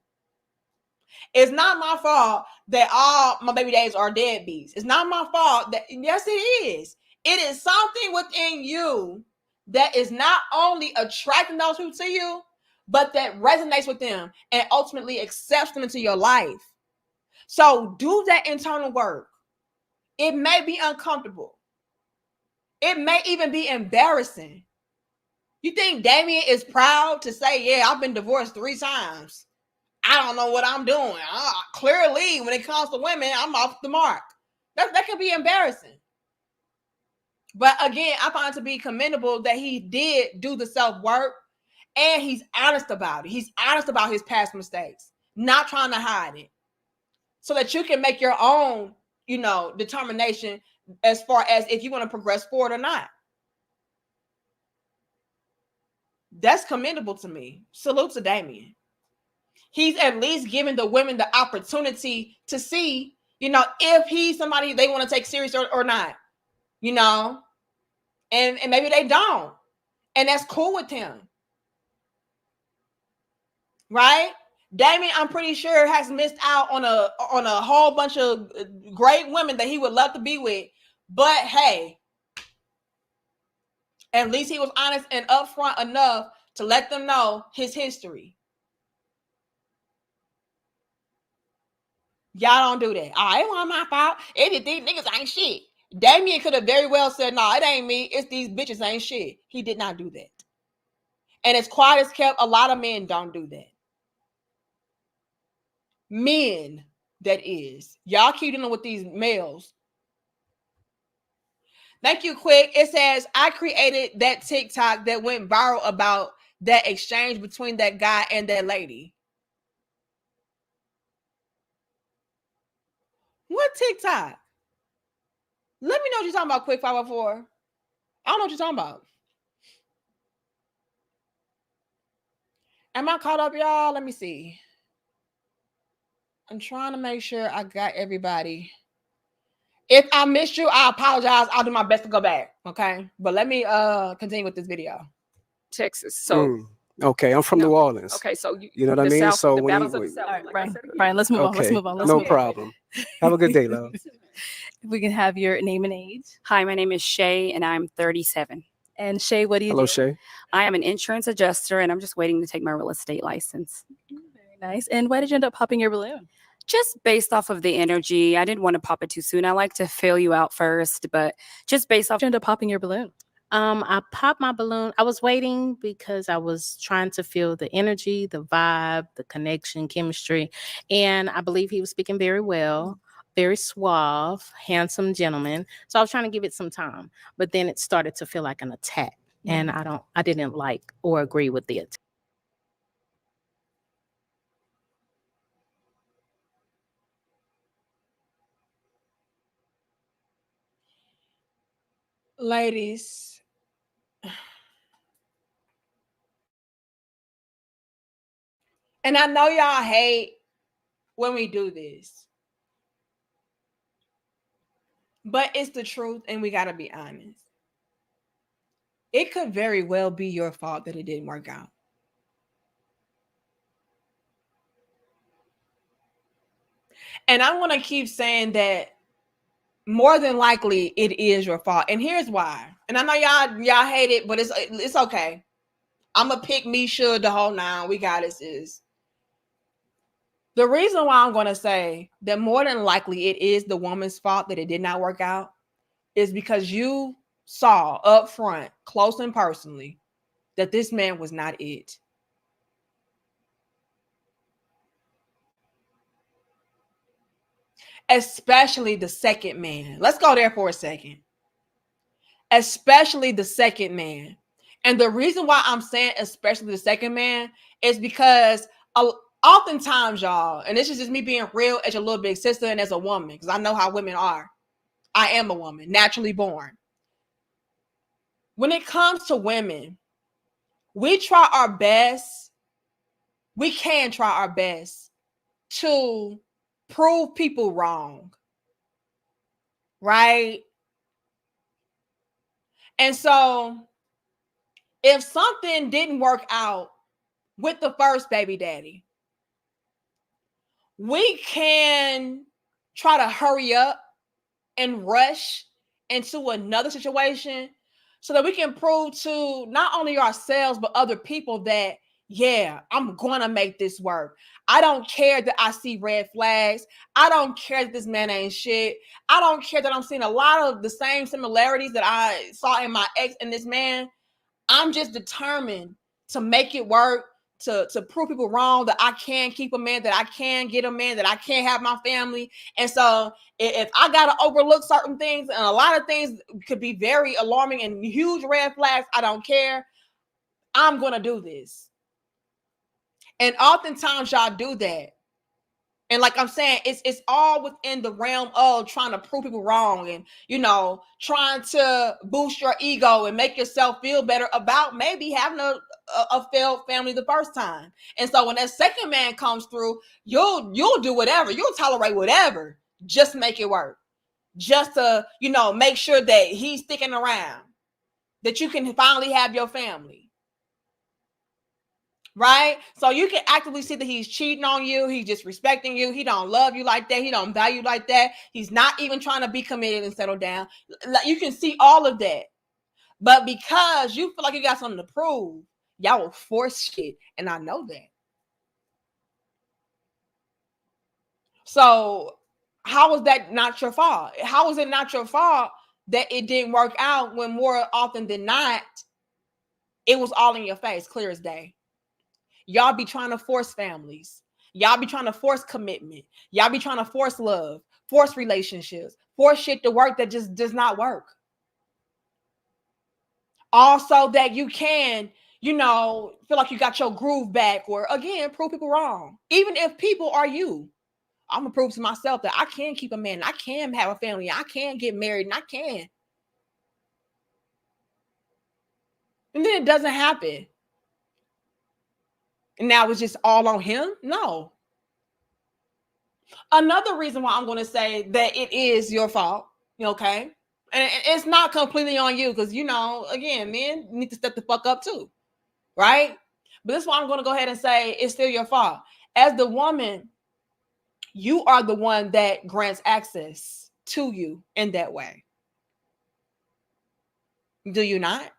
It's not my fault that all my baby daddies are deadbeats. It's not my fault that, yes, it is. It is something within you that is not only attracting those people to you, but that resonates with them and ultimately accepts them into your life. So do that internal work. It may be uncomfortable. It may even be embarrassing. You think Damien is proud to say, yeah, I've been divorced 3 times. I don't know what I'm doing. Clearly, when it comes to women, I'm off the mark. That can be embarrassing. But again, I find it to be commendable that he did do the self-work and he's honest about it. He's honest about his past mistakes, not trying to hide it. So that you can make your own, you know, determination as far as if you want to progress forward or not. That's commendable to me. Salute to Damien. He's at least giving the women the opportunity to see, you know, if he's somebody they want to take serious or not, you know, and maybe they don't. And that's cool with him. Right? Damien, I'm pretty sure, has missed out on a whole bunch of great women that he would love to be with. But hey, at least he was honest and upfront enough to let them know his history. Y'all don't do that. Oh, it wasn't my fault. These niggas ain't shit. Damien could have very well said, no, it ain't me. It's these bitches ain't shit. He did not do that. And as quiet as kept, a lot of men don't do that. Men, that is. Y'all keep dealing with these males. Thank you, Quick. It says, I created that TikTok that went viral about that exchange between that guy and that lady. What TikTok? Let me know what you're talking about, Quick 504. I don't know what you're talking about. Am I caught up, y'all? Let me see. I'm trying to make sure I got everybody. If I missed you, I apologize. I'll do my best to go back. Okay. But let me continue with this video. Texas. So okay, I'm from New Orleans. okay, so you know what I mean? South, So the when battles of the you, South, All right, like I Brian, said earlier. Brian, let's move on. Let's okay, move on. Let's no move on. problem. Have a good day, love. If we can have your name and age. Hi, my name is Shay, and I'm 37. And Shay, what do you Hello, do? Shay. I am an insurance adjuster, and I'm just waiting to take my real estate license. Very nice. And why did you end up popping your balloon? Just based off of the energy. I didn't want to pop it too soon. I like to feel you out first, but just based off. Did you end up popping your balloon? I popped my balloon. I was waiting because I was trying to feel the energy, the vibe, the connection, chemistry. And I believe he was speaking very well. very suave, handsome gentleman. So I was trying to give it some time, but then it started to feel like an attack. And I didn't like or agree with the attack. Ladies, and I know y'all hate when we do this, but it's the truth and we got to be honest. It could very well be your fault that it didn't work out. And I'm going to keep saying that more than likely it is your fault. And here's why. And I know y'all hate it, but it's okay. I'm going to pick me, should, the whole nine. We got this. Is the reason why I'm going to say that more than likely it is the woman's fault that it did not work out is because you saw up front, close and personally, that this man was not it. Especially the second man. Let's go there for a second. Especially the second man. And the reason why I'm saying especially the second man is because oftentimes, y'all, and this is just me being real as your little big sister and as a woman, because I know how women are. I am a woman, naturally born. When it comes to women, we try our best. We can try our best to prove people wrong, right? And so if something didn't work out with the first baby daddy, we can try to hurry up and rush into another situation so that we can prove to not only ourselves but other people that, yeah, I'm going to make this work. I don't care that I see red flags. I don't care that this man ain't shit. I don't care that I'm seeing a lot of the same similarities that I saw in my ex and this man. I'm just determined to make it work, to prove people wrong, that I can keep a man, that I can get a man, that I can have my family. And so if I got to overlook certain things, and a lot of things could be very alarming and huge red flags, I don't care. I'm going to do this. And oftentimes y'all do that. And like I'm saying, it's all within the realm of trying to prove people wrong and, trying to boost your ego and make yourself feel better about maybe having a failed family the first time. And so when that second man comes through, you'll do whatever. You'll tolerate whatever. Just make it work. Just to, make sure that he's sticking around, that you can finally have your family. Right? So you can actively see that he's cheating on you. He's disrespecting you. He don't love you like that. He don't value you like that. He's not even trying to be committed and settle down. You can see all of that. But because you feel like you got something to prove, y'all will force shit. And I know that. So how is that not your fault? How is it not your fault that it didn't work out when more often than not, it was all in your face, clear as day? Y'all be trying to force families. Y'all be trying to force commitment. Y'all be trying to force love, force relationships, force shit to work that just does not work. Also that you can, feel like you got your groove back, or again, prove people wrong. Even if people are you, I'm gonna prove to myself that I can keep a man. I can have a family. I can get married and I can. And then it doesn't happen. And now it's just all on him? No. Another reason why I'm going to say that it is your fault, okay? And it's not completely on you because, again, men need to step the fuck up too, right? But this is why I'm going to go ahead and say it's still your fault. As the woman, you are the one that grants access to you in that way. Do you not?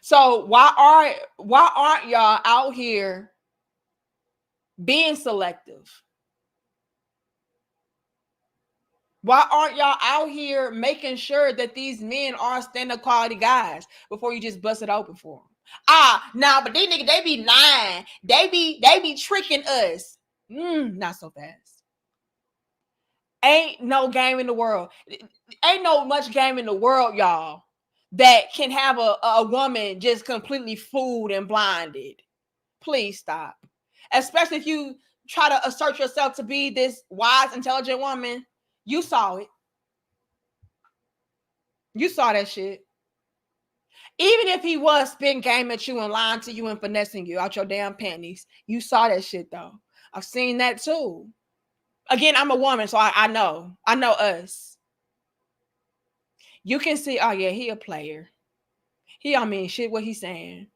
So why aren't y'all out here being selective? Why aren't y'all out here making sure that these men are standard quality guys before you just bust it open for them? But these niggas, they be lying. They be tricking us. Not so fast. Ain't no game in the world. Ain't no much game in the world, y'all, that can have a woman just completely fooled and blinded. Please stop. Especially if you try to assert yourself to be this wise, intelligent woman. You saw it. You saw that shit. Even if he was spitting game at you and lying to you and finessing you out your damn panties, you saw that shit though. I've seen that too. Again, I'm a woman, so I know. I know us. You can see, oh yeah, he a player. He don't mean shit what he's saying.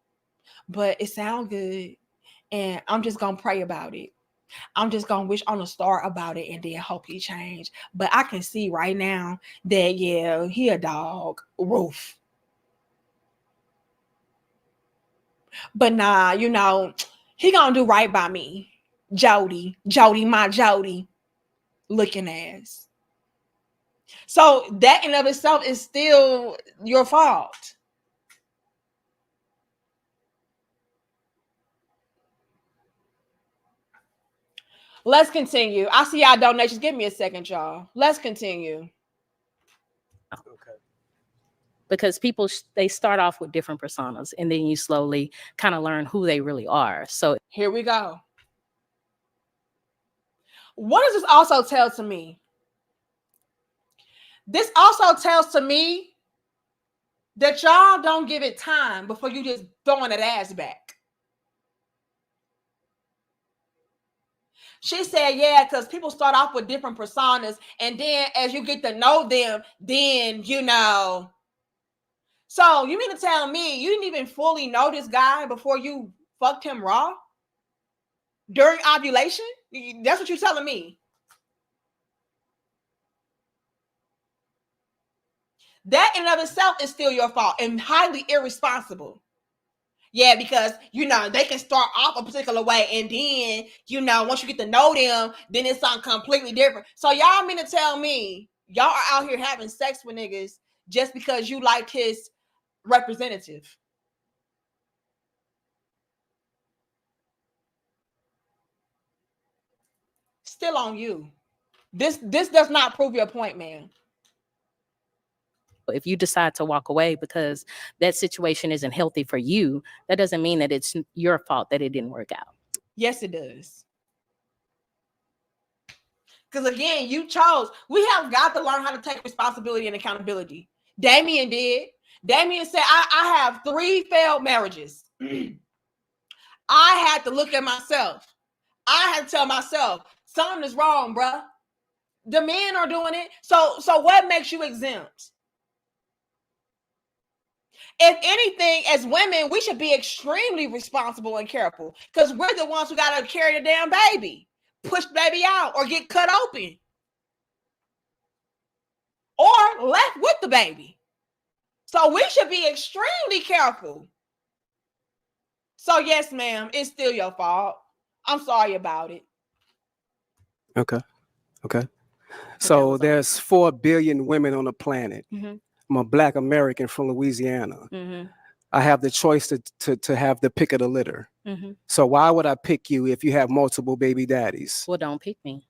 But it sounds good. And I'm just gonna pray about it. I'm just gonna wish on a star about it and then hope he change. But I can see right now that yeah, he a dog. Roof. But nah, you know, he gonna do right by me. Jody, my Jody looking ass. So that in of itself is still your fault. Let's continue. I see y'all donations. Give me a second, y'all. Let's continue. Okay. Because people they start off with different personas and then you slowly kind of learn who they really are. So Here we go. What does this also tell to me? This also tells to me that y'all don't give it time before you just throwing that ass back. She said, yeah, because people start off with different personas, and then as you get to know them, then you know. So you mean to tell me you didn't even fully know this guy before you fucked him raw? During ovulation? That's what you're telling me. That in and of itself is still your fault and highly irresponsible. Yeah, because, you know, they can start off a particular way and then, you know, once you get to know them, then it's something completely different. So y'all mean to tell me y'all are out here having sex with niggas just because you like his representative? Still on you. This does not prove your point, man. if you decide to walk away because that situation isn't healthy for you, that doesn't mean that it's your fault that it didn't work out. Yes, it does. Because again, you chose. We have got to learn how to take responsibility and accountability. Damien did. Damien said, I have 3 failed marriages. I had to look at myself. I had to tell myself, something is wrong, bruh. The men are doing it. So what makes you exempt? If anything, as women, we should be extremely responsible and careful because we're the ones who got to carry the damn baby, push the baby out, or get cut open, or left with the baby. So we should be extremely careful. So yes, ma'am, it's still your fault. I'm sorry about it. Okay. So there's 4 billion women on the planet. Mm-hmm. I'm a Black American from Louisiana. Mm-hmm. I have the choice to have the pick of the litter. Mm-hmm. So why would I pick you if you have multiple baby daddies? Well, don't pick me.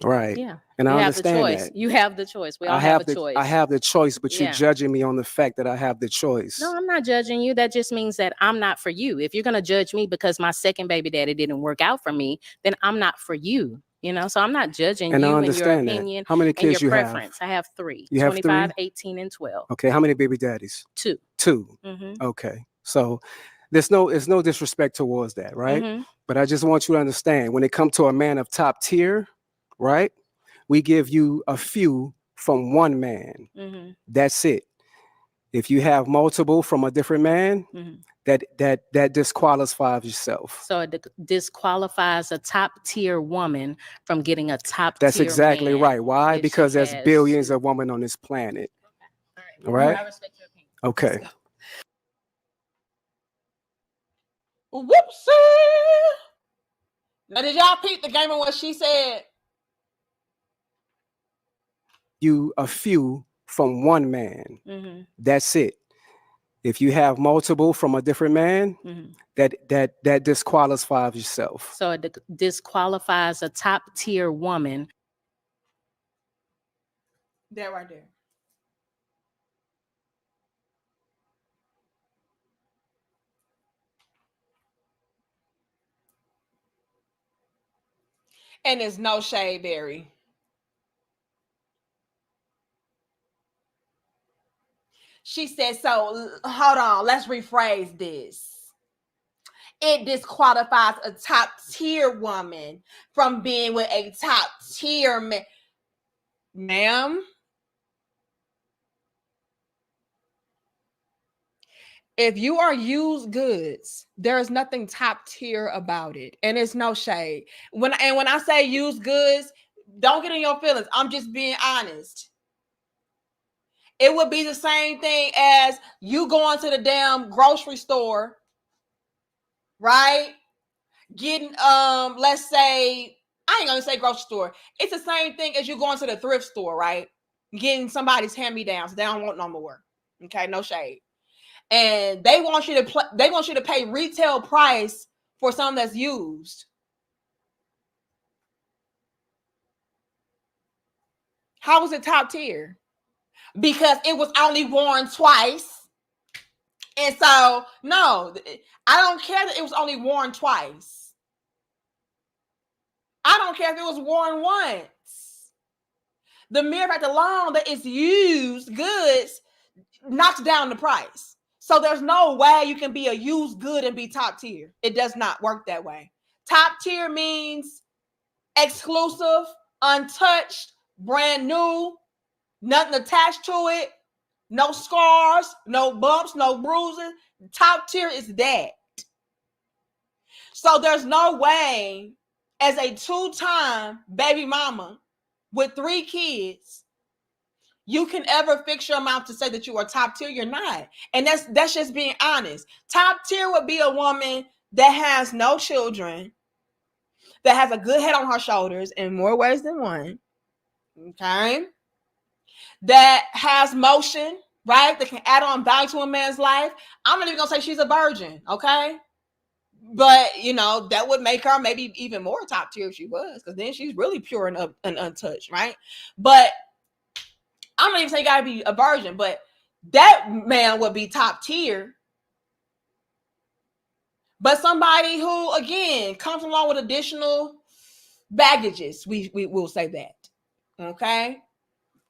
Right. Yeah. And you I have the understand choice. that. You have the choice. We all have a choice. I have the choice, but Yeah. you're judging me on the fact that I have the choice. No, I'm not judging you. That just means that I'm not for you. If you're going to judge me because my second baby daddy didn't work out for me, then I'm not for you. You know, so I'm not judging And I you and your understand that. opinion How many and kids your you have? preference. I have 3. You have 25, 3? 18, and 12. Okay. How many baby daddies? 2. 2. Mm-hmm. Okay. So there's no disrespect towards that, right? Mm-hmm. But I just want you to understand when it comes to a man of top tier, right? We give you a few from one man. Mm-hmm. That's it. If you have multiple from a different man, Mm-hmm. that disqualifies yourself. So it disqualifies a top tier woman from getting a top That's tier exactly man right. Why? if she Because there's has billions 2. of women on this planet. All All right. I respect your opinion. Okay. Let's go. Whoopsie. Now, did y'all peep the game of what she said? You a few from one man. Mm-hmm. That's it. If you have multiple from a different man, Mhm. that disqualifies yourself. So it disqualifies a top tier woman. That right there. And there's no shade, Barry. She said, so hold on, let's rephrase this. It disqualifies a top tier woman from being with a top tier man. Ma'am, if you are used goods, there is nothing top tier about it, and it's no shade. When I say used goods, don't get in your feelings. I'm just being honest. It would be the same thing as you going to the damn grocery store, right? Getting let's say, I ain't gonna say grocery store. It's the same thing as you going to the thrift store, right? Getting somebody's hand-me-downs. They don't want no more. Okay, no shade. And they want you to pay retail price for something that's used. How was it top tier? Because it was only worn twice. And so, no, I don't care that it was only worn twice. I don't care if it was worn once. The mere fact alone that it's used goods knocks down the price. So there's no way you can be a used good and be top tier. It does not work that way. Top tier means exclusive, untouched, brand new, nothing attached to it, no scars, no bumps, no bruises. Top tier is that. So there's no way, as a 2-time baby mama with 3 kids, you can ever fix your mouth to say that you are top tier. You're not. And that's just being honest. Top tier would be a woman that has no children, that has a good head on her shoulders in more ways than one. Okay. That has motion, right? That can add on value to a man's life. I'm not even gonna say she's a virgin, okay? But that would make her maybe even more top tier if she was, because then she's really pure and untouched, right? But I'm not even saying you gotta be a virgin, but that man would be top tier. But somebody who, again, comes along with additional baggages, we will say that. Okay?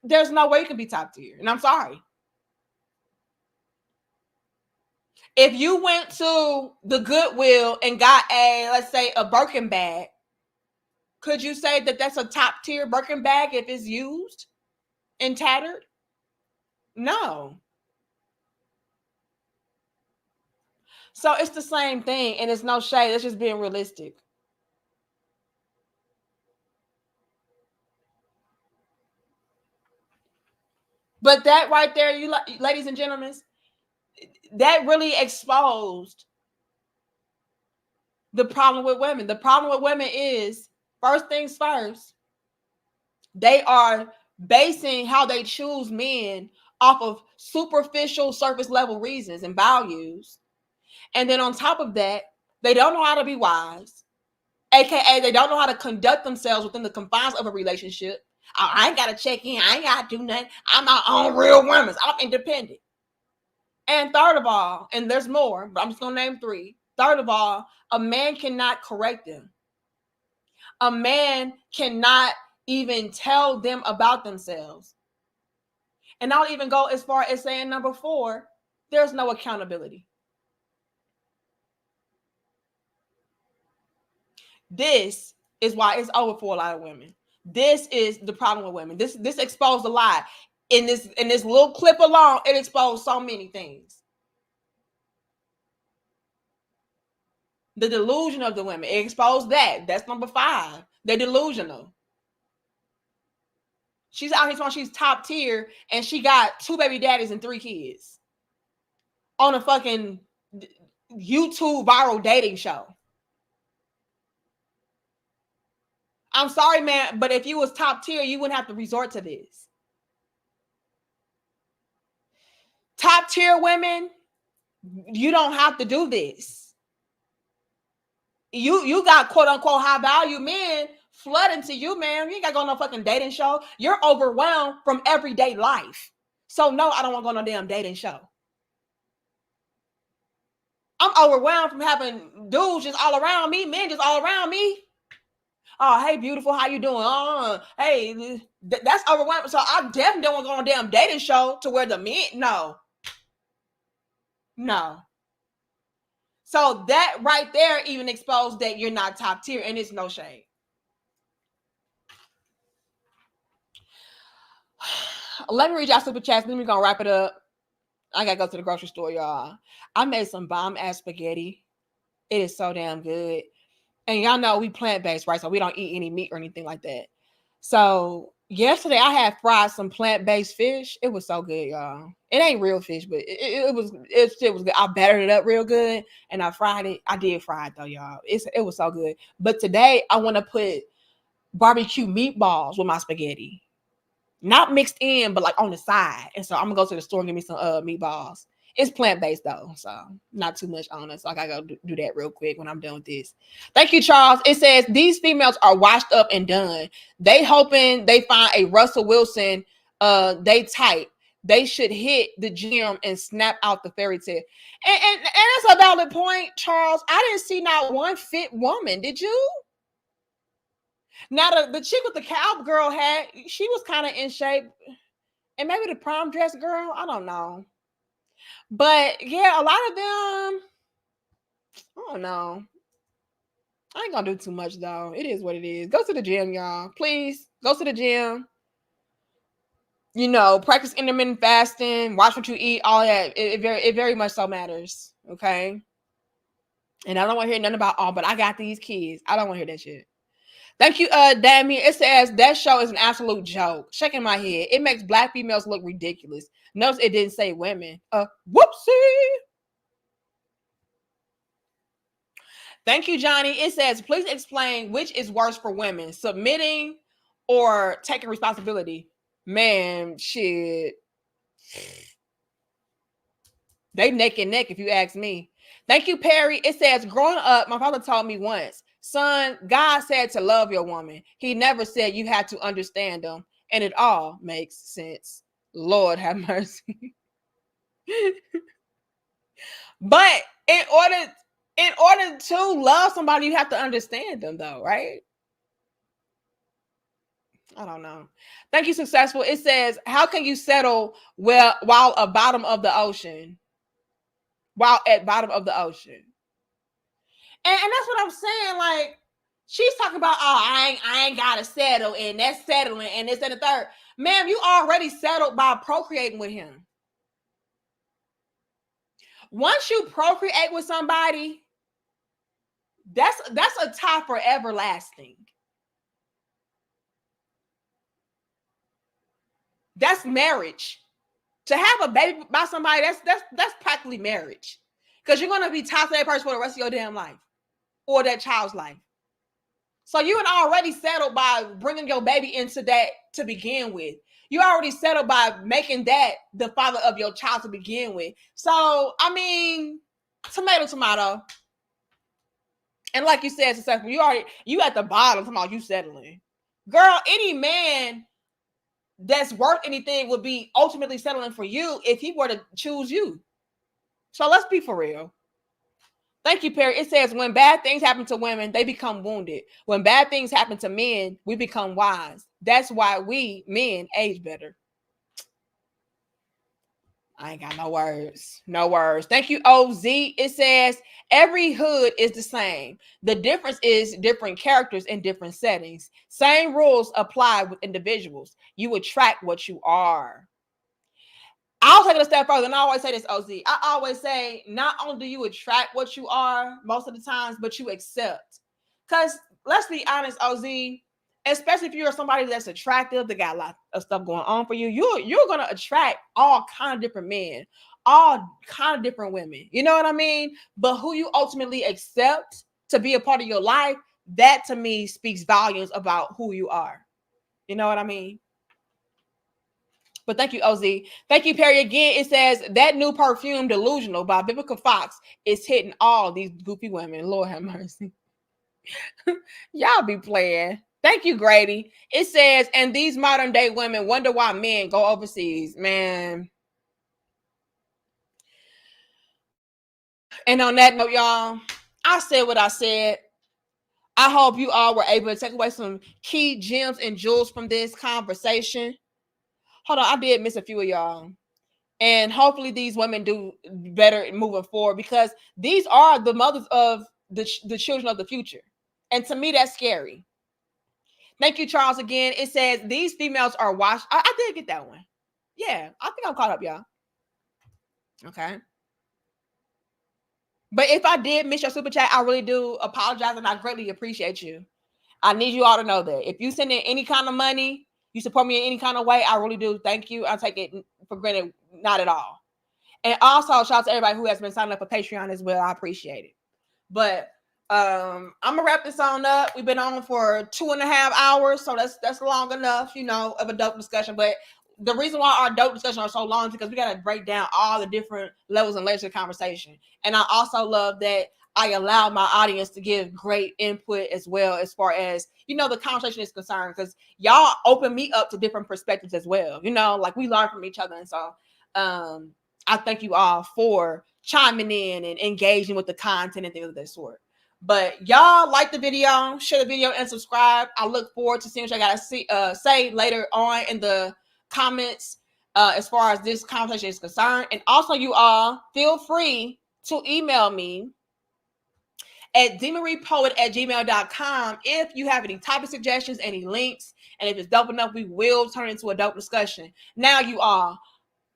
There's no way you can be top tier. And I'm sorry. If you went to the Goodwill and got let's say a Birkin bag, could you say that that's a top tier Birkin bag if it's used and tattered? No. So it's the same thing, and it's no shade. It's just being realistic. But that right there, you ladies and gentlemen, that really exposed the problem with women. The problem with women is, first things first, they are basing how they choose men off of superficial, surface level reasons and values. And then on top of that, they don't know how to be wise, aka they don't know how to conduct themselves within the confines of a relationship. I ain't got to check in. I ain't got to do nothing. I'm my own real woman. I'm independent. And third of all, and there's more, but I'm just going to name 3. Third of all, a man cannot correct them. A man cannot even tell them about themselves. And I'll even go as far as saying number 4, there's no accountability. This is why it's over for a lot of women. This is the problem with women. This exposed a lot. In this little clip alone, it exposed so many things. The delusion of the women. It exposed that. That's number 5. They're delusional. She's out here talking she's top tier, and she got 2 baby daddies and 3 kids on a fucking YouTube viral dating show. I'm sorry, man, but if you was top tier, you wouldn't have to resort to this. Top tier women You don't have to do this. You got quote unquote high value men flooding to you, man. You ain't got to go on no fucking dating show. You're overwhelmed from everyday life. So no, I don't want to go on no damn dating show. I'm overwhelmed from having dudes just all around me, men just all around me. Oh, hey, beautiful, how you doing? Hey, that's overwhelming. So I definitely don't want to go on a damn dating show to where the men, no. So that right there even exposed that you're not top tier, and it's no shade. Let me read y'all super chats. Then we're going to wrap it up. I got to go to the grocery store, y'all. I made some bomb-ass spaghetti. It is so damn good. And y'all know we plant-based, right? So we don't eat any meat or anything like that. So yesterday I had fried some plant-based fish. It was so good, y'all. It ain't real fish, but it was good. I battered it up real good and I fried it. I did fry it though, y'all. It was so good. But today I want to put barbecue meatballs with my spaghetti. Not mixed in, but like on the side. And so I'm gonna go to the store and get me some meatballs. It's plant-based though, so not too much on it. So I gotta go do that real quick when I'm done with this. Thank you, Charles. It says these females are washed up and done. They hoping they find a Russell Wilson. They type. They should hit the gym and snap out the fairy tale. And that's a valid point, Charles. I didn't see not one fit woman. Did you? Now the chick with the cowgirl hat, she was kind of in shape. And maybe the prom dress girl, I don't know. But yeah, a lot of them, I don't know. I ain't gonna do too much though. It is what it is. Go to the gym, y'all. Please go to the gym. You know, practice intermittent fasting, watch what you eat, all that. It very much so matters. Okay. And I don't want to hear nothing about, oh, but I got these kids. I don't want to hear that shit. Thank you, Damien. It says that show is an absolute joke. Shaking my head. It makes black females look ridiculous. Notice it didn't say women. Whoopsie. Thank you, Johnny. It says, please explain which is worse for women, submitting or taking responsibility. Man, shit. They neck and neck if you ask me. Thank you, Perry. It says, growing up, my father told me once, son, God said to love your woman. He never said you had to understand them. And it all makes sense. Lord have mercy. But in order to love somebody, you have to understand them though, right? I don't know. Thank you, Successful. It says, how can you settle while at bottom of the ocean? While at bottom of the ocean. And that's what I'm saying. Like, she's talking about, oh, I ain't gotta settle, and that's settling, and this and the third. Ma'am, you already settled by procreating with him. Once you procreate with somebody, that's a tie for everlasting. That's marriage. To have a baby by somebody, that's practically marriage. Because you're gonna be tied to that person for the rest of your damn life, or that child's life. So you had already settled by bringing your baby into that to begin with. You already settled by making that the father of your child to begin with. So, I mean, tomato, tomato. And like you said, Successful, you at the bottom, talking about you settling. Girl, any man that's worth anything would be ultimately settling for you if he were to choose you. So let's be for real. Thank you, Perry. It says, when bad things happen to women, they become wounded. When bad things happen to men, we become wise. That's why we men age better. I ain't got no words. No words. Thank you, OZ. It says, every hood is the same. The difference is different characters in different settings. Same rules apply with individuals. You attract what you are. I'll take it a step further, and I always say this, OZ. I always say, not only do you attract what you are most of the times, but you accept. Because let's be honest, OZ, especially if you're somebody that's attractive, that got a lot of stuff going on for you, you're going to attract all kind of different men, all kind of different women. You know what I mean? But who you ultimately accept to be a part of your life, that to me speaks volumes about who you are. You know what I mean? But thank you, OZ. Thank you, Perry. Again, it says that new perfume, Delusional by Vivica Fox, is hitting all these goofy women. Lord have mercy. Y'all be playing. Thank you, Grady. It says, and these modern day women wonder why men go overseas. Man. And on that note, y'all, I said what I said. I hope you all were able to take away some key gems and jewels from this conversation. Hold on, I did miss a few of y'all. And hopefully these women do better moving forward, because these are the mothers of the children of the future. And to me, that's scary. Thank you, Charles, again. It says these females are washed. I did get that one. Yeah, I think I'm caught up, y'all. Okay. But if I did miss your super chat, I really do apologize, and I greatly appreciate you. I need you all to know that. If you send in any kind of money, you support me in any kind of way, I really do. Thank you. I take it for granted, not at all. And also, shout out to everybody who has been signing up for Patreon as well. I appreciate it. But I'm gonna wrap this on up. We've been on for 2.5 hours, so that's long enough, you know, of a dope discussion. But the reason why our dope discussions are so long is because we got to break down all the different levels and layers of conversation. And I also love that I allow my audience to give great input as well, as far as, you know, the conversation is concerned, because y'all open me up to different perspectives as well. You know, like we learn from each other. And so I thank you all for chiming in and engaging with the content and things of that sort. But y'all like the video, share the video, and subscribe. I look forward to seeing what y'all got to say later on in the comments as far as this conversation is concerned. And also, you all feel free to email me at demariepoet@gmail.com if you have any topic suggestions, any links, and if it's dope enough, we will turn it into a dope discussion. Now, you all,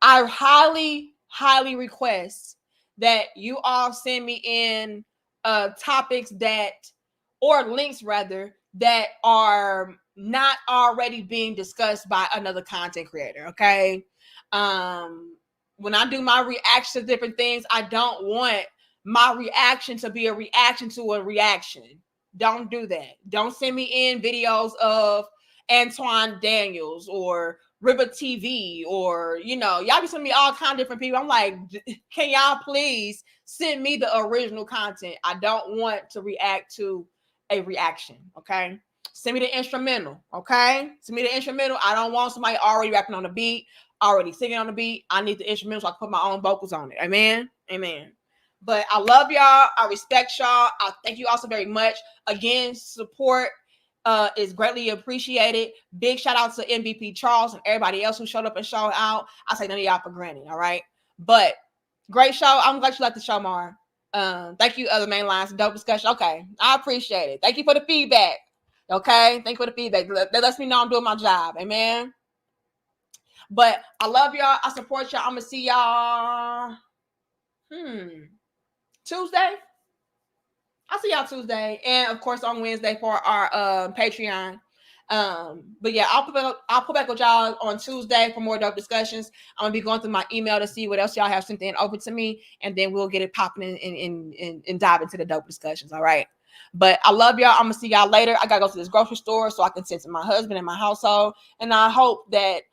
I highly request that you all send me in topics that, or links rather, that are not already being discussed by another content creator. Okay. When I do my reaction to different things, I don't want my reaction to be a reaction to a reaction. Don't do that. Don't send me in videos of Antoine Daniels or River TV, or, you know, y'all be sending me all kinds of different people. I'm like, can y'all please send me the original content? I don't want to react to a reaction. Okay. Send me the instrumental. Okay. Send me the instrumental. I don't want somebody already rapping on the beat, already singing on the beat. I need the instrumental so I can put my own vocals on it. Amen. Amen. But I love y'all. I respect y'all. I thank you all so very much. Again, support is greatly appreciated. Big shout out to MVP Charles and everybody else who showed up and showed out. I say none of y'all for granted. All right. But great show. I'm glad you liked the show, Mar. Thank you, other main lines. Dope discussion. Okay. I appreciate it. Thank you for the feedback. Okay. Thank you for the feedback. That lets me know I'm doing my job. Amen. But I love y'all. I support y'all. I'm going to see y'all Tuesday. I'll see y'all Tuesday, and of course on Wednesday for our Patreon. But yeah, I'll put back with y'all on Tuesday for more dope discussions. I'm gonna be going through my email to see what else y'all have sent in over to me, and then we'll get it popping and dive into the dope discussions. All right. But I love y'all. I'm gonna see y'all later. I gotta go to this grocery store so I can send to my husband and my household, and I hope that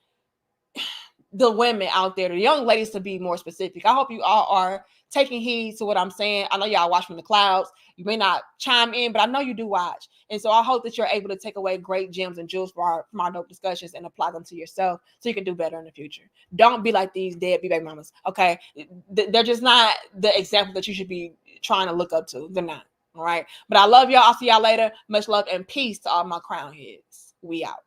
the women out there, the young ladies, to be more specific, I hope you all are taking heed to what I'm saying. I know y'all watch from the clouds. You may not chime in, but I know you do watch. And so I hope that you're able to take away great gems and jewels from our dope discussions and apply them to yourself so you can do better in the future. Don't be like these deadbeat baby mamas, okay? They're just not the example that you should be trying to look up to. They're not, all right? But I love y'all. I'll see y'all later. Much love and peace to all my crown heads. We out.